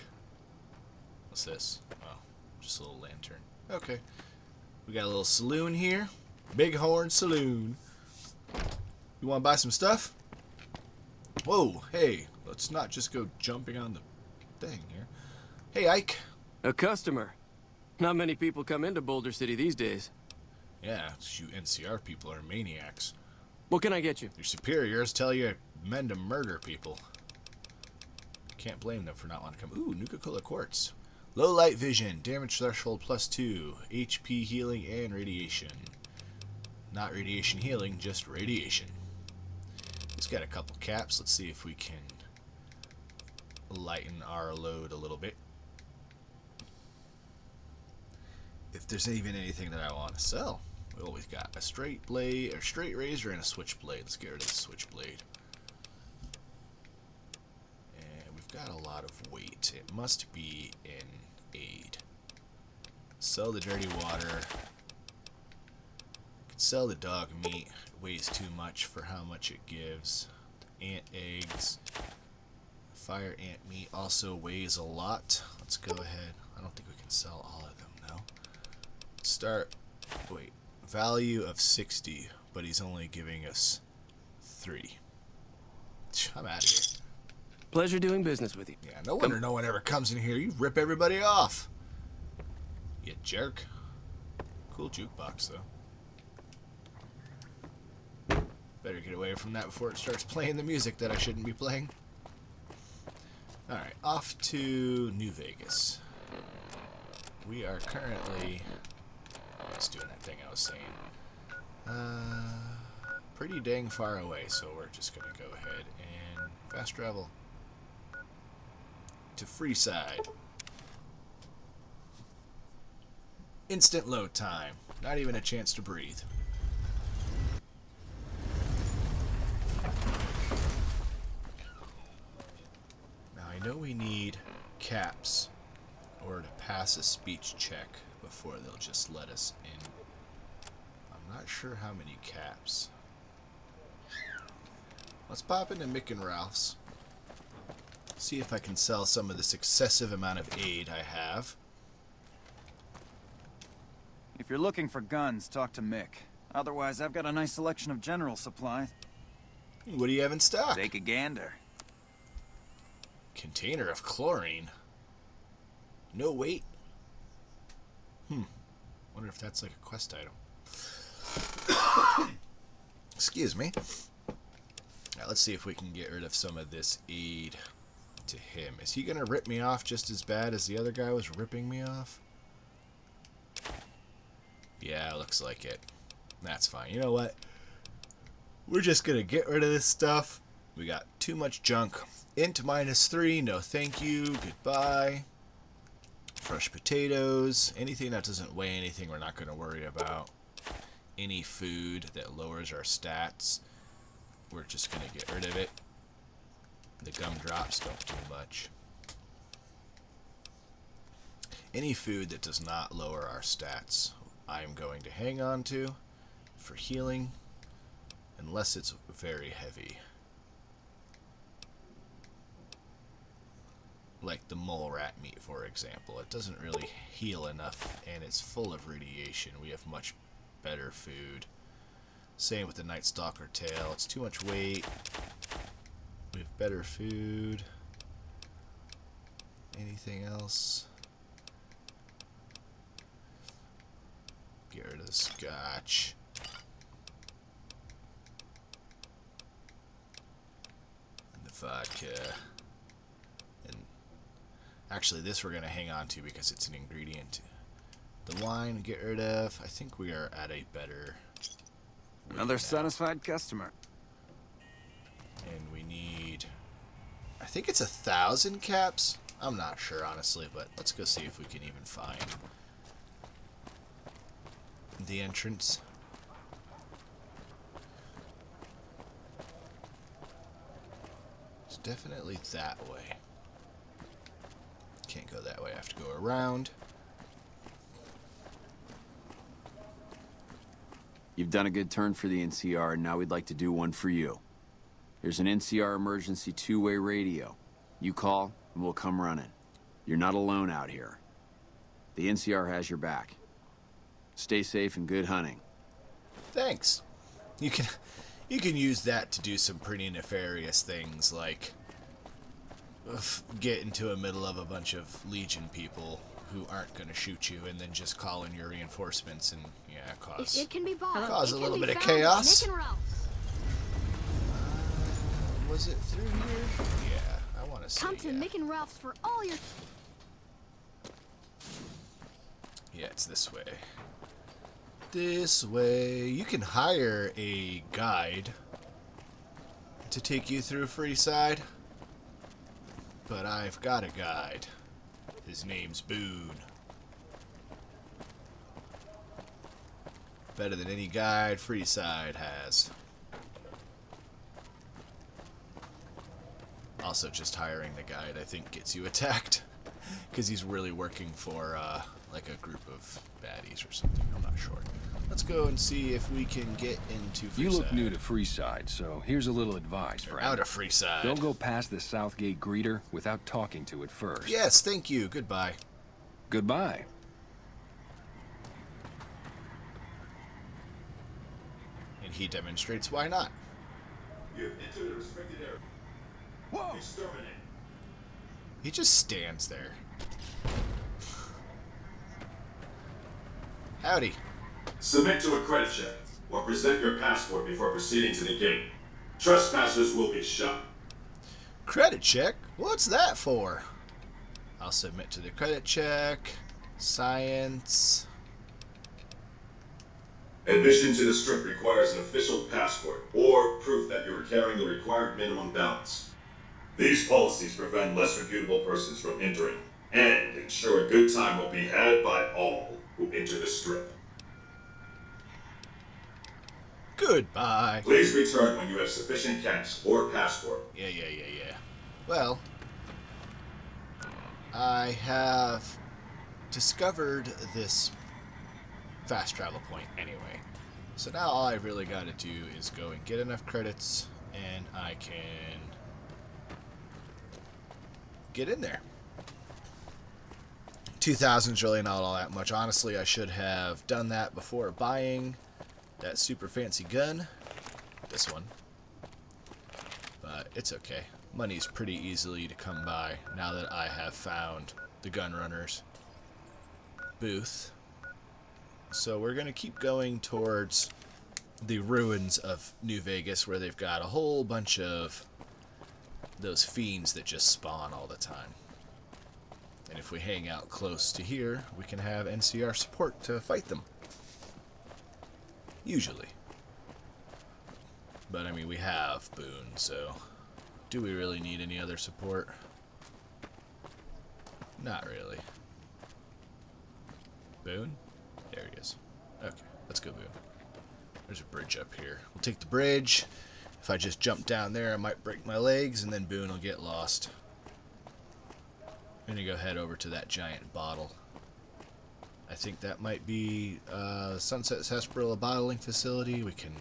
What's this? Oh, just a little lantern. Okay. We got a little saloon here. Bighorn Saloon. You want to buy some stuff? Whoa, hey, let's not just go jumping on the thing here. Hey, Ike. A customer. Not many people come into Boulder City these days. Yeah, you NCR people are maniacs. What can I get you? Your superiors tell you men to murder people. Can't blame them for not wanting to come. Ooh, Nuka-Cola Quartz. Low light vision, damage threshold +2, HP healing, and radiation. Not radiation healing, just radiation. He's got a couple caps. Let's see if we can lighten our load a little bit. If there's even anything that I want to sell. Well, we've got a straight blade, or straight razor, and a switchblade. Let's get rid of the switchblade. And we've got a lot of weight. It must be in aid. Sell the dirty water. Could sell the dog meat. It weighs too much for how much it gives. Ant eggs. Fire ant meat also weighs a lot. Let's go ahead. I don't think we can sell all of them, though. Start. Wait. Value of 60, but he's only giving us 3. I'm out of here. Pleasure doing business with you. Yeah, no wonder no one ever comes in here. You rip everybody off. You jerk. Cool jukebox, though. Better get away from that before it starts playing the music that I shouldn't be playing. Alright, off to New Vegas. We are currently... Let's doing that thing I was saying. Pretty dang far away, so we're just gonna go ahead and fast travel to Freeside. Instant load time. Not even a chance to breathe. Now I know we need caps in order to pass a speech check before they'll just let us in. I'm not sure how many caps. Let's pop into Mick and Ralph's. See if I can sell some of this excessive amount of aid I have. If you're looking for guns, talk to Mick. Otherwise, I've got a nice selection of general supplies. What do you have in stock? Take a gander. Container of chlorine. No weight. Wonder if that's like a quest item. Excuse me. Now, let's see if we can get rid of some of this aid to him. Is he gonna rip me off just as bad as the other guy was ripping me off? Yeah, looks like it. That's fine. You know what? We're just gonna get rid of this stuff. We got too much junk. Int -3, no thank you, goodbye. Fresh potatoes, anything that doesn't weigh anything we're not going to worry about. Any food that lowers our stats, we're just going to get rid of it. The gumdrops don't do much. Any food that does not lower our stats, I'm going to hang on to for healing, unless it's very heavy. Like the mole rat meat, for example. It doesn't really heal enough, and it's full of radiation. We have much better food. Same with the Night Stalker tail. It's too much weight. We have better food. Anything else? Get rid of the scotch. And the vodka. And actually, this we're going to hang on to because it's an ingredient. The wine, get rid of. I think we are at a better... Another satisfied customer. And we need... I think it's 1,000 caps. I'm not sure, honestly, but let's go see if we can even find the entrance. It's definitely that way. Can't go that way. I have to go around. You've done a good turn for the NCR, and now we'd like to do one for you. There's an NCR emergency two-way radio. You call, and we'll come running. You're not alone out here. The NCR has your back. Stay safe and good hunting. Thanks. You can use that to do some pretty nefarious things, like get into the middle of a bunch of Legion people who aren't going to shoot you, and then just call in your reinforcements and cause It can be bought. cause It a can little be bit of found at chaos. Nick and Ralph's. Was it through here? Yeah, I want to see. Come to Nick and Ralph's for all your... Yeah, it's this way. This way. You can hire a guide to take you through Freeside, but I've got a guide. His name's Boone. Better than any guide Freeside has. Also, just hiring the guide, I think, gets you attacked. Because he's really working for, like a group of baddies or something. I'm not sure. Let's go and see if we can get into Freeside. You look new to Freeside, so here's a little advice, friend. Out of Freeside. Don't go past the Southgate greeter without talking to it first. Yes, thank you. Goodbye. Goodbye. And he demonstrates why not. You've entered a restricted area. Whoa! Exterminate. He just stands there. Howdy. Submit to a credit check or present your passport before proceeding to the gate. Trespassers will be shot. Credit check? What's that for? I'll submit to the credit check. Science. Admission to the strip requires an official passport or proof that you are carrying the required minimum balance. These policies prevent less reputable persons from entering and ensure a good time will be had by all who enter the strip. Goodbye. Please return when you have sufficient cash or passport. Yeah. Well, I have discovered this fast travel point anyway. So now all I've really got to do is go and get enough credits, and I can get in there. 2,000 is really not all that much. Honestly, I should have done that before buying that super fancy gun. This one. But it's okay. Money's pretty easily to come by now that I have found the gun runner's booth. So we're going to keep going towards the ruins of New Vegas, where they've got a whole bunch of those fiends that just spawn all the time. And if we hang out close to here, we can have NCR support to fight them. Usually. But I mean, we have Boone, so do we really need any other support? Not really. Boone? There he is. Okay, let's go Boone. There's a bridge up here. We'll take the bridge. If I just jump down there, I might break my legs, and then Boone will get lost. I'm going to go head over to that giant bottle. I think that might be Sunset Sarsaparilla bottling facility. We can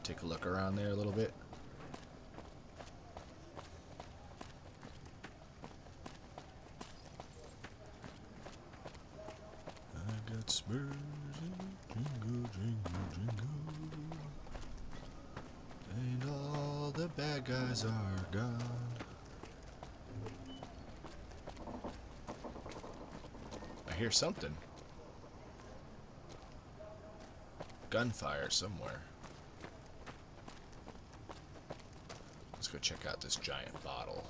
take a look around there a little bit. I got spurs and jingle, jingle, jingle. And all the bad guys are gone. I hear something. Gunfire somewhere. Let's go check out this giant bottle.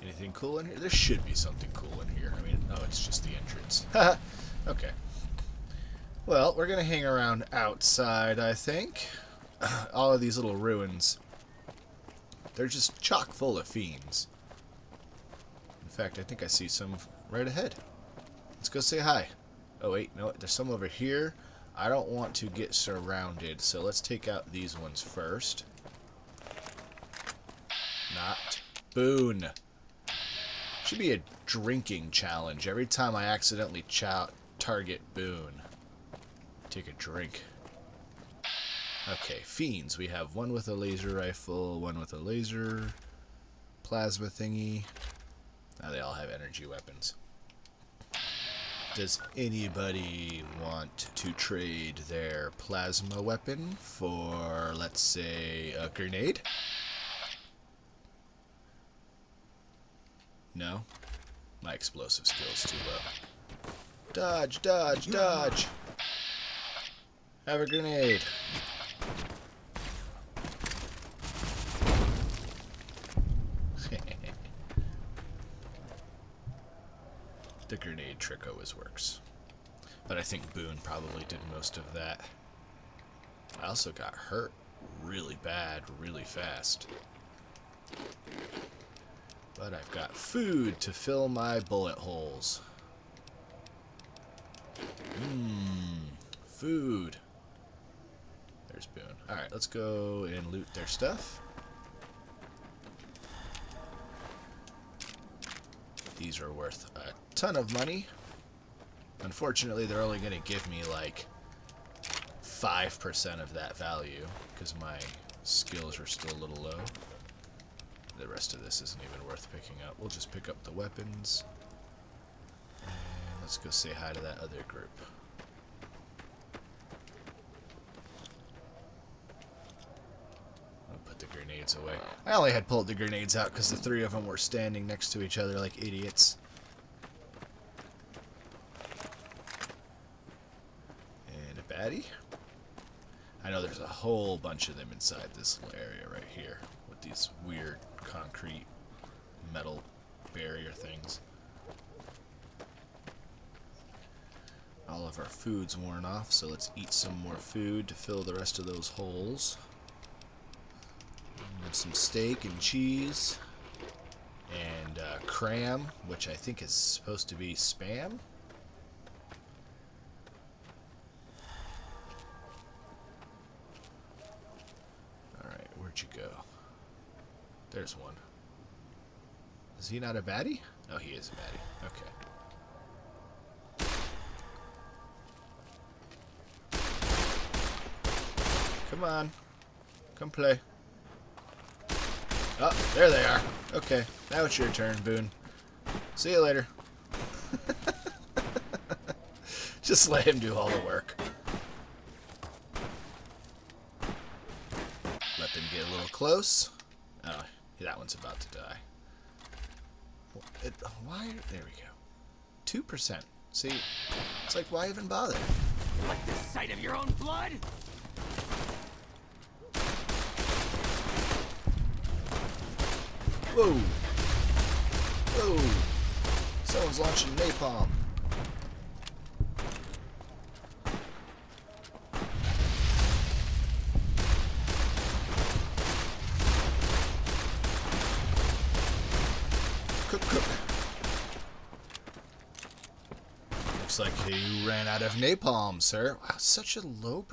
Anything cool in here? There should be something cool in here. I mean, oh, it's just the entrance. Okay. Well, we're gonna hang around outside, I think. All of these little ruins, they're just chock full of fiends. In fact, I think I see some right ahead. Let's go say hi. Oh wait, no, there's some over here. I don't want to get surrounded, so let's take out these ones first. Not Boone. Should be a drinking challenge. Every time I accidentally target Boone, take a drink. Okay, fiends. We have one with a laser rifle, one with a laser plasma thingy. Now they all have energy weapons. Does anybody want to trade their plasma weapon for, let's say, a grenade? No? My explosive skill's too low. Dodge, dodge, dodge! Have a grenade. The grenade trick always works. But I think Boone probably did most of that. I also got hurt really bad, really fast. But I've got food to fill my bullet holes. Food. There's Boone. Alright, let's go and loot their stuff. These are worth a ton of money. Unfortunately, they're only going to give me like 5% of that value because my skills are still a little low. The rest of this isn't even worth picking up. We'll just pick up the weapons. And let's go say hi to that other group. I'll put the grenades away. I only had pulled the grenades out because the three of them were standing next to each other like idiots. And a baddie. I know there's a whole bunch of them inside this little area right here with these weird concrete metal barrier things. All of our food's worn off, so let's eat some more food to fill the rest of those holes. And some steak and cheese and cram, which I think is supposed to be spam. Alright, where'd you go? There's one. Is he not a baddie? Oh, he is a baddie. Okay. Come on. Come play. Oh, there they are. Okay, now it's your turn, Boone. See you later. Just let him do all the work. Let them get a little close. Oh, that one's about to die. Why? There we go. 2%. See, it's like, why even bother? Like the sight of your own blood? Whoa! Whoa! Someone's launching napalm. Cook, cook. Looks like you ran out of napalm, sir. Wow, such a low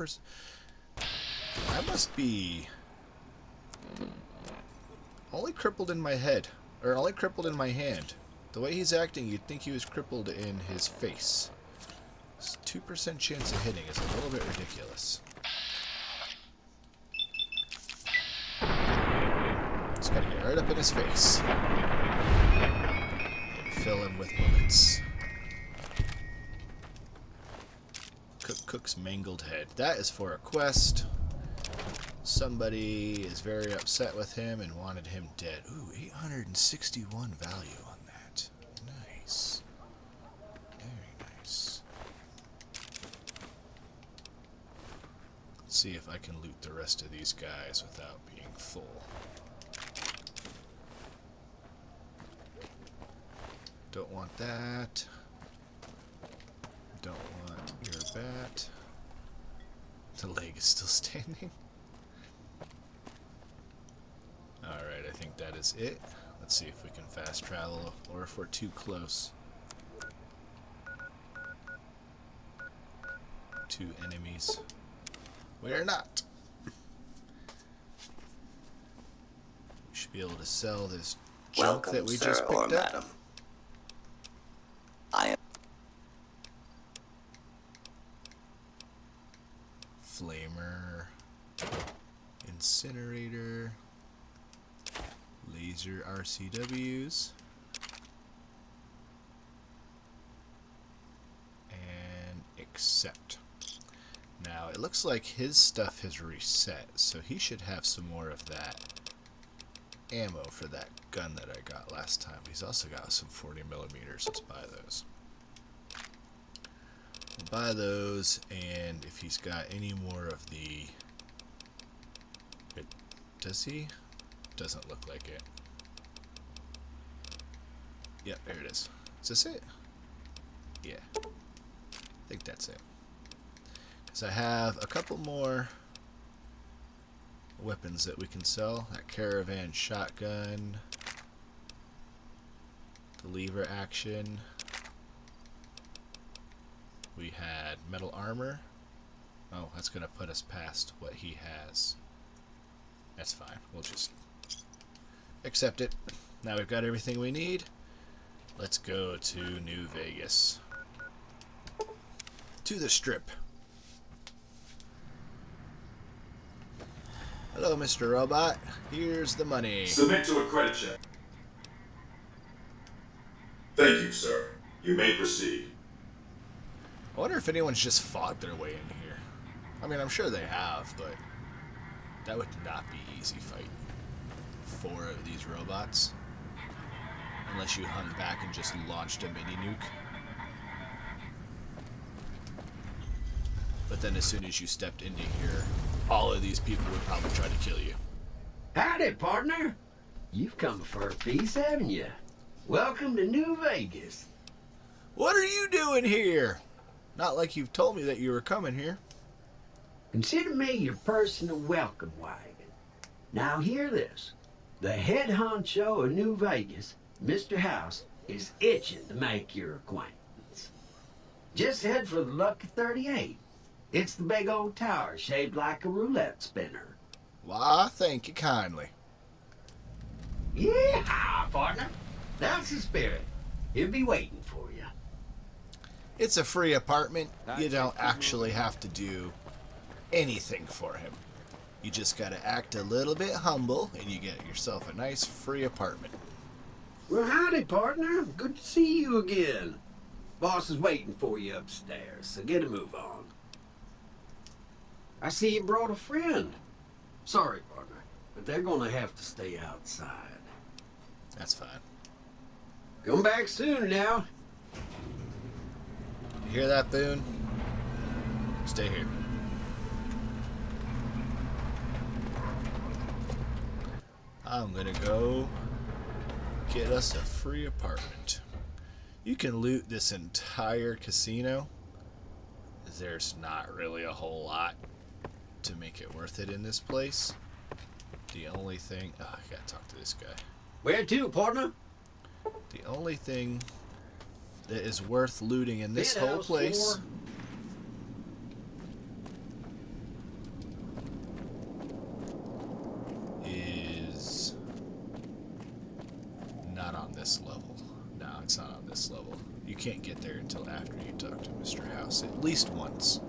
I must be Only crippled in my head. Or only crippled in my hand. The way he's acting, you'd think he was crippled in his face. This 2% chance of hitting is a little bit ridiculous. Just gotta get right up in his face. And fill him with bullets. Cook's mangled head. That is for a quest. Somebody is very upset with him and wanted him dead. Ooh, 861 value on that. Nice. Very nice. Let's see if I can loot the rest of these guys without being full. Don't want that. Don't want your bat. The leg is still standing. Alright, I think that is it. Let's see if we can fast travel or if we're too close. 2 enemies. We're not. We should be able to sell this junk that we just picked up. Madam. I am Flamer, incinerator, laser RCWs, and accept. Now it looks like his stuff has reset, so he should have some more of that ammo for that gun that I got last time. He's also got some 40mm. Let's buy those. We'll buy those, and if he's got any more of the... Does he? Doesn't look like it. Yep, there it is. Is this it? Yeah. I think that's it. Because I have a couple more weapons that we can sell. That caravan shotgun. The lever action. We had metal armor. Oh, that's going to put us past what he has. That's fine. We'll just accept it. Now we've got everything we need. Let's go to New Vegas. To the Strip. Hello, Mr. Robot. Here's the money. Submit to a credit check. Thank you, sir. You may proceed. I wonder if anyone's just fought their way in here. I mean, I'm sure they have, but that would not be easy fight. 4 of these robots. Unless you hung back and just launched a mini nuke. But then as soon as you stepped into here, all of these people would probably try to kill you. Howdy, partner. You've come for a piece, haven't you? Welcome to New Vegas. What are you doing here? Not like you've told me that you were coming here. Consider me your personal welcome wagon. Now hear this. The head honcho of New Vegas, Mr. House, is itching to make your acquaintance. Just head for the Lucky 38. It's the big old tower shaped like a roulette spinner. Why, thank you kindly. Yeah, partner. That's the spirit. He'll be waiting for you. It's a free apartment. You don't actually have to do anything for him. You just gotta act a little bit humble, and you get yourself a nice free apartment. Well, howdy, partner. Good to see you again. Boss is waiting for you upstairs, so get a move on. I see you brought a friend. Sorry, partner, but they're gonna have to stay outside. That's fine. Come back soon now. You hear that, Boone? Stay here. I'm gonna go get us a free apartment. You can loot this entire casino. There's not really a whole lot to make it worth it in this place. The only thing... Oh, I gotta talk to this guy. Where to, partner? The only thing that is worth looting in this whole place... is after you talk to Mr. House at least once.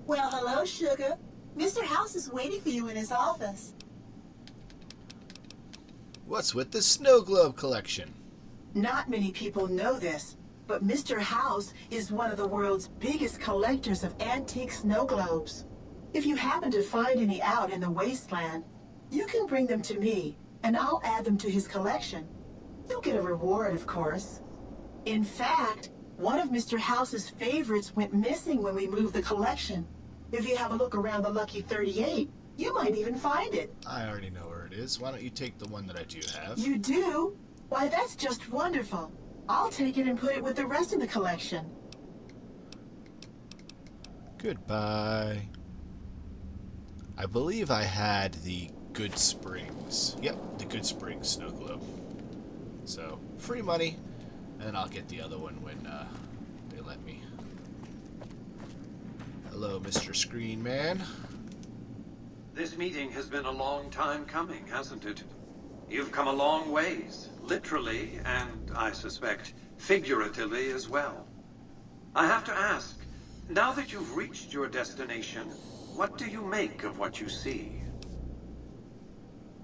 Well, hello, Sugar. Mr. House is waiting for you in his office. What's with the snow globe collection? Not many people know this, but Mr. House is one of the world's biggest collectors of antique snow globes. If you happen to find any out in the wasteland, you can bring them to me, and I'll add them to his collection. You'll get a reward, of course. In fact, one of Mr. House's favorites went missing when we moved the collection. If you have a look around the Lucky 38, you might even find it. I already know where it is. Why don't you take the one that I do have? You do? Why, that's just wonderful. I'll take it and put it with the rest of the collection. Goodbye. I believe I had the Good Springs. Yep, the Good Springs snow globe. So, free money, and I'll get the other one when they let me. Hello, Mr. Screen Man. This meeting has been a long time coming, hasn't it? You've come a long ways, literally, and I suspect figuratively as well. I have to ask, now that you've reached your destination, what do you make of what you see?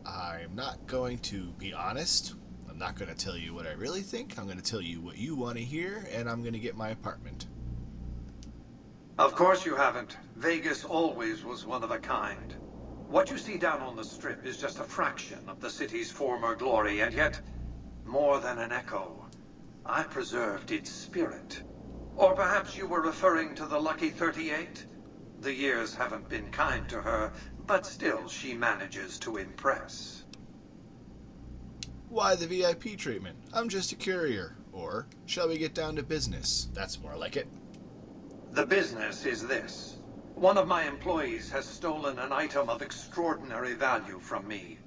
I'm not going to be honest. I'm not going to tell you what I really think. I'm going to tell you what you want to hear, and I'm going to get my apartment. Of course you haven't. Vegas always was one of a kind. What you see down on the Strip is just a fraction of the city's former glory, and yet, more than an echo, I preserved its spirit. Or perhaps you were referring to the Lucky 38? The years haven't been kind to her, but still she manages to impress. Why the VIP treatment? I'm just a courier. Or, shall we get down to business? That's more like it. The business is this. One of my employees has stolen an item of extraordinary value from me,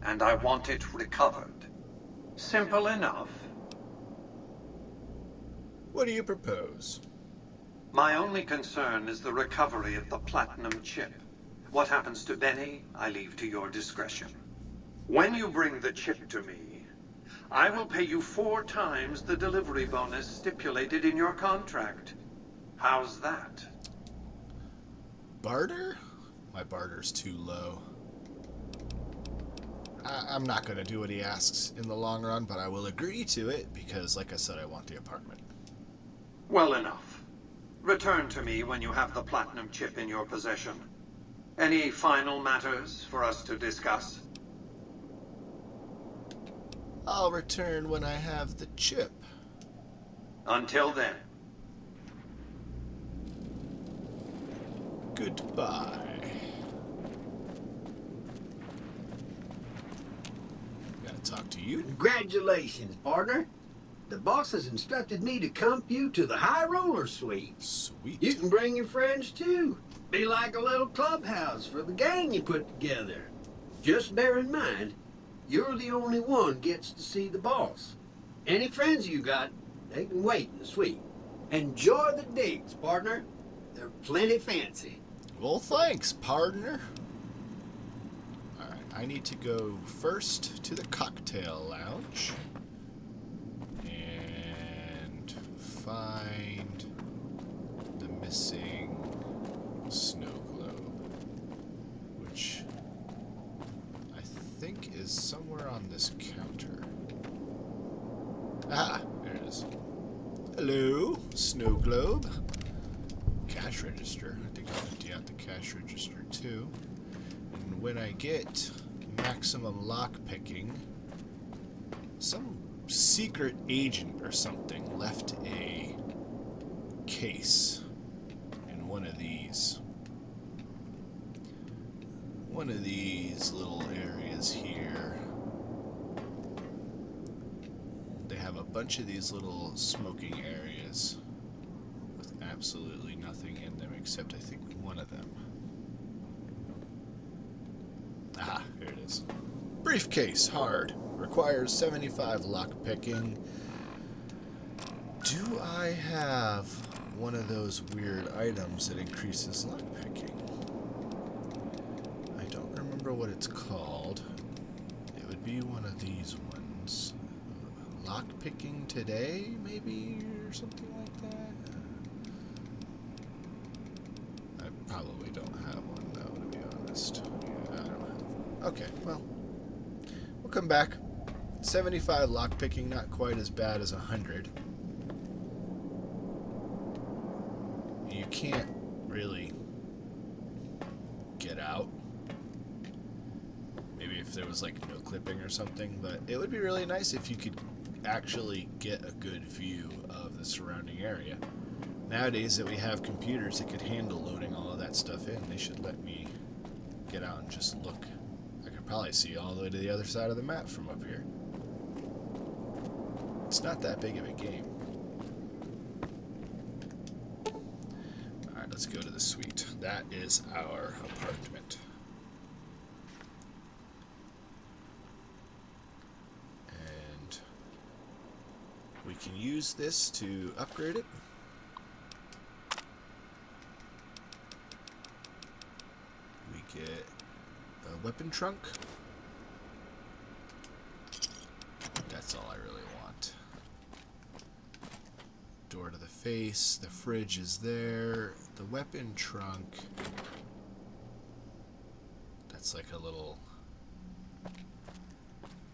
and I want it recovered. Simple enough. What do you propose? My only concern is the recovery of the platinum chip. What happens to Benny, I leave to your discretion. When you bring the chip to me, I will pay you 4 times the delivery bonus stipulated in your contract. How's that? Barter? My barter's too low. I'm not going to do what he asks in the long run, but I will agree to it because, like I said, I want the apartment. Well enough. Return to me when you have the platinum chip in your possession. Any final matters for us to discuss? I'll return when I have the chip. Until then. Goodbye. Gotta talk to you. Congratulations, partner. The boss has instructed me to comp you to the High Roller Suite. Sweet. You can bring your friends, too. Be like a little clubhouse for the gang you put together. Just bear in mind, you're the only one gets to see the boss. Any friends you got, they can wait in the suite. Enjoy the digs, partner. They're plenty fancy. Well, thanks, partner. Alright, I need to go first to the cocktail lounge and find the missing snow globe, which I think is somewhere on this counter. Ah, there it is. Hello, snow globe. Cash register. I think I'll empty out the cash register too. And when I get maximum lock picking, some secret agent or something left a case in one of these little areas here. They have a bunch of these little smoking areas with absolutely nothing in them except I think one of them. Ah, here it is. Briefcase, hard. Requires 75 lock picking. Do I have one of those weird items that increases lock picking? I don't remember what it's called. It would be one of these ones. Lock picking today, maybe, or something like Probably don't have one, though, to be honest. Yeah, I don't have one. Okay, well, we'll come back. 75 lockpicking, not quite as bad as 100. You can't really get out. Maybe if there was like no clipping or something, but it would be really nice if you could actually get a good view of the surrounding area. Nowadays that we have computers that could handle loading all of that stuff in, they should let me get out and just look. I could probably see all the way to the other side of the map from up here. It's not that big of a game. Alright, let's go to the suite. That is our apartment. And we can use this to upgrade it. We get a weapon trunk. That's all I really want. Door to the face. The fridge is there. The weapon trunk. That's like a little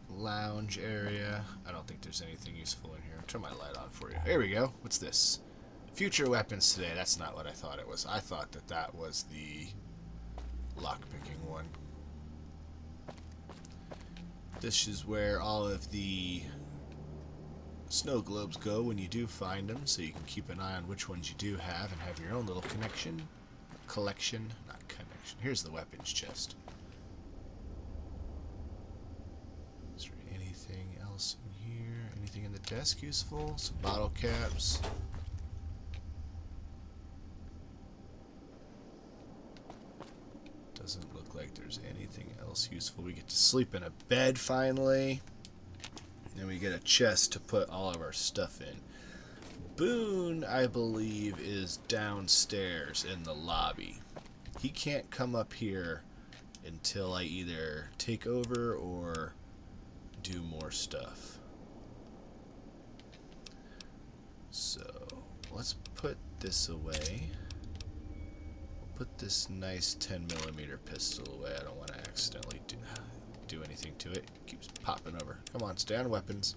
lounge area. I don't think there's anything useful in here. I'll turn my light on for you. Here we go. What's this? Future weapons today. That's not what I thought it was. I thought that that was the lockpicking one. This is where all of the snow globes go when you do find them, so you can keep an eye on which ones you do have and have your own little collection. Not connection. Here's the weapons chest. Is there anything else in here? Anything in the desk useful? Some bottle caps. Doesn't look like there's anything else useful. We get to sleep in a bed finally. And we get a chest to put all of our stuff in. Boone, I believe, is downstairs in the lobby. He can't come up here until I either take over or do more stuff. So, let's put this away. Put this nice 10mm pistol away. I don't want to accidentally do anything to it. It keeps popping over. Come on, stay on weapons.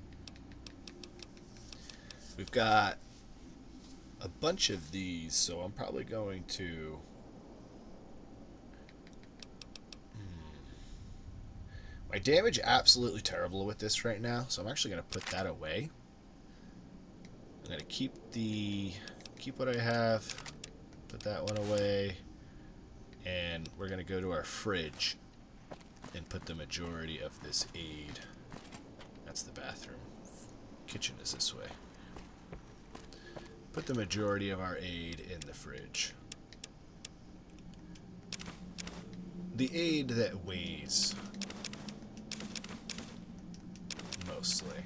We've got a bunch of these, so I'm probably going to... My damage absolutely terrible with this right now, so I'm actually going to put that away. I'm going to keep what I have, put that one away, and we're going to go to our fridge and put the majority of this aid. That's the bathroom. Kitchen is this way. Put the majority of our aid in the fridge. The aid that weighs, mostly.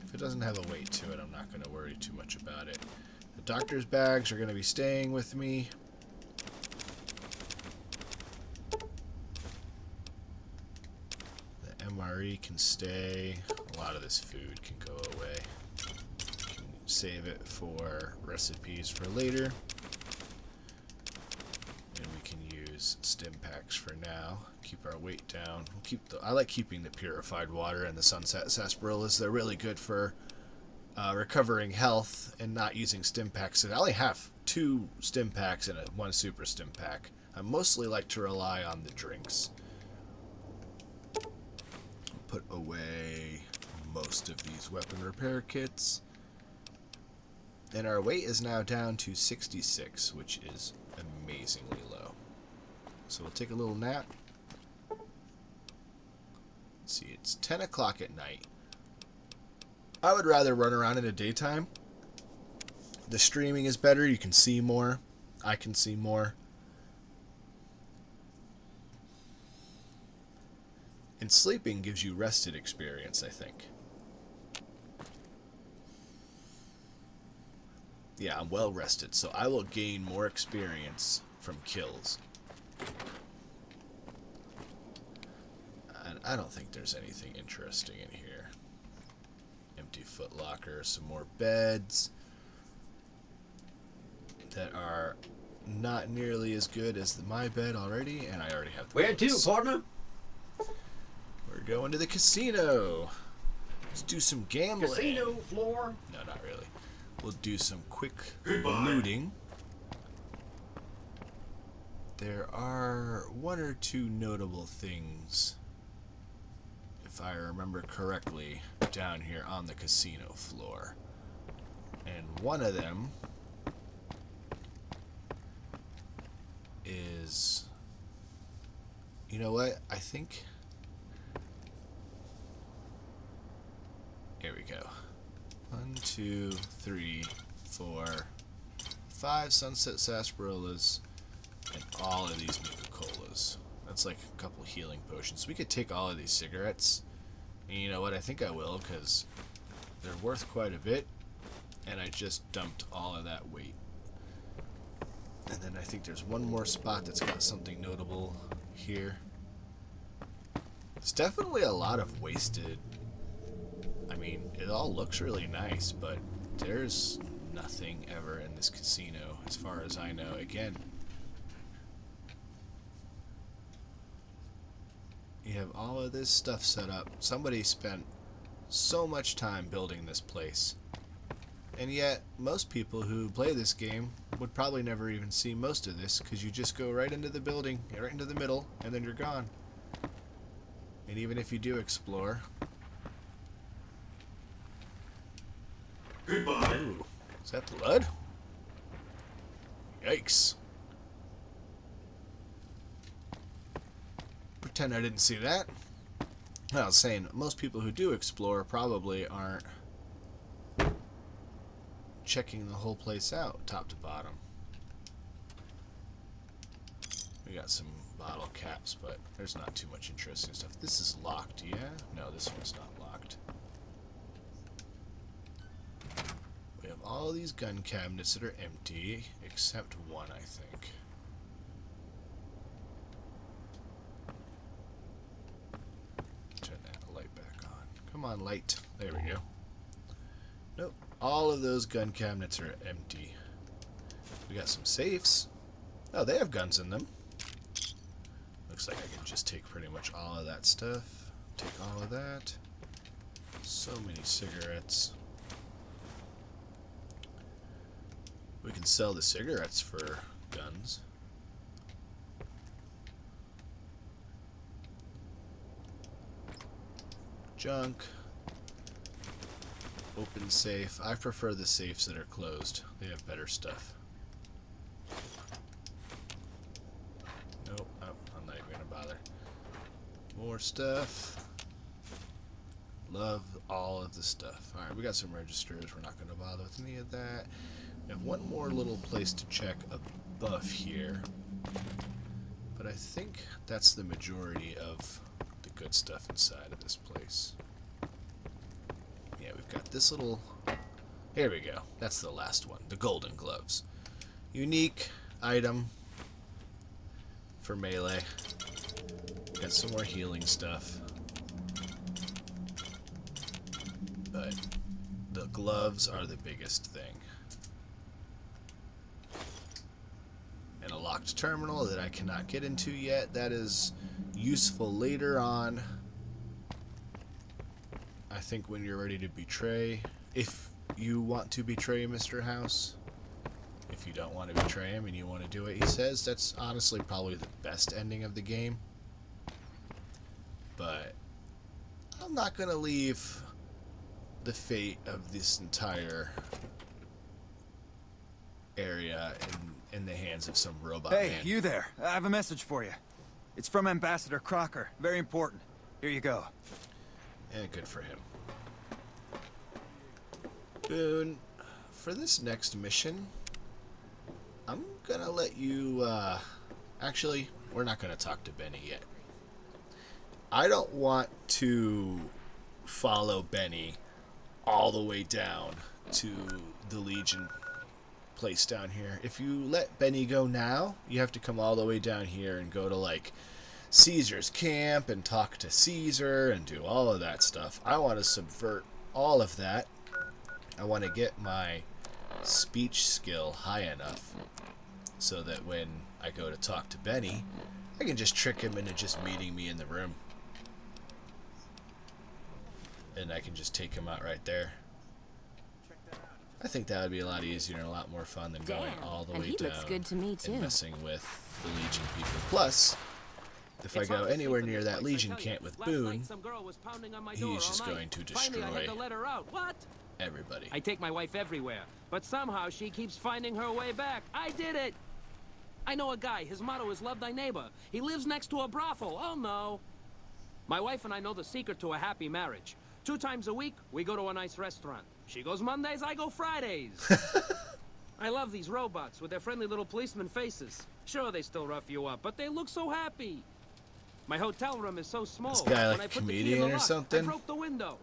If it doesn't have a weight to it, I'm not going to worry too much about it. The doctor's bags are going to be staying with me. The MRE can stay. A lot of this food can go away. Can save it for recipes for later. And we can use stim packs for now. Keep our weight down. We'll keep I like keeping the purified water and the sunset sarsaparillas. They're really good for recovering health and not using stim packs. I only have 2 stim packs and one super stim pack. I mostly like to rely on the drinks. Put away most of these weapon repair kits. And our weight is now down to 66, which is amazingly low. So we'll take a little nap. Let's see, it's 10 o'clock at night. I would rather run around in the daytime. The streaming is better. You can see more. I can see more. And sleeping gives you rested experience, I think. Yeah, I'm well rested, so I will gain more experience from kills. And I don't think there's anything interesting in here. Empty footlocker, some more beds that are not nearly as good as my bed already, and I already have the Where to, books. partner? We're going to the casino. Let's do some gambling. Casino floor? No, not really. We'll do some quick Goodbye. looting. There are one or two notable things, if I remember correctly, down here on the casino floor. And one of them is... You know what? I think... Here we go. 1, 2, 3, 4, 5 Sunset Sarsaparillas, and all of these Nuka-Colas. That's like a couple healing potions. We could take all of these cigarettes, and you know what? I think I will, because they're worth quite a bit, and I just dumped all of that weight. And then I think there's one more spot that's got something notable here. There's definitely a lot of wasted... I mean, it all looks really nice, but there's nothing ever in this casino, as far as I know. Again, you have all of this stuff set up. Somebody spent so much time building this place. And yet, most people who play this game would probably never even see most of this, because you just go right into the building, right into the middle, and then you're gone. And even if you do explore... Goodbye. Ooh, is that blood? Yikes. Pretend I didn't see that. I was saying, most people who do explore probably aren't checking the whole place out, top to bottom. We got some bottle caps, but there's not too much interesting stuff. This is locked, yeah? No, this one's not locked. We have all these gun cabinets that are empty, except one, I think. Turn that light back on. Come on, light. There we go. Nope. All of those gun cabinets are empty. We got some safes. Oh, they have guns in them. Looks like I can just take pretty much all of that stuff. Take all of that. So many cigarettes. We can sell the cigarettes for guns. Junk. Open safe. I prefer the safes that are closed. They have better stuff. Nope. Oh, I'm not even gonna bother. More stuff. Love all of the stuff. Alright, we got some registers. We're not gonna bother with any of that. We have one more little place to check above here. But I think that's the majority of the good stuff inside of this place. Yeah, we've got this little... Here we go. That's the last one. The golden gloves. Unique item for melee. Got some more healing stuff. But the gloves are the biggest thing. And a locked terminal that I cannot get into yet. That is useful later on. I think when you're ready to betray. If you want to betray Mr. House. If you don't want to betray him and you want to do what he says, that's honestly probably the best ending of the game. But I'm not going to leave the fate of this entire area in the hands of some robot Hey, man. you there. I have a message for you. It's from Ambassador Crocker. Very important. Here you go. Yeah, good for him. Boone, for this next mission, I'm gonna let you, actually, we're not gonna talk to Benny yet. I don't want to follow Benny all the way down to the Legion place down here. If you let Benny go now, you have to come all the way down here and go to, like, Caesar's camp and talk to Caesar and do all of that stuff. I want to subvert all of that. I want to get my speech skill high enough so that when I go to talk to Benny, I can just trick him into just meeting me in the room. And I can just take him out right there. I think that would be a lot easier and a lot more fun than going all the way down and messing with the Legion people. Plus, if I go anywhere near that Legion camp with Boone, he's just going to destroy everybody. I take my wife everywhere, but somehow she keeps finding her way back. I did it! I know a guy, his motto is love thy neighbor. He lives next to a brothel, oh no. My wife and I know the secret to a happy marriage. 2 times a week, we go to a nice restaurant. She goes Mondays, I go Fridays. I love these robots with their friendly little policeman faces. Sure, they still rough you up, but they look so happy. My hotel room is so small. This guy like when a I put the key in comedian the or lock, something? I broke the window.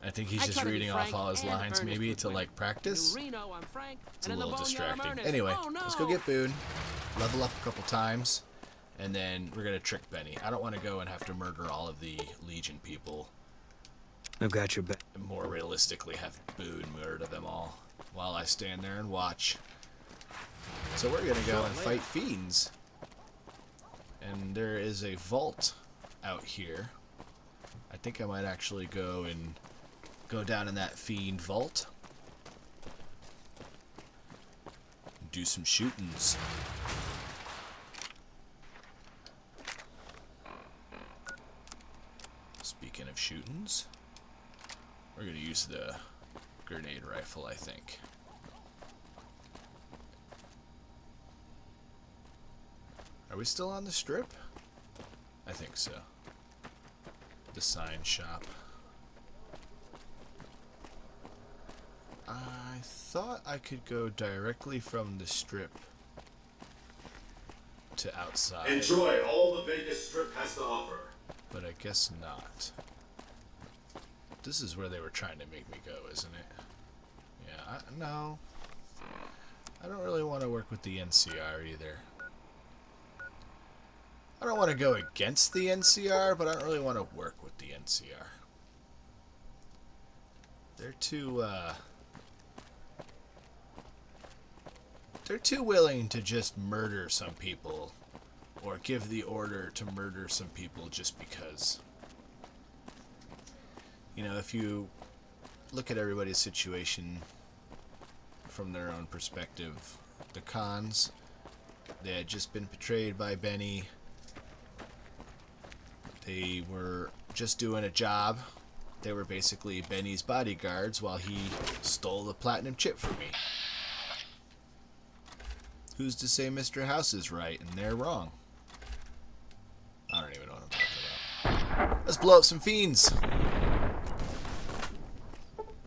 I think he's just reading off all his lines maybe to like practice. It's a little distracting. Anyway, let's go get Boone, level up a couple times, and then we're going to trick Benny. I don't want to go and have to murder all of the Legion people. I've got your back. And more realistically have Boone murder them all while I stand there and watch. So we're going to go and fight fiends. And there is a vault out here. I think I might actually go down in that fiend vault. Do some shootings. Speaking of shootings, we're going to use the grenade rifle, I think. Are we still on the strip? I think so. The sign shop. I thought I could go directly from the strip to outside. Enjoy all the Vegas Strip has to offer. But I guess not. This is where they were trying to make me go, isn't it? Yeah, no. I don't really want to work with the NCR either. I don't want to go against the NCR, but I don't really want to work with the NCR. They're too willing to just murder some people, or give the order to murder some people just because. You know, if you look at everybody's situation from their own perspective, the cons, they had just been betrayed by Benny. They were just doing a job. They were basically Benny's bodyguards while he stole the platinum chip from me. Who's to say Mr. House is right and they're wrong? I don't even know what I'm talking about. Let's blow up some fiends.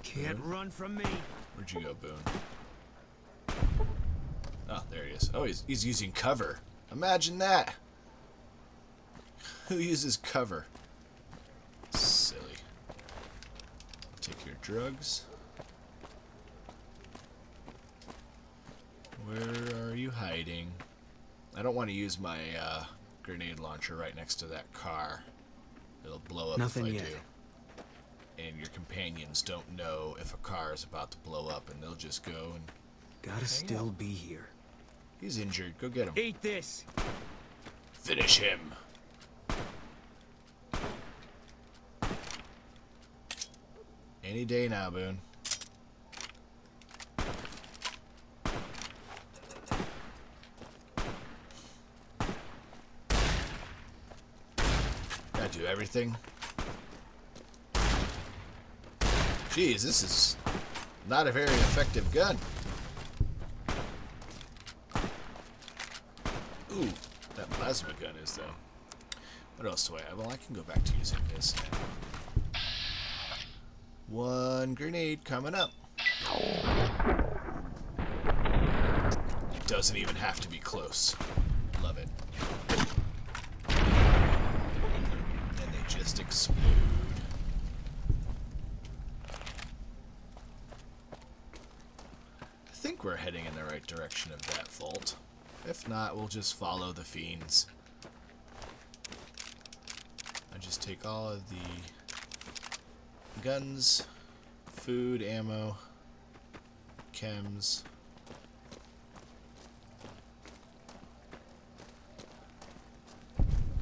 Can't run from me. Where'd you go, Boone? Oh, there he is. Oh, he's using cover. Imagine that. Who uses cover? Silly. Take your drugs. Where are you hiding? I don't want to use my grenade launcher right next to that car. It'll blow up if I do. And your companions don't know if a car is about to blow up, and they'll just go and... Gotta still be here. He's injured. Go get him. Eat this. Finish him. Any day now, Boone. Gotta do everything. Jeez, this is not a very effective gun. Ooh, that plasma gun is, though. What else do I have? Well, I can go back to using this now. One grenade coming up. It doesn't even have to be close. Love it. And they just explode. I think we're heading in the right direction of that vault. If not, we'll just follow the fiends. I just take all of the guns, food, ammo, chems.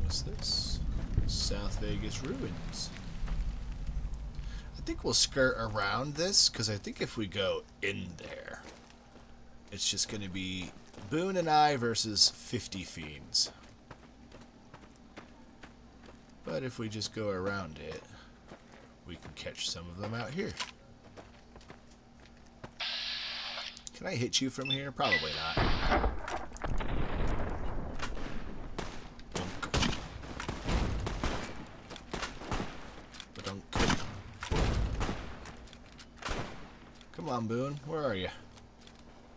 What's this? South Vegas ruins. I think we'll skirt around this, because I think if we go in there, it's just going to be Boone and I versus 50 fiends. But if we just go around it, we can catch some of them out here. Can I hit you from here? Probably not. Come on, Boone. Where are you?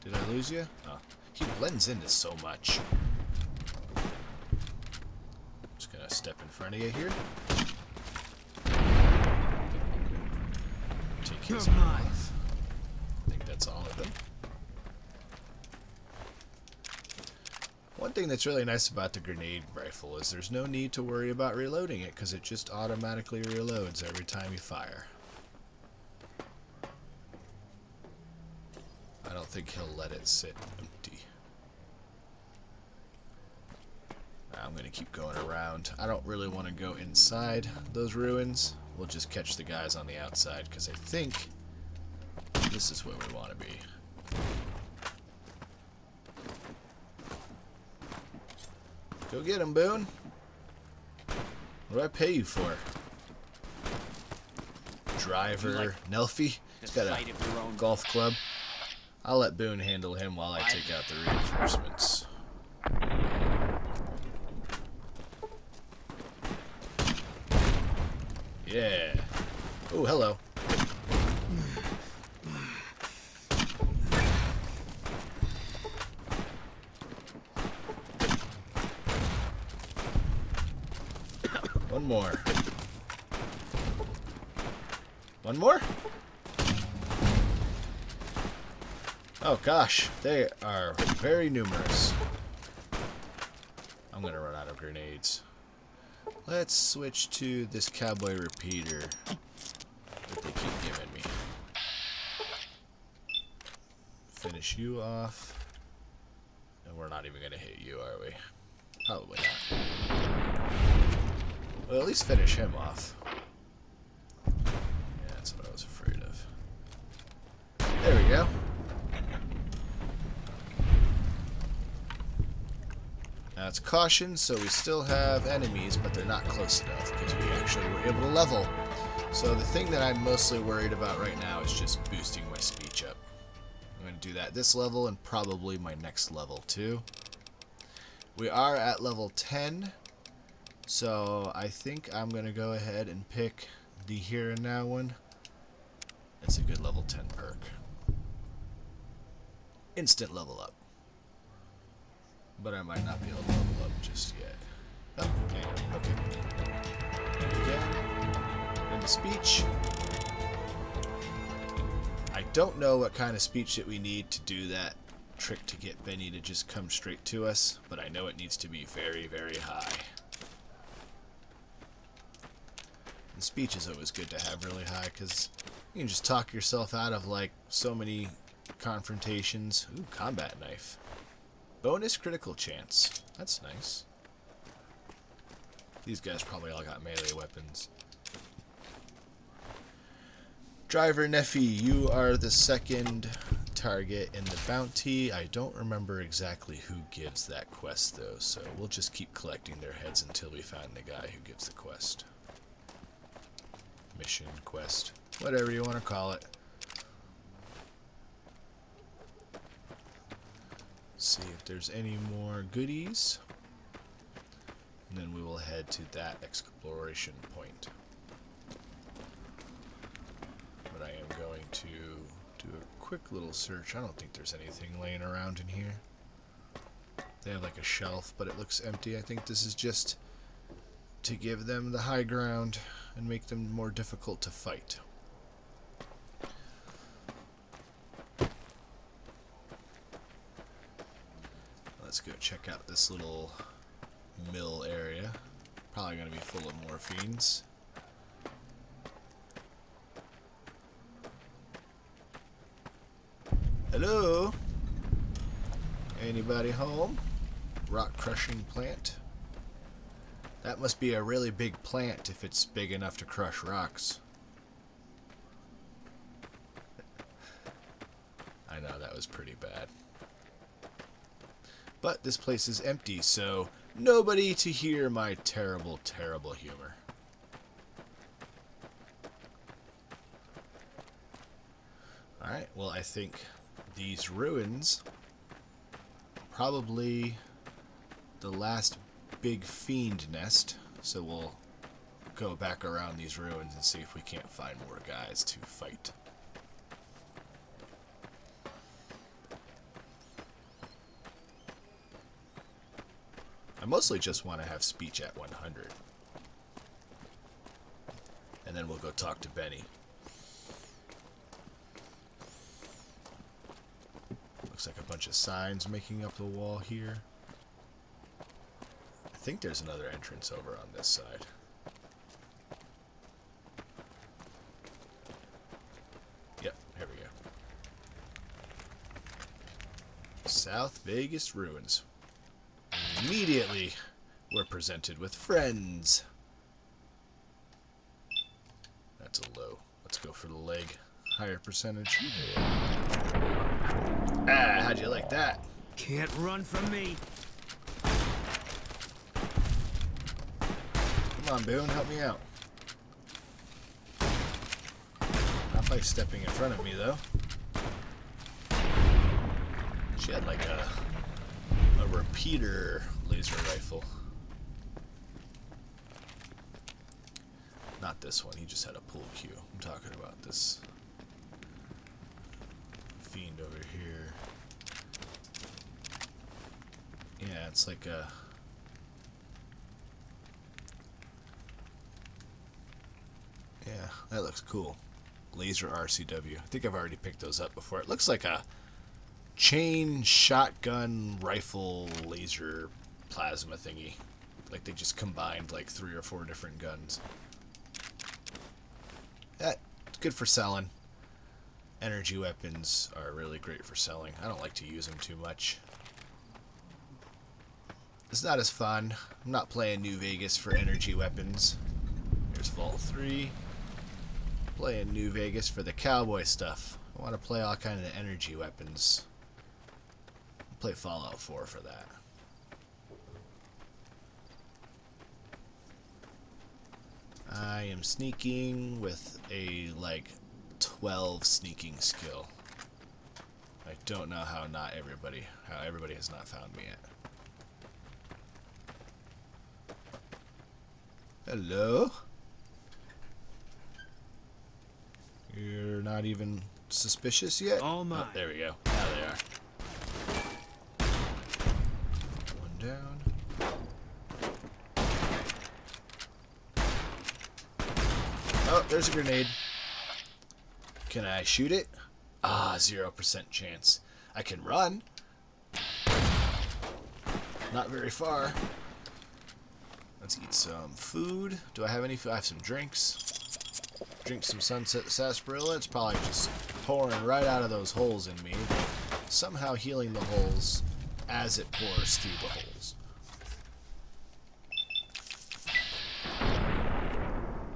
Did I lose you? Oh, he blends into so much. Just gonna step in front of you here. Take his knife. I think that's all of them. One thing that's really nice about the grenade rifle is there's no need to worry about reloading it, because it just automatically reloads every time you fire. I don't think he'll let it sit empty. I'm going to keep going around. I don't really want to go inside those ruins. We'll just catch the guys on the outside, because I think this is where we want to be. Go get him, Boone. What do I pay you for? Driver Nelfie? He's got a golf club. I'll let Boone handle him while I take out the reinforcements. Yeah. Oh, hello. One more. One more? Oh gosh, they are very numerous. I'm gonna run out of grenades. Let's switch to this cowboy repeater that they keep giving me. Finish you off. And we're not even gonna hit you, are we? Probably not. Well, at least finish him off. Yeah, that's what I was afraid of. There we go. Now it's caution, so we still have enemies, but they're not close enough because we actually were able to level. So the thing that I'm mostly worried about right now is just boosting my speech up. I'm going to do that this level and probably my next level too. We are at level 10, so I think I'm going to go ahead and pick the Here and Now one. It's a good level 10 perk. Instant level up. But I might not be able to level up just yet. Oh, okay. Again, into speech. I don't know what kind of speech that we need to do that trick to get Benny to just come straight to us, but I know it needs to be very, very high. And speech is always good to have really high, because you can just talk yourself out of, like, so many confrontations. Ooh, combat knife. Bonus critical chance. That's nice. These guys probably all got melee weapons. Driver Neffy, you are the second target in the bounty. I don't remember exactly who gives that quest though, so we'll just keep collecting their heads until we find the guy who gives the quest. Mission, quest, whatever you want to call it. See if there's any more goodies, and then we will head to that exploration point. But I am going to do a quick little search. I don't think there's anything laying around in here. They have like a shelf, but it looks empty. I think this is just to give them the high ground and make them more difficult to fight. Let's go check out this little mill area. Probably going to be full of morphines. Hello? Anybody home? Rock crushing plant? That must be a really big plant if it's big enough to crush rocks. I know, that was pretty bad. But this place is empty, so nobody to hear my terrible, terrible humor. Alright, well, I think these ruins probably the last big fiend nest, so we'll go back around these ruins and see if we can't find more guys to fight. I mostly just want to have speech at 100. And then we'll go talk to Benny. Looks like a bunch of signs making up the wall here. I think there's another entrance over on this side. Yep, here we go. South Vegas ruins. Immediately, we're presented with friends. That's a low. Let's go for the leg. Higher percentage. Ah, how'd you like that? Can't run from me. Come on, Boone, help me out. Not by stepping in front of me, though. She had like a repeater laser rifle. Not this one, he just had a pool cue. I'm talking about this fiend over here. Yeah, it's like a... Yeah, that looks cool. Laser RCW. I think I've already picked those up before. It looks like a chain shotgun rifle laser plasma thingy. Like they just combined like 3 or 4 different guns. That's good for selling. Energy weapons are really great for selling. I don't like to use them too much. It's not as fun. I'm not playing New Vegas for energy weapons. Here's Vault 3. Playing New Vegas for the cowboy stuff. I want to play all kind of energy weapons. I'll play Fallout 4 for that. I am sneaking with a like 12 sneaking skill. I don't know how everybody has not found me yet. Hello? You're not even suspicious yet? All mine. Oh, there we go. Now they are. One down. Oh, there's a grenade. Can I shoot it? Ah, 0% chance. I can run. Not very far. Let's eat some food. Do I have any food? I have some drinks. Drink some Sunset Sarsaparilla. It's probably just pouring right out of those holes in me. Somehow healing the holes as it pours through the holes.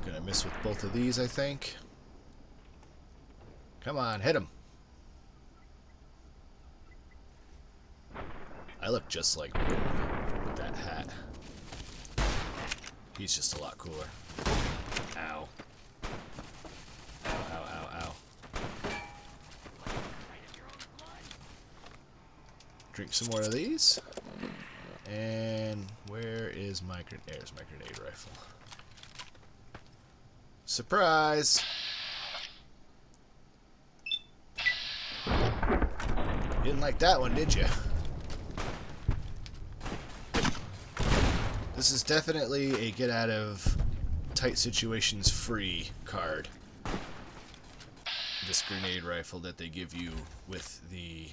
Gonna miss with both of these, I think. Come on, hit him. I look just like Boone with that hat. He's just a lot cooler. Ow. Ow, ow, ow, ow. Drink some more of these. And where is my grenade? There's my grenade rifle. Surprise! You didn't like that one, did you? This is definitely a get out of tight situations free card. This grenade rifle that they give you with the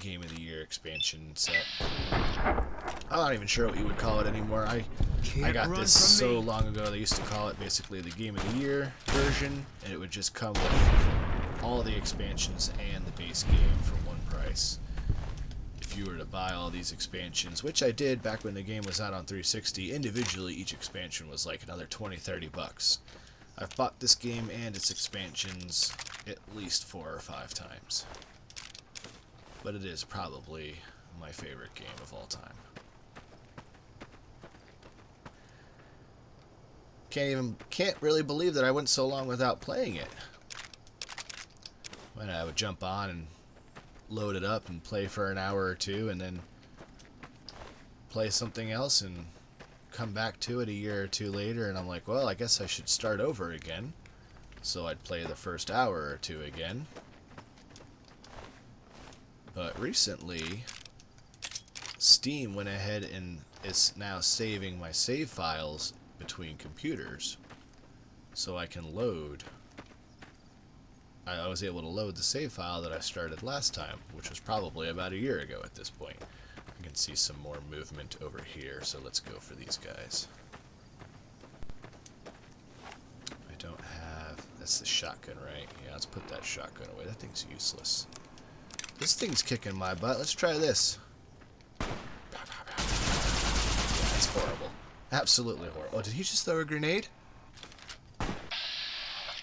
Game of the Year expansion set. I'm not even sure what you would call it anymore. I got this so long ago. They used to call it basically the Game of the Year version, and it would just come with all the expansions and the base game for one price. If you were to buy all these expansions, which I did back when the game was out on 360, individually each expansion was like another 20-30 bucks. I've bought this game and its expansions at least 4 or 5 times. But it is probably my favorite game of all time. Can't really believe that I went so long without playing it. When I would jump on and load it up and play for an hour or two and then play something else and come back to it a year or two later, and I'm like, well, I guess I should start over again. So I'd play the first hour or two again. But recently, Steam went ahead and is now saving my save files between computers, so I can load. I was able to load the save file that I started last time, which was probably about a year ago at this point. I can see some more movement over here, so let's go for these guys. I don't have... That's the shotgun, right? Yeah, let's put that shotgun away. That thing's useless. This thing's kicking my butt. Let's try this. Yeah, it's horrible. Absolutely horrible. Oh, did he just throw a grenade?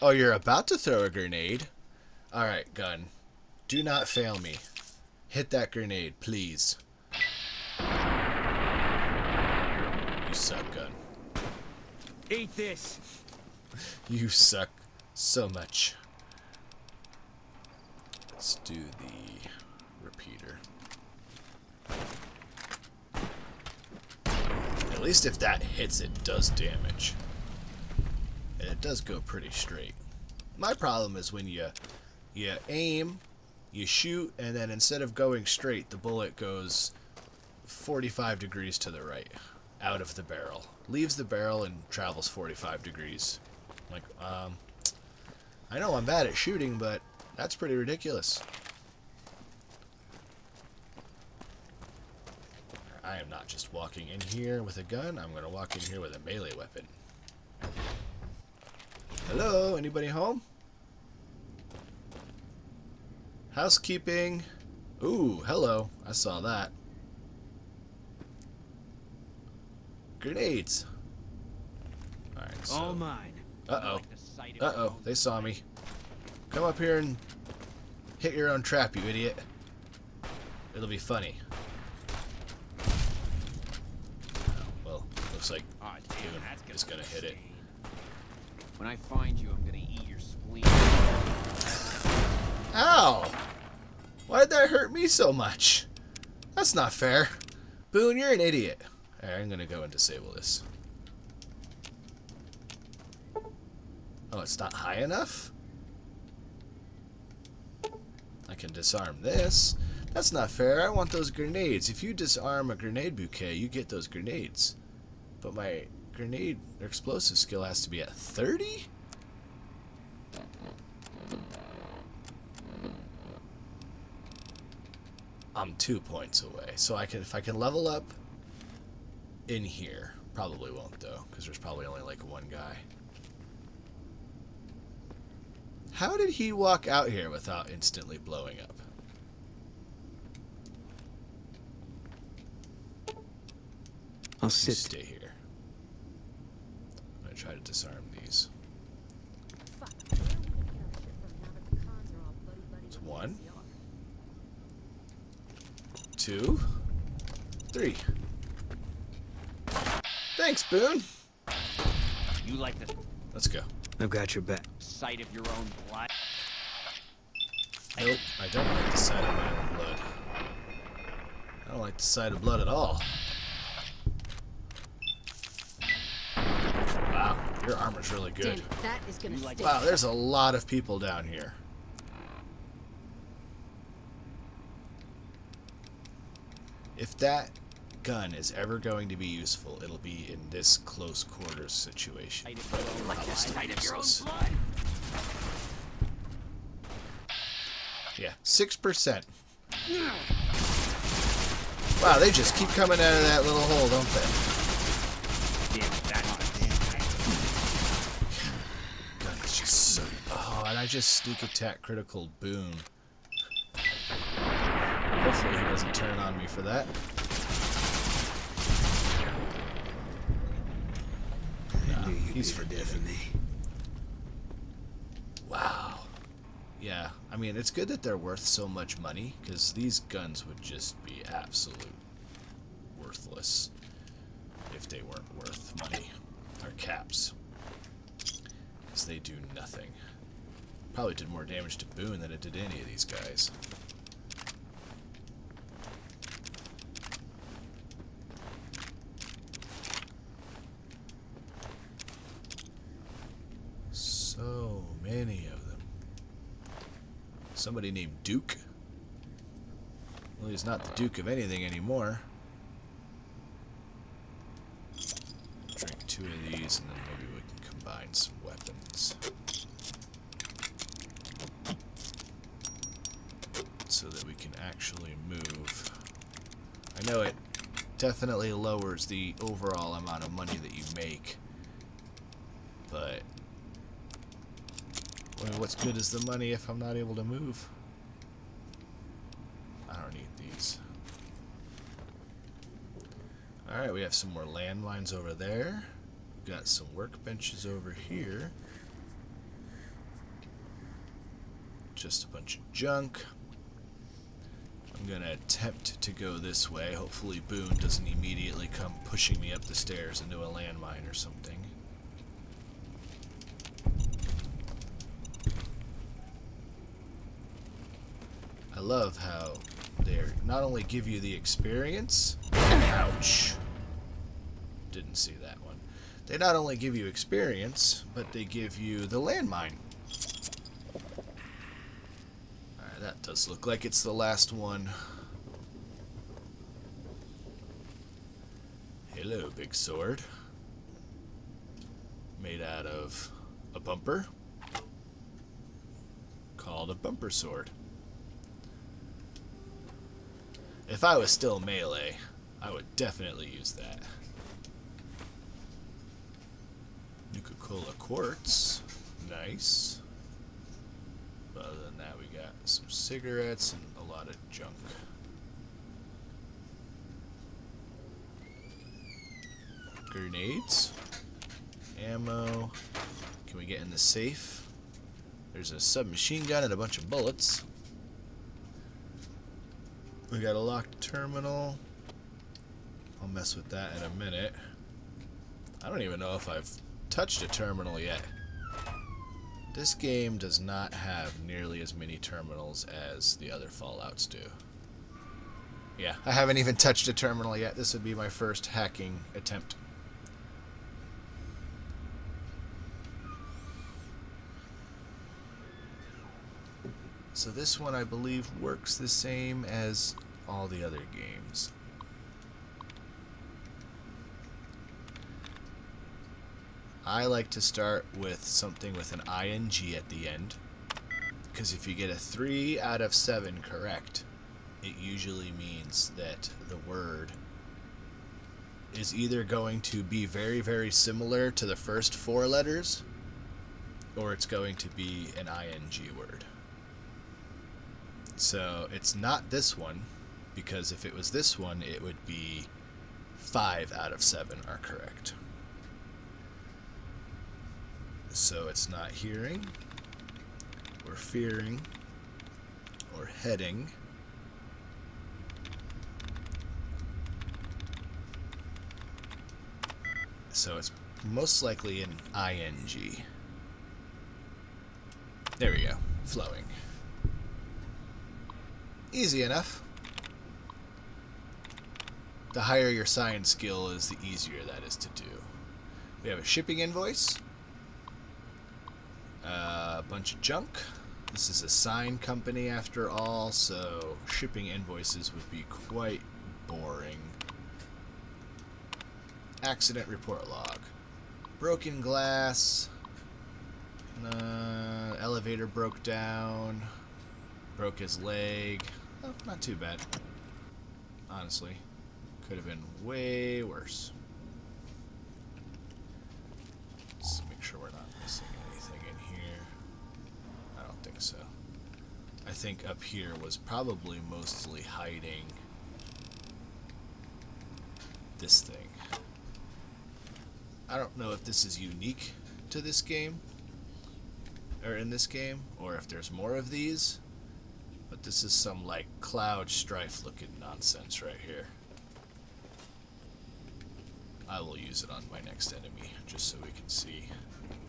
Oh, you're about to throw a grenade? Alright, gun. Do not fail me. Hit that grenade, please. You suck, gun. Eat this. You suck so much. Let's do the repeater. At least if that hits, it does damage. And it does go pretty straight. My problem is when you aim, you shoot, and then instead of going straight, the bullet goes 45 degrees to the right, out of the barrel. Leaves the barrel and travels 45 degrees. Like, I know I'm bad at shooting, but that's pretty ridiculous. I am not just walking in here with a gun, I'm going to walk in here with a melee weapon. Hello, anybody home? Housekeeping. Ooh, hello. I saw that. Grenades. Alright, so... All mine. Uh-oh. Uh-oh, they saw me. Come up here and hit your own trap, you idiot. It'll be funny. Oh, well, looks like Boone is gonna hit it. When I find you, I'm gonna eat your spleen. Ow! Why'd that hurt me so much? That's not fair. Boone, you're an idiot. Alright, I'm gonna go and disable this. Oh, it's not high enough? I can disarm this. That's not fair. I want those grenades. If you disarm a grenade bouquet, you get those grenades. But my grenade or explosive skill has to be at 30? I'm 2 points away. So I can, if I can level up in here, probably won't though, because there's probably only like one guy. How did he walk out here without instantly blowing up? I'll sit. Stay here. I'm gonna try to disarm these. It's 1, 2, 3. Thanks, Boone. You like the Let's go. I've got your back. sight of your own blood? Nope, I don't like the sight of my own blood. I don't like the sight of blood at all. Wow, your armor's really good. That is gonna stick. Wow, there's a lot of people down here. If that gun is ever going to be useful, it'll be in this close quarters situation. Like the sight of your own Useless. blood? Yeah, 6%. Wow, they just keep coming out of that little hole, don't they? Damn, that's God, it's just so... Oh, and I just sneak attack critical Boone. Hopefully he doesn't turn on me for that. Nah, he's forgiven me. Wow. Yeah, I mean, it's good that they're worth so much money, because these guns would just be absolute worthless if they weren't worth money. Or caps. Because they do nothing. Probably did more damage to Boone than it did any of these guys. So many of them. Somebody named Duke. Well, he's not the Duke of anything anymore. Drink 2 of these and then maybe we can combine some weapons. So that we can actually move. I know it definitely lowers the overall amount of money that you make. But well, what's good is the money if I'm not able to move? I don't need these. Alright, we have some more landmines over there. We've got some workbenches over here. Just a bunch of junk. I'm gonna attempt to go this way. Hopefully Boone doesn't immediately come pushing me up the stairs into a landmine or something. I love how they not only give you the experience. Ouch. Didn't see that one. They not only give you experience, but they give you the landmine. Alright, that does look like it's the last one. Hello, big sword. Made out of a bumper. Called a bumper sword. If I was still melee, I would definitely use that. Nuka-Cola quartz. Nice. But other than that, we got some cigarettes and a lot of junk. Grenades. Ammo. Can we get in the safe? There's a submachine gun and a bunch of bullets. We got a locked terminal. I'll mess with that in a minute. I don't even know if I've touched a terminal yet. This game does not have nearly as many terminals as the other Fallouts do. Yeah, I haven't even touched a terminal yet. This would be my first hacking attempt. So this one, I believe, works the same as all the other games. I like to start with something with an ing at the end, because if you get a 3 out of 7 correct, it usually means that the word is either going to be very, very similar to the first 4 letters, or it's going to be an ing word. So it's not this one, because if it was this one, it would be 5 out of 7 are correct. So it's not hearing, or fearing, or heading. So it's most likely an ing. There we go, flowing. Easy enough. The higher your science skill is, the easier that is to do. We have a shipping invoice. A bunch of junk. This is a sign company after all, so shipping invoices would be quite boring. Accident report log. Broken glass. Elevator broke down. Broke his leg. Oh, not too bad. Honestly. Could have been way worse. Let's make sure we're not missing anything in here. so I think up here was probably mostly hiding this thing. I don't know if this is unique to this game, or in this game, or if there's more of these, but this is some like cloud strife looking nonsense right here. I will use it on my next enemy just so we can see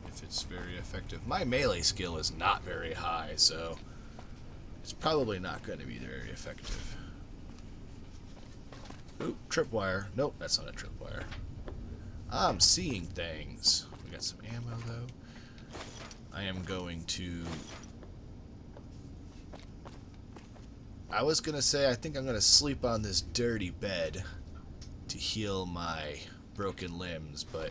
if it's very effective. My melee skill is not very high, so it's probably not going to be very effective. Ooh, tripwire. Nope, that's not a tripwire. I'm seeing things. We got some ammo though. I am going to... I was going to say I think I'm going to sleep on this dirty bed to heal my broken limbs, but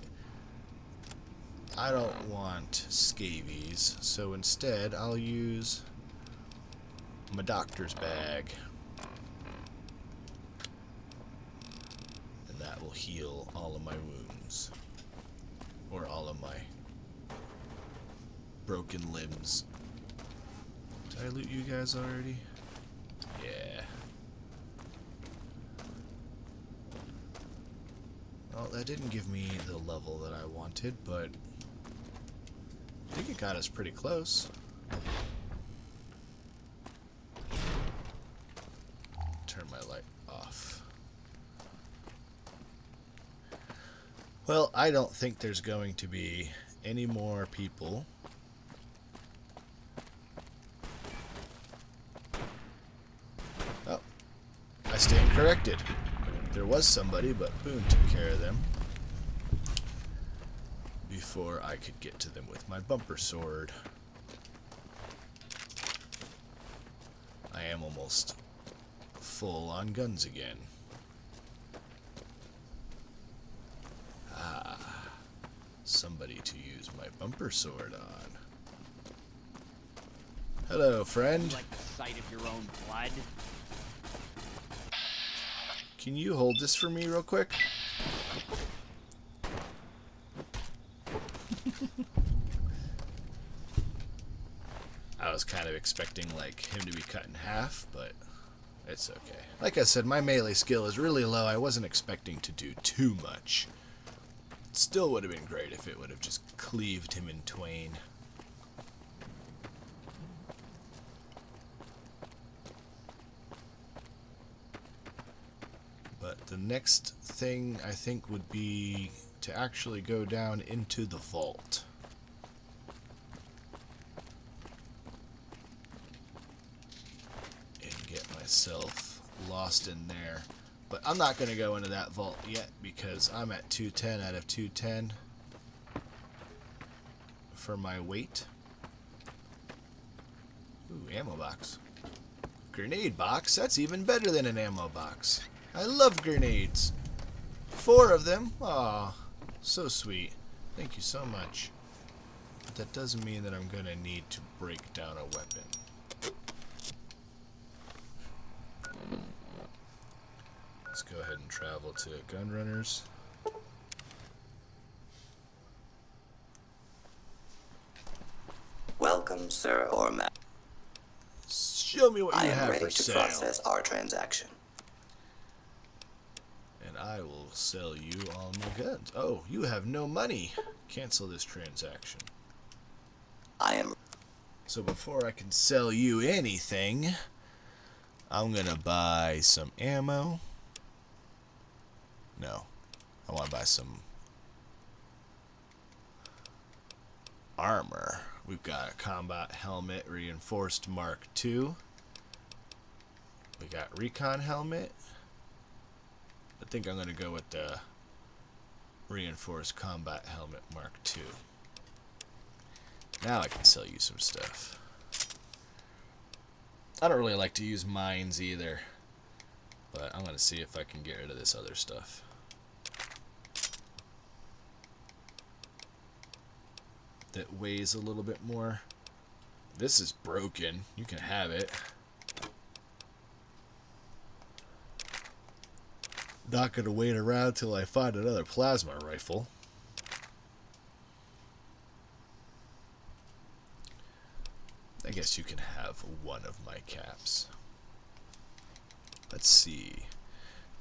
I don't want scabies, so instead I'll use my doctor's bag. And that will heal all of my wounds. Or all of my broken limbs. Did I loot you guys already? Yeah. Well, that didn't give me the level that I wanted, but I think it got us pretty close. Turn my light off. Well, I don't think there's going to be any more people. Oh, I stand corrected. There was somebody, but Boone took care of them before I could get to them with my bumper sword. I am almost full on guns again. Ah, somebody to use my bumper sword on. Hello, friend. Like the sight of your own blood? Can you hold this for me real quick? I was kind of expecting like him to be cut in half, but it's okay. Like I said, my melee skill is really low. I wasn't expecting to do too much. Still would have been great if it would have just cleaved him in twain. But the next thing I think would be to actually go down into the vault. And get myself lost in there. But I'm not going to go into that vault yet because I'm at 210 out of 210 for my weight. Ooh, ammo box. Grenade box? That's even better than an ammo box. I love grenades. 4 of them. Aw, so sweet. Thank you so much. But that doesn't mean that I'm going to need to break down a weapon. Let's go ahead and travel to Gunrunners. Welcome, sir or ma'am. Show me what you have for sale. I am ready to process our transaction. And I will sell you all my guns. Oh, you have no money. Cancel this transaction. I am... So before I can sell you anything, I'm gonna buy some ammo. No, I want to buy some armor. We've got a combat helmet, reinforced Mark II. We got recon helmet. I think I'm going to go with the reinforced combat helmet Mark II. Now I can sell you some stuff. I don't really like to use mines either, but I'm going to see if I can get rid of this other stuff. That weighs a little bit more. This is broken. You can have it. Not gonna wait around till I find another plasma rifle. I guess guess you can have one of my caps. Let's see.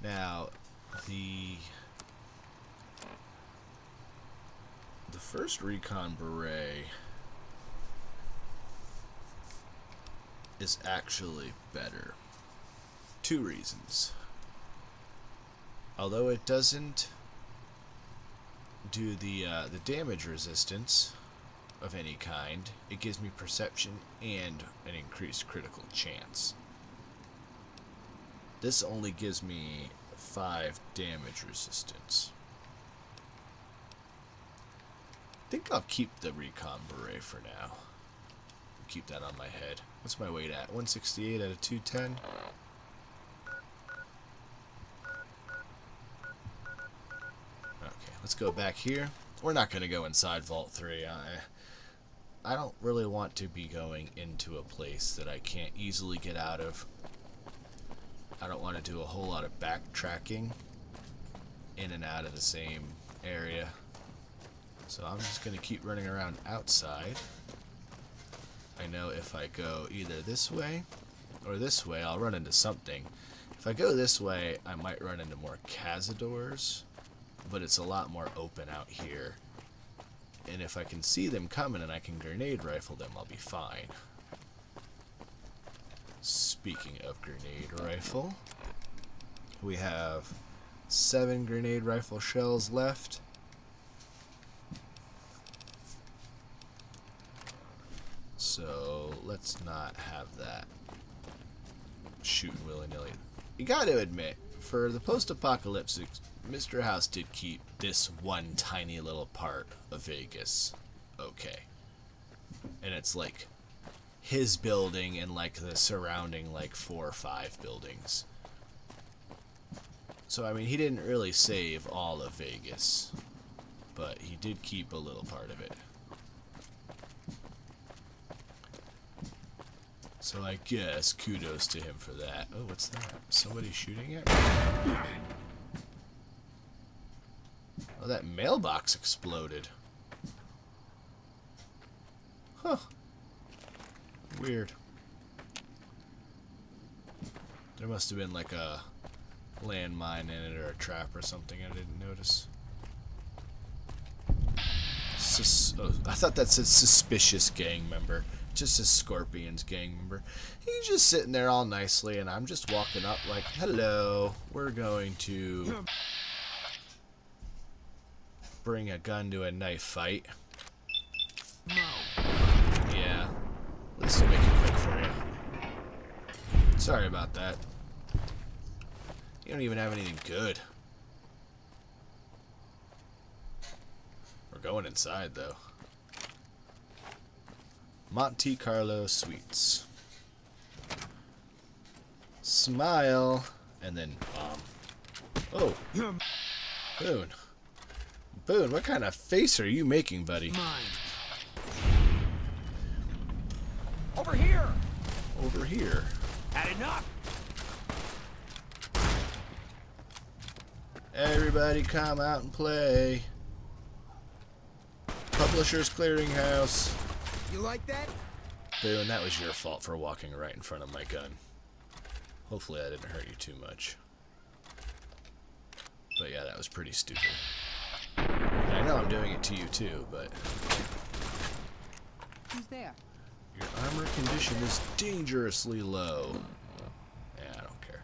Now, the first recon beret is actually better. Two reasons. Although it doesn't do the damage resistance of any kind, it gives me perception and an increased critical chance. This only gives me 5 damage resistance. I think I'll keep the recon beret for now. Keep that on my head. What's my weight at? 168 out of 210. Okay, let's go back here. We're not going to go inside Vault 3. I don't really want to be going into a place that I can't easily get out of. I don't want to do a whole lot of backtracking in and out of the same area. So I'm just going to keep running around outside. I know if I go either this way or this way, I'll run into something. If I go this way, I might run into more cazadors, but it's a lot more open out here. And if I can see them coming and I can grenade rifle them, I'll be fine. Speaking of grenade rifle, we have 7 grenade rifle shells left. So let's not have that shooting willy-nilly. You gotta admit, for the post-apocalyptic, Mr. House did keep this one tiny little part of Vegas okay. And it's like his building and like the surrounding like 4 or 5 buildings. So I mean, he didn't really save all of Vegas, but he did keep a little part of it. So I guess kudos to him for that. Oh, what's that? Somebody shooting at me? Oh, that mailbox exploded. Huh. Weird. There must have been like a landmine in it or a trap or something I didn't notice. I thought that said suspicious gang member. Just a Scorpions gang member. He's just sitting there all nicely, and I'm just walking up like, hello, we're going to bring a gun to a knife fight. Yeah, let's make it quick for you. Sorry about that. You don't even have anything good. We're going inside, though. Monte Carlo Suites. Smile, and then bomb. Oh, Boone. Boone, what kind of face are you making, buddy? Mine. Over here. Over here. Had enough. Everybody come out and play. Publishers Clearinghouse. You like that? Boone, that was your fault for walking right in front of my gun. Hopefully I didn't hurt you too much. But yeah, that was pretty stupid. And I know I'm doing it to you too, but... Who's there? Your armor condition is dangerously low. Yeah, I don't care.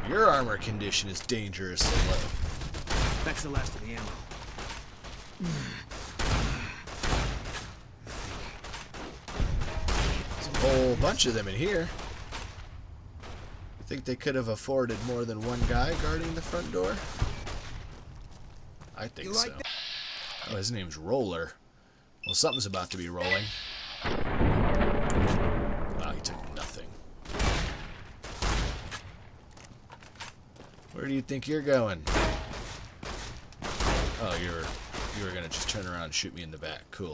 Your armor condition is dangerously low. That's the last of the ammo. There's a whole bunch of them in here. You think they could have afforded more than one guy guarding the front door? I think so. Oh, his name's Roller. Well, something's about to be rolling. Wow, he took nothing. Where do you think you're going? Oh, you were gonna just turn around and shoot me in the back. Cool.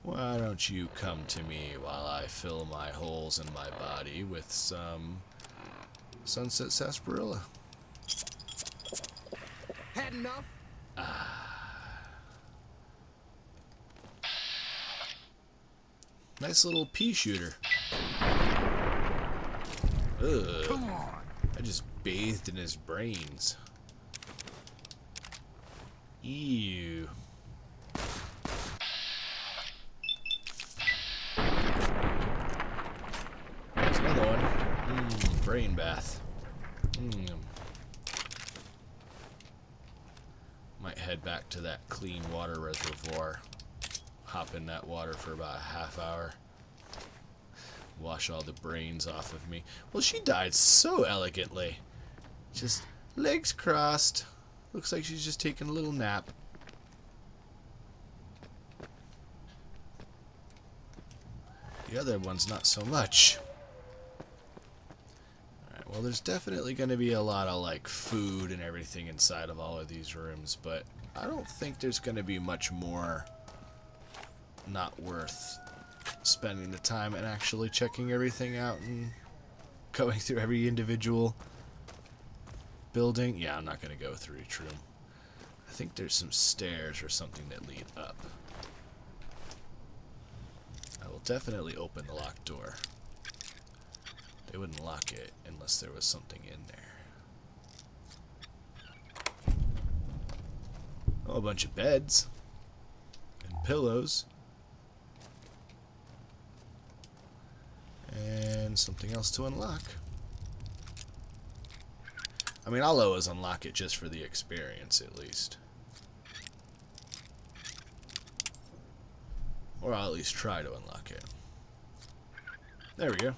Why don't you come to me while I fill my holes in my body with some Sunset Sarsaparilla? enough? Nice little pea shooter. Ugh. Come on. I just bathed in his brains. Ew. There's another one. Brain bath. Might head back to that clean water reservoir. Hop in that water for about a half hour. Wash all the brains off of me. Well, she died so elegantly. Just legs crossed. Looks like she's just taking a little nap. The other one's not so much. Alright, well, there's definitely going to be a lot of, like, food and everything inside of all of these rooms, but I don't think there's going to be much more not worth spending the time and actually checking everything out and going through every individual building. Yeah, I'm not going to go through each room. I think there's some stairs or something that lead up. I will definitely open the locked door. They wouldn't lock it unless there was something in there. Oh, a bunch of beds and pillows. And something else to unlock. I mean, I'll always unlock it just for the experience, at least. Or I'll at least try to unlock it. There we go.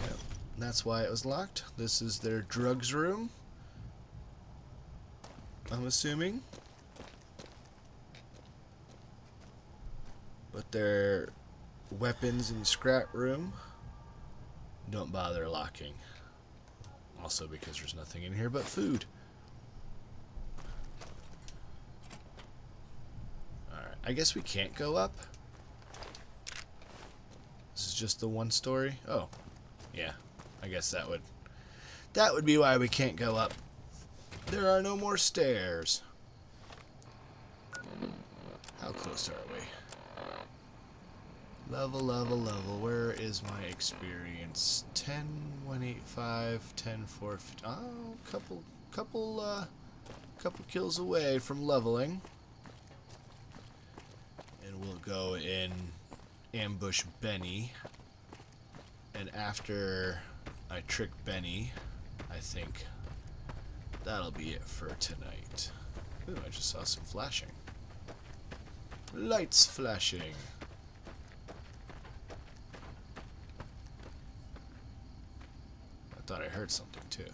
Yep, that's why it was locked. This is their drugs room, I'm assuming. But their weapons and scrap room don't bother locking. Also because there's nothing in here but food. Alright, I guess we can't go up. This is just the one story. Oh, yeah. I guess that would be why we can't go up. There are no more stairs. How close are we? Level, level, level. Where is my experience? 10, 185, 10, 4, 50. Oh, couple kills away from leveling. And we'll go in ambush Benny. And after I trick Benny, I think that'll be it for tonight. Ooh, I just saw some flashing. Lights flashing. I thought I heard something too.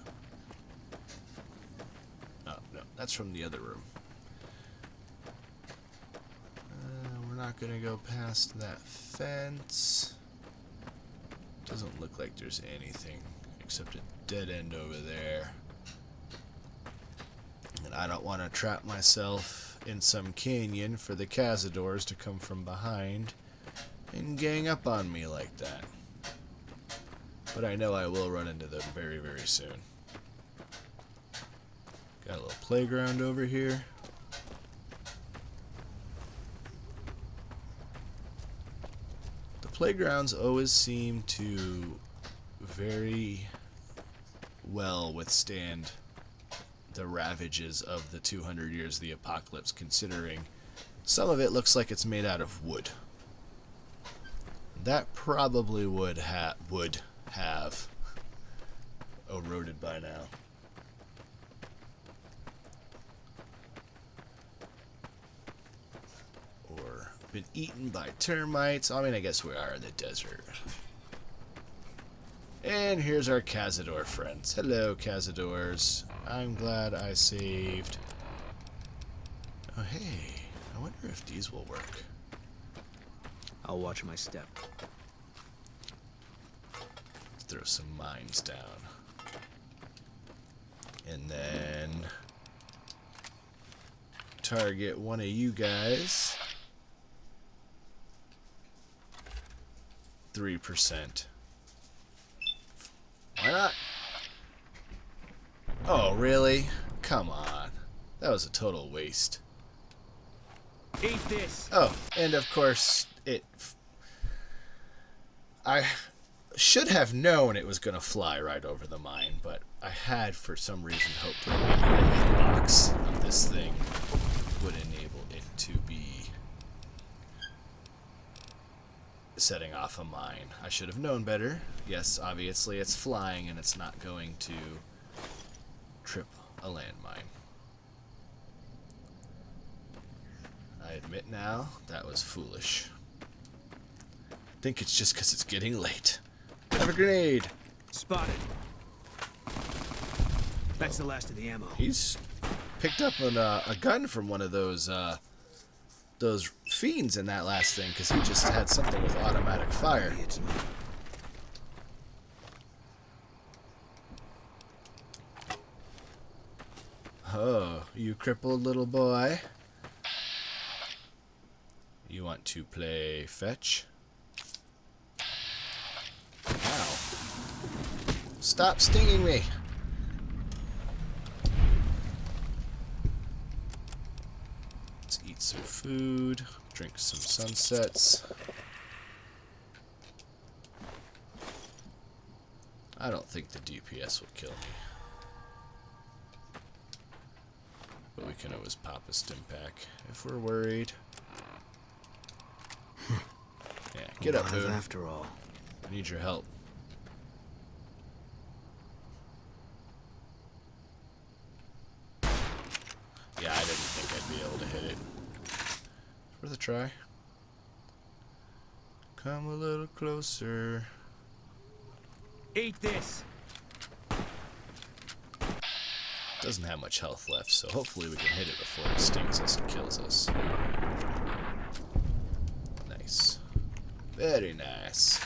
Oh, no, that's from the other room. We're not gonna go past that fence. Doesn't look like there's anything except a dead end over there. And I don't want to trap myself in some canyon for the cazadors to come from behind and gang up on me like that. But I know I will run into them very, very soon. Got a little playground over here. The playgrounds always seem to very well withstand the ravages of the 200 years of the apocalypse, considering some of it looks like it's made out of wood. That probably would have eroded by now. Or been eaten by termites. I mean, I guess we are in the desert. And here's our cazador friends. Hello, cazadors. I'm glad I saved. Oh, hey. I wonder if these will work. I'll watch my step. Let's throw some mines down. And then target one of you guys. 3%. Why not? Oh, really? come on. That was a total waste. Eat this. Oh, and of course, I should have known it was going to fly right over the mine, but I had, for some reason, hoped that maybe the hitbox of this thing would enable it to be setting off a mine. I should have known better. Yes, obviously it's flying and it's not going to trip a landmine. I admit now, that was foolish. I think it's just because it's getting late. Have a grenade! Spotted. That's the last of the ammo. He's picked up a gun from one of those fiends in that last thing, because he just had something with automatic fire. Oh, you crippled little boy. You want to play fetch? Ow. Stop stinging me! Let's eat some food, drink some sunsets. I don't think the DPS will kill me. But we can always pop a stim pack if we're worried. Yeah, get up, Boone. After all. I need your help. Yeah, I didn't think I'd be able to hit it. Worth a try. Come a little closer. Eat this. Doesn't have much health left, so hopefully we can hit it before it stings us and kills us. Nice. Very nice.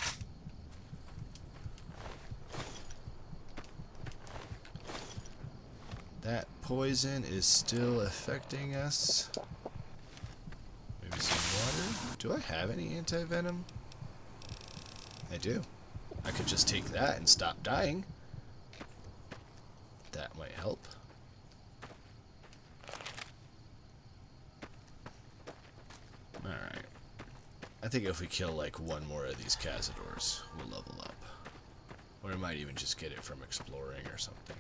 That poison is still affecting us. Maybe some water? Do I have any anti-venom? I do. I could just take that and stop dying. That might help. Alright. I think if we kill like one more of these cazadors, we'll level up. Or we might even just get it from exploring or something.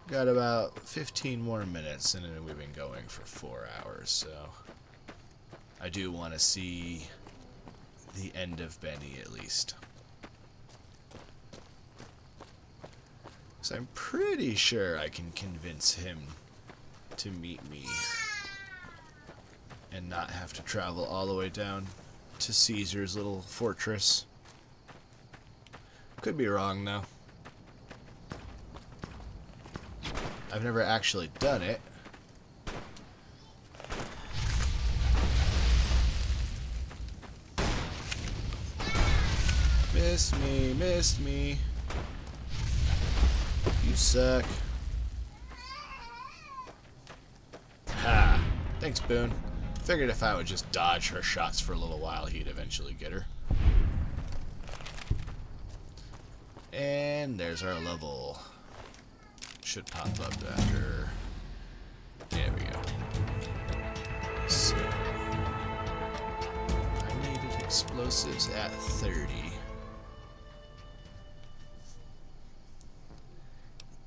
Got about 15 more minutes, and then we've been going for 4 hours, so I do want to see the end of Benny at least. So I'm pretty sure I can convince him to meet me and not have to travel all the way down to Caesar's little fortress. Could be wrong though. I've never actually done it. Missed me, missed me. You suck. Ha! Thanks, Boone. Figured if I would just dodge her shots for a little while, he'd eventually get her. And there's our level. Should pop up after. There we go. So, I needed explosives at 30.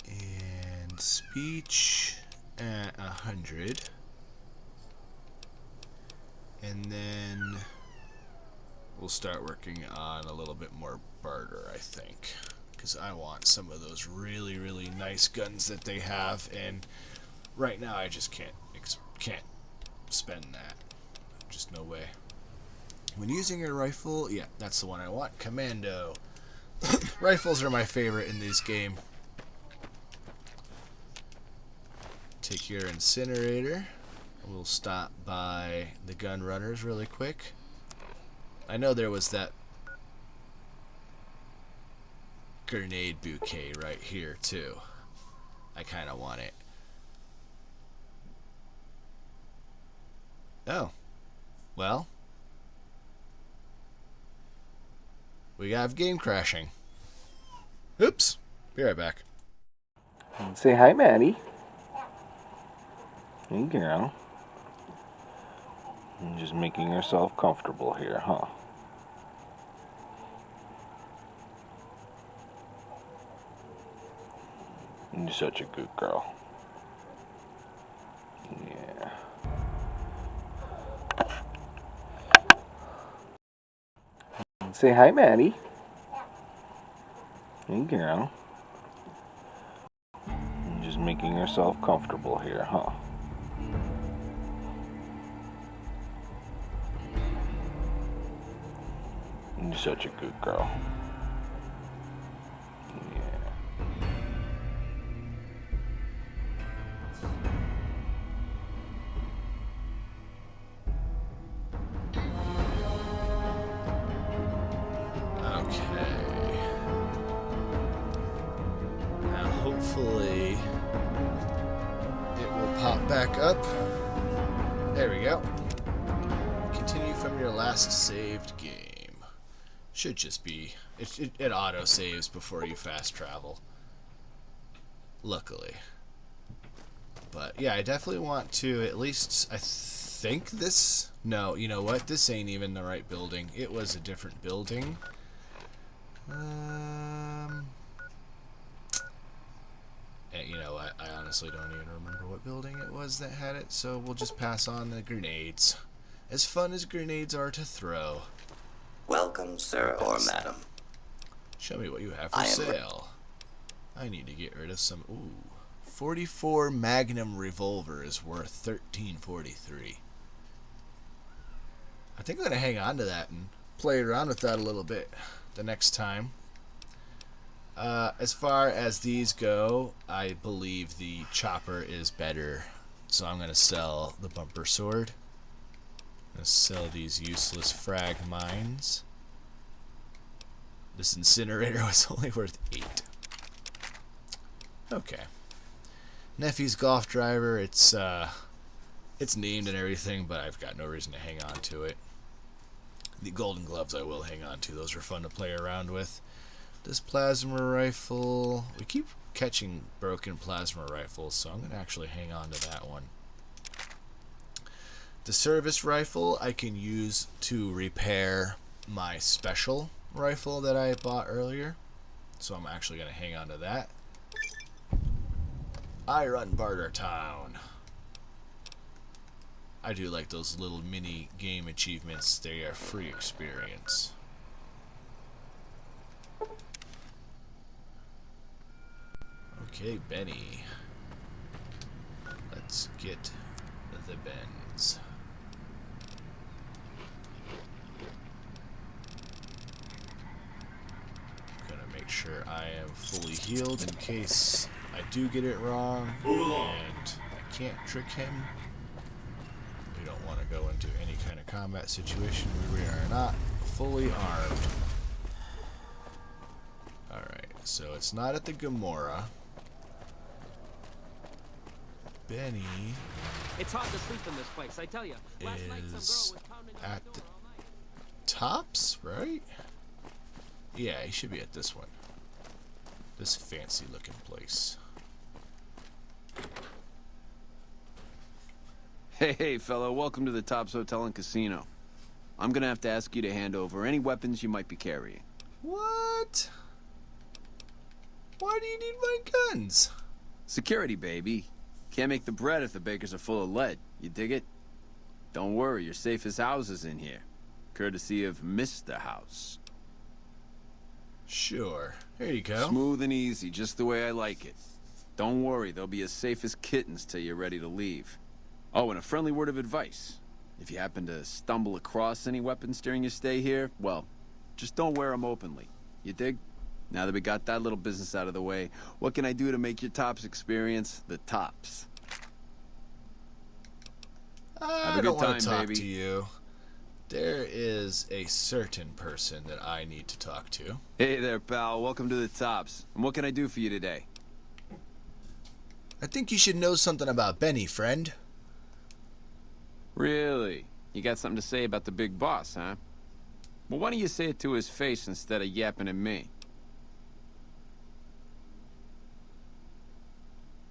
And speech at 100. And then we'll start working on a little bit more barter, I think. Because I want some of those really, really nice guns that they have, and right now I just can't spend that. Just no way. When using a rifle, yeah, that's the one I want. Commando. Rifles are my favorite in this game. Take your incinerator. We'll stop by the gun runners really quick. I know there was that grenade bouquet right here too. I kind of want it. Oh. Well. We have game crashing. Oops. Be right back. Say hi, Maddie. Hey, girl. You're just making yourself comfortable here, huh? You're such a good girl. Yeah. Say hi, Maddie. Hey, girl. You're just making yourself comfortable here, huh? You're such a good girl. Hopefully it will pop back up. There we go. Continue from your last saved game. Should just be. It auto saves before you fast travel. Luckily. But yeah, I definitely want to at least. I think this. No, you know what? This ain't even the right building. It was a different building. You know what? I honestly don't even remember what building it was that had it, so we'll just pass on the grenades. As fun as grenades are to throw. Welcome, sir or madam. Show me what you have for sale. I need to get rid of some. Ooh. 44 Magnum revolver is worth $13.43. I think I'm going to hang on to that and play around with that a little bit the next time. As far as these go, I believe the chopper is better, so I'm going to sell the bumper sword. I'm going to sell these useless frag mines. This incinerator was only worth 8. Okay. Neffy's golf driver, it's named and everything, but I've got no reason to hang on to it. The golden gloves I will hang on to. Those are fun to play around with. This plasma rifle, we keep catching broken plasma rifles, so I'm going to actually hang on to that one. The service rifle I can use to repair my special rifle that I bought earlier, so I'm actually going to hang on to that. I run Barter Town. I do like those little mini game achievements. They are free experience. Okay, Benny. Let's get the Benz. Gonna make sure I am fully healed in case I do get it wrong and I can't trick him. We don't want to go into any kind of combat situation where we are not fully armed. Alright, so it's not at the Gomorrah. Benny. It's hard to sleep in this place, I tell you. Last night some girl was pounding on at the tops, right? Yeah, he should be at this one. This fancy looking place. Hey, fellow, welcome to the Tops Hotel and Casino. I'm gonna have to ask you to hand over any weapons you might be carrying. What? Why do you need my guns? Security, baby. Can't make the bread if the bakers are full of lead. You dig it? Don't worry, you're safe as houses in here. Courtesy of Mr. House. Sure. Here you go. Smooth and easy, just the way I like it. Don't worry, they'll be as safe as kittens till you're ready to leave. Oh, and a friendly word of advice. If you happen to stumble across any weapons during your stay here, well, just don't wear them openly. You dig? Now that we got that little business out of the way, what can I do to make your Tops experience the tops? Have a good time, talk baby. to you. There is a certain person that I need to talk to. Hey there, pal. Welcome to the Tops. And what can I do for you today? I think you should know something about Benny, friend. Really? You got something to say about the big boss, huh? Well, why don't you say it to his face instead of yapping at me?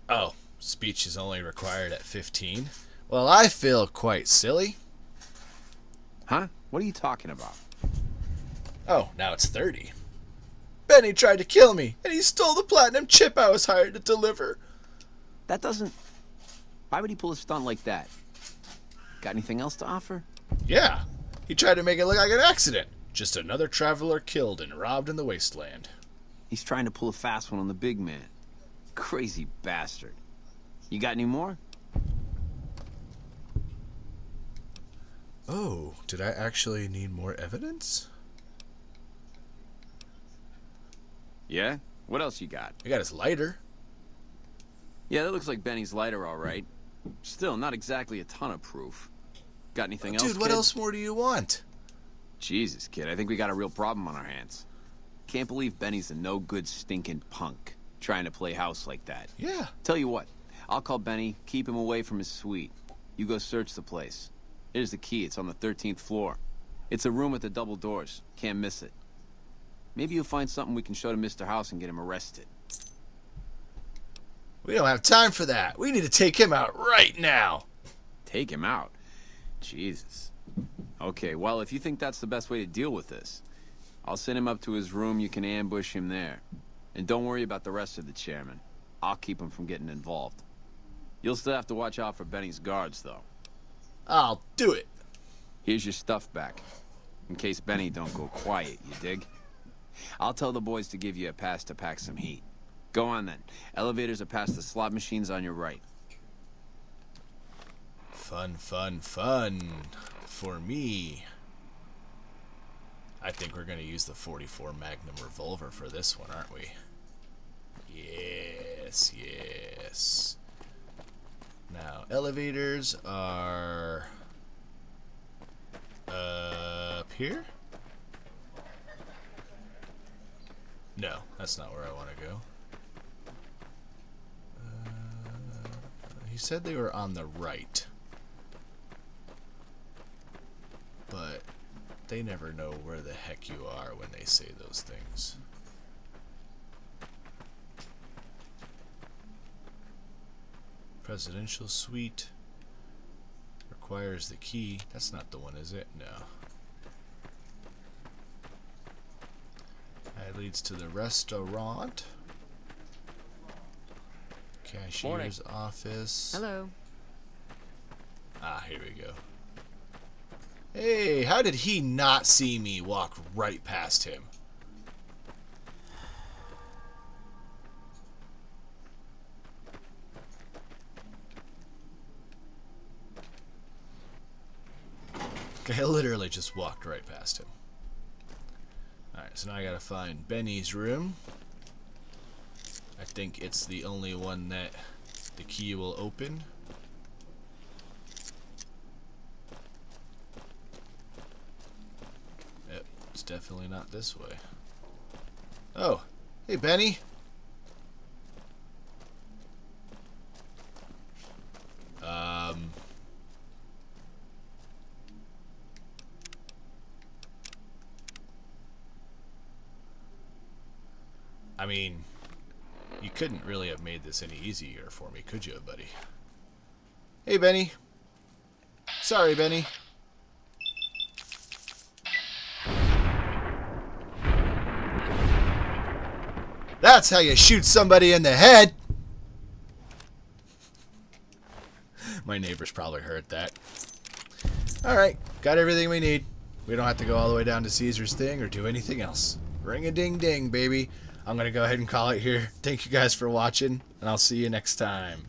Oh, speech is only required at 15? Well, I feel quite silly. Huh? What are you talking about? Oh, now it's 30. Benny tried to kill me, and he stole the platinum chip I was hired to deliver. That doesn't... Why would he pull a stunt like that? Got anything else to offer? Yeah, he tried to make it look like an accident. Just another traveler killed and robbed in the wasteland. He's trying to pull a fast one on the big man. Crazy bastard. You got any more? Oh, did I actually need more evidence? Yeah? What else you got? I got his lighter. Yeah, that looks like Benny's lighter, all right. Still, not exactly a ton of proof. Got anything else, Dude, what kid? else more do you want? Jesus, kid, I think we got a real problem on our hands. Can't believe Benny's a no-good stinking punk, trying to play house like that. Yeah. Tell you what, I'll call Benny, keep him away from his suite. You go search the place. Here's the key, it's on the 13th floor. It's a room with the double doors, can't miss it. Maybe you'll find something we can show to Mr. House and get him arrested. We don't have time for that. We need to take him out right now. Take him out? Jesus. Okay, well, if you think that's the best way to deal with this, I'll send him up to his room. You can ambush him there. And don't worry about the rest of the chairman. I'll keep him from getting involved. You'll still have to watch out for Benny's guards, though. I'll do it. Here's your stuff back. In case Benny don't go quiet, you dig? I'll tell the boys to give you a pass to pack some heat. Go on, then. Elevators are past the slot machines on your right. Fun, fun, fun. For me. I think we're going to use the 44 Magnum revolver for this one, aren't we? Yes, yes. Now, elevators are up here? No, that's not where I want to go. He said they were on the right. But they never know where the heck you are when they say those things. Presidential suite requires the key. That's not the one, is it? No. That leads to the restaurant. Cashier's office. Hello. Ah, here we go. Hey, how did he not see me walk right past him? I literally just walked right past him. Alright, so now I gotta find Benny's room. I think it's the only one that the key will open. Yep, it's definitely not this way. Oh, hey Benny. I mean, you couldn't really have made this any easier for me, could you, buddy? Hey, Benny. Sorry, Benny. That's how you shoot somebody in the head! My neighbors probably heard that. Alright, got everything we need. We don't have to go all the way down to Caesar's thing or do anything else. Ring-a-ding-ding, baby. I'm going to go ahead and call it here. Thank you guys for watching, and I'll see you next time.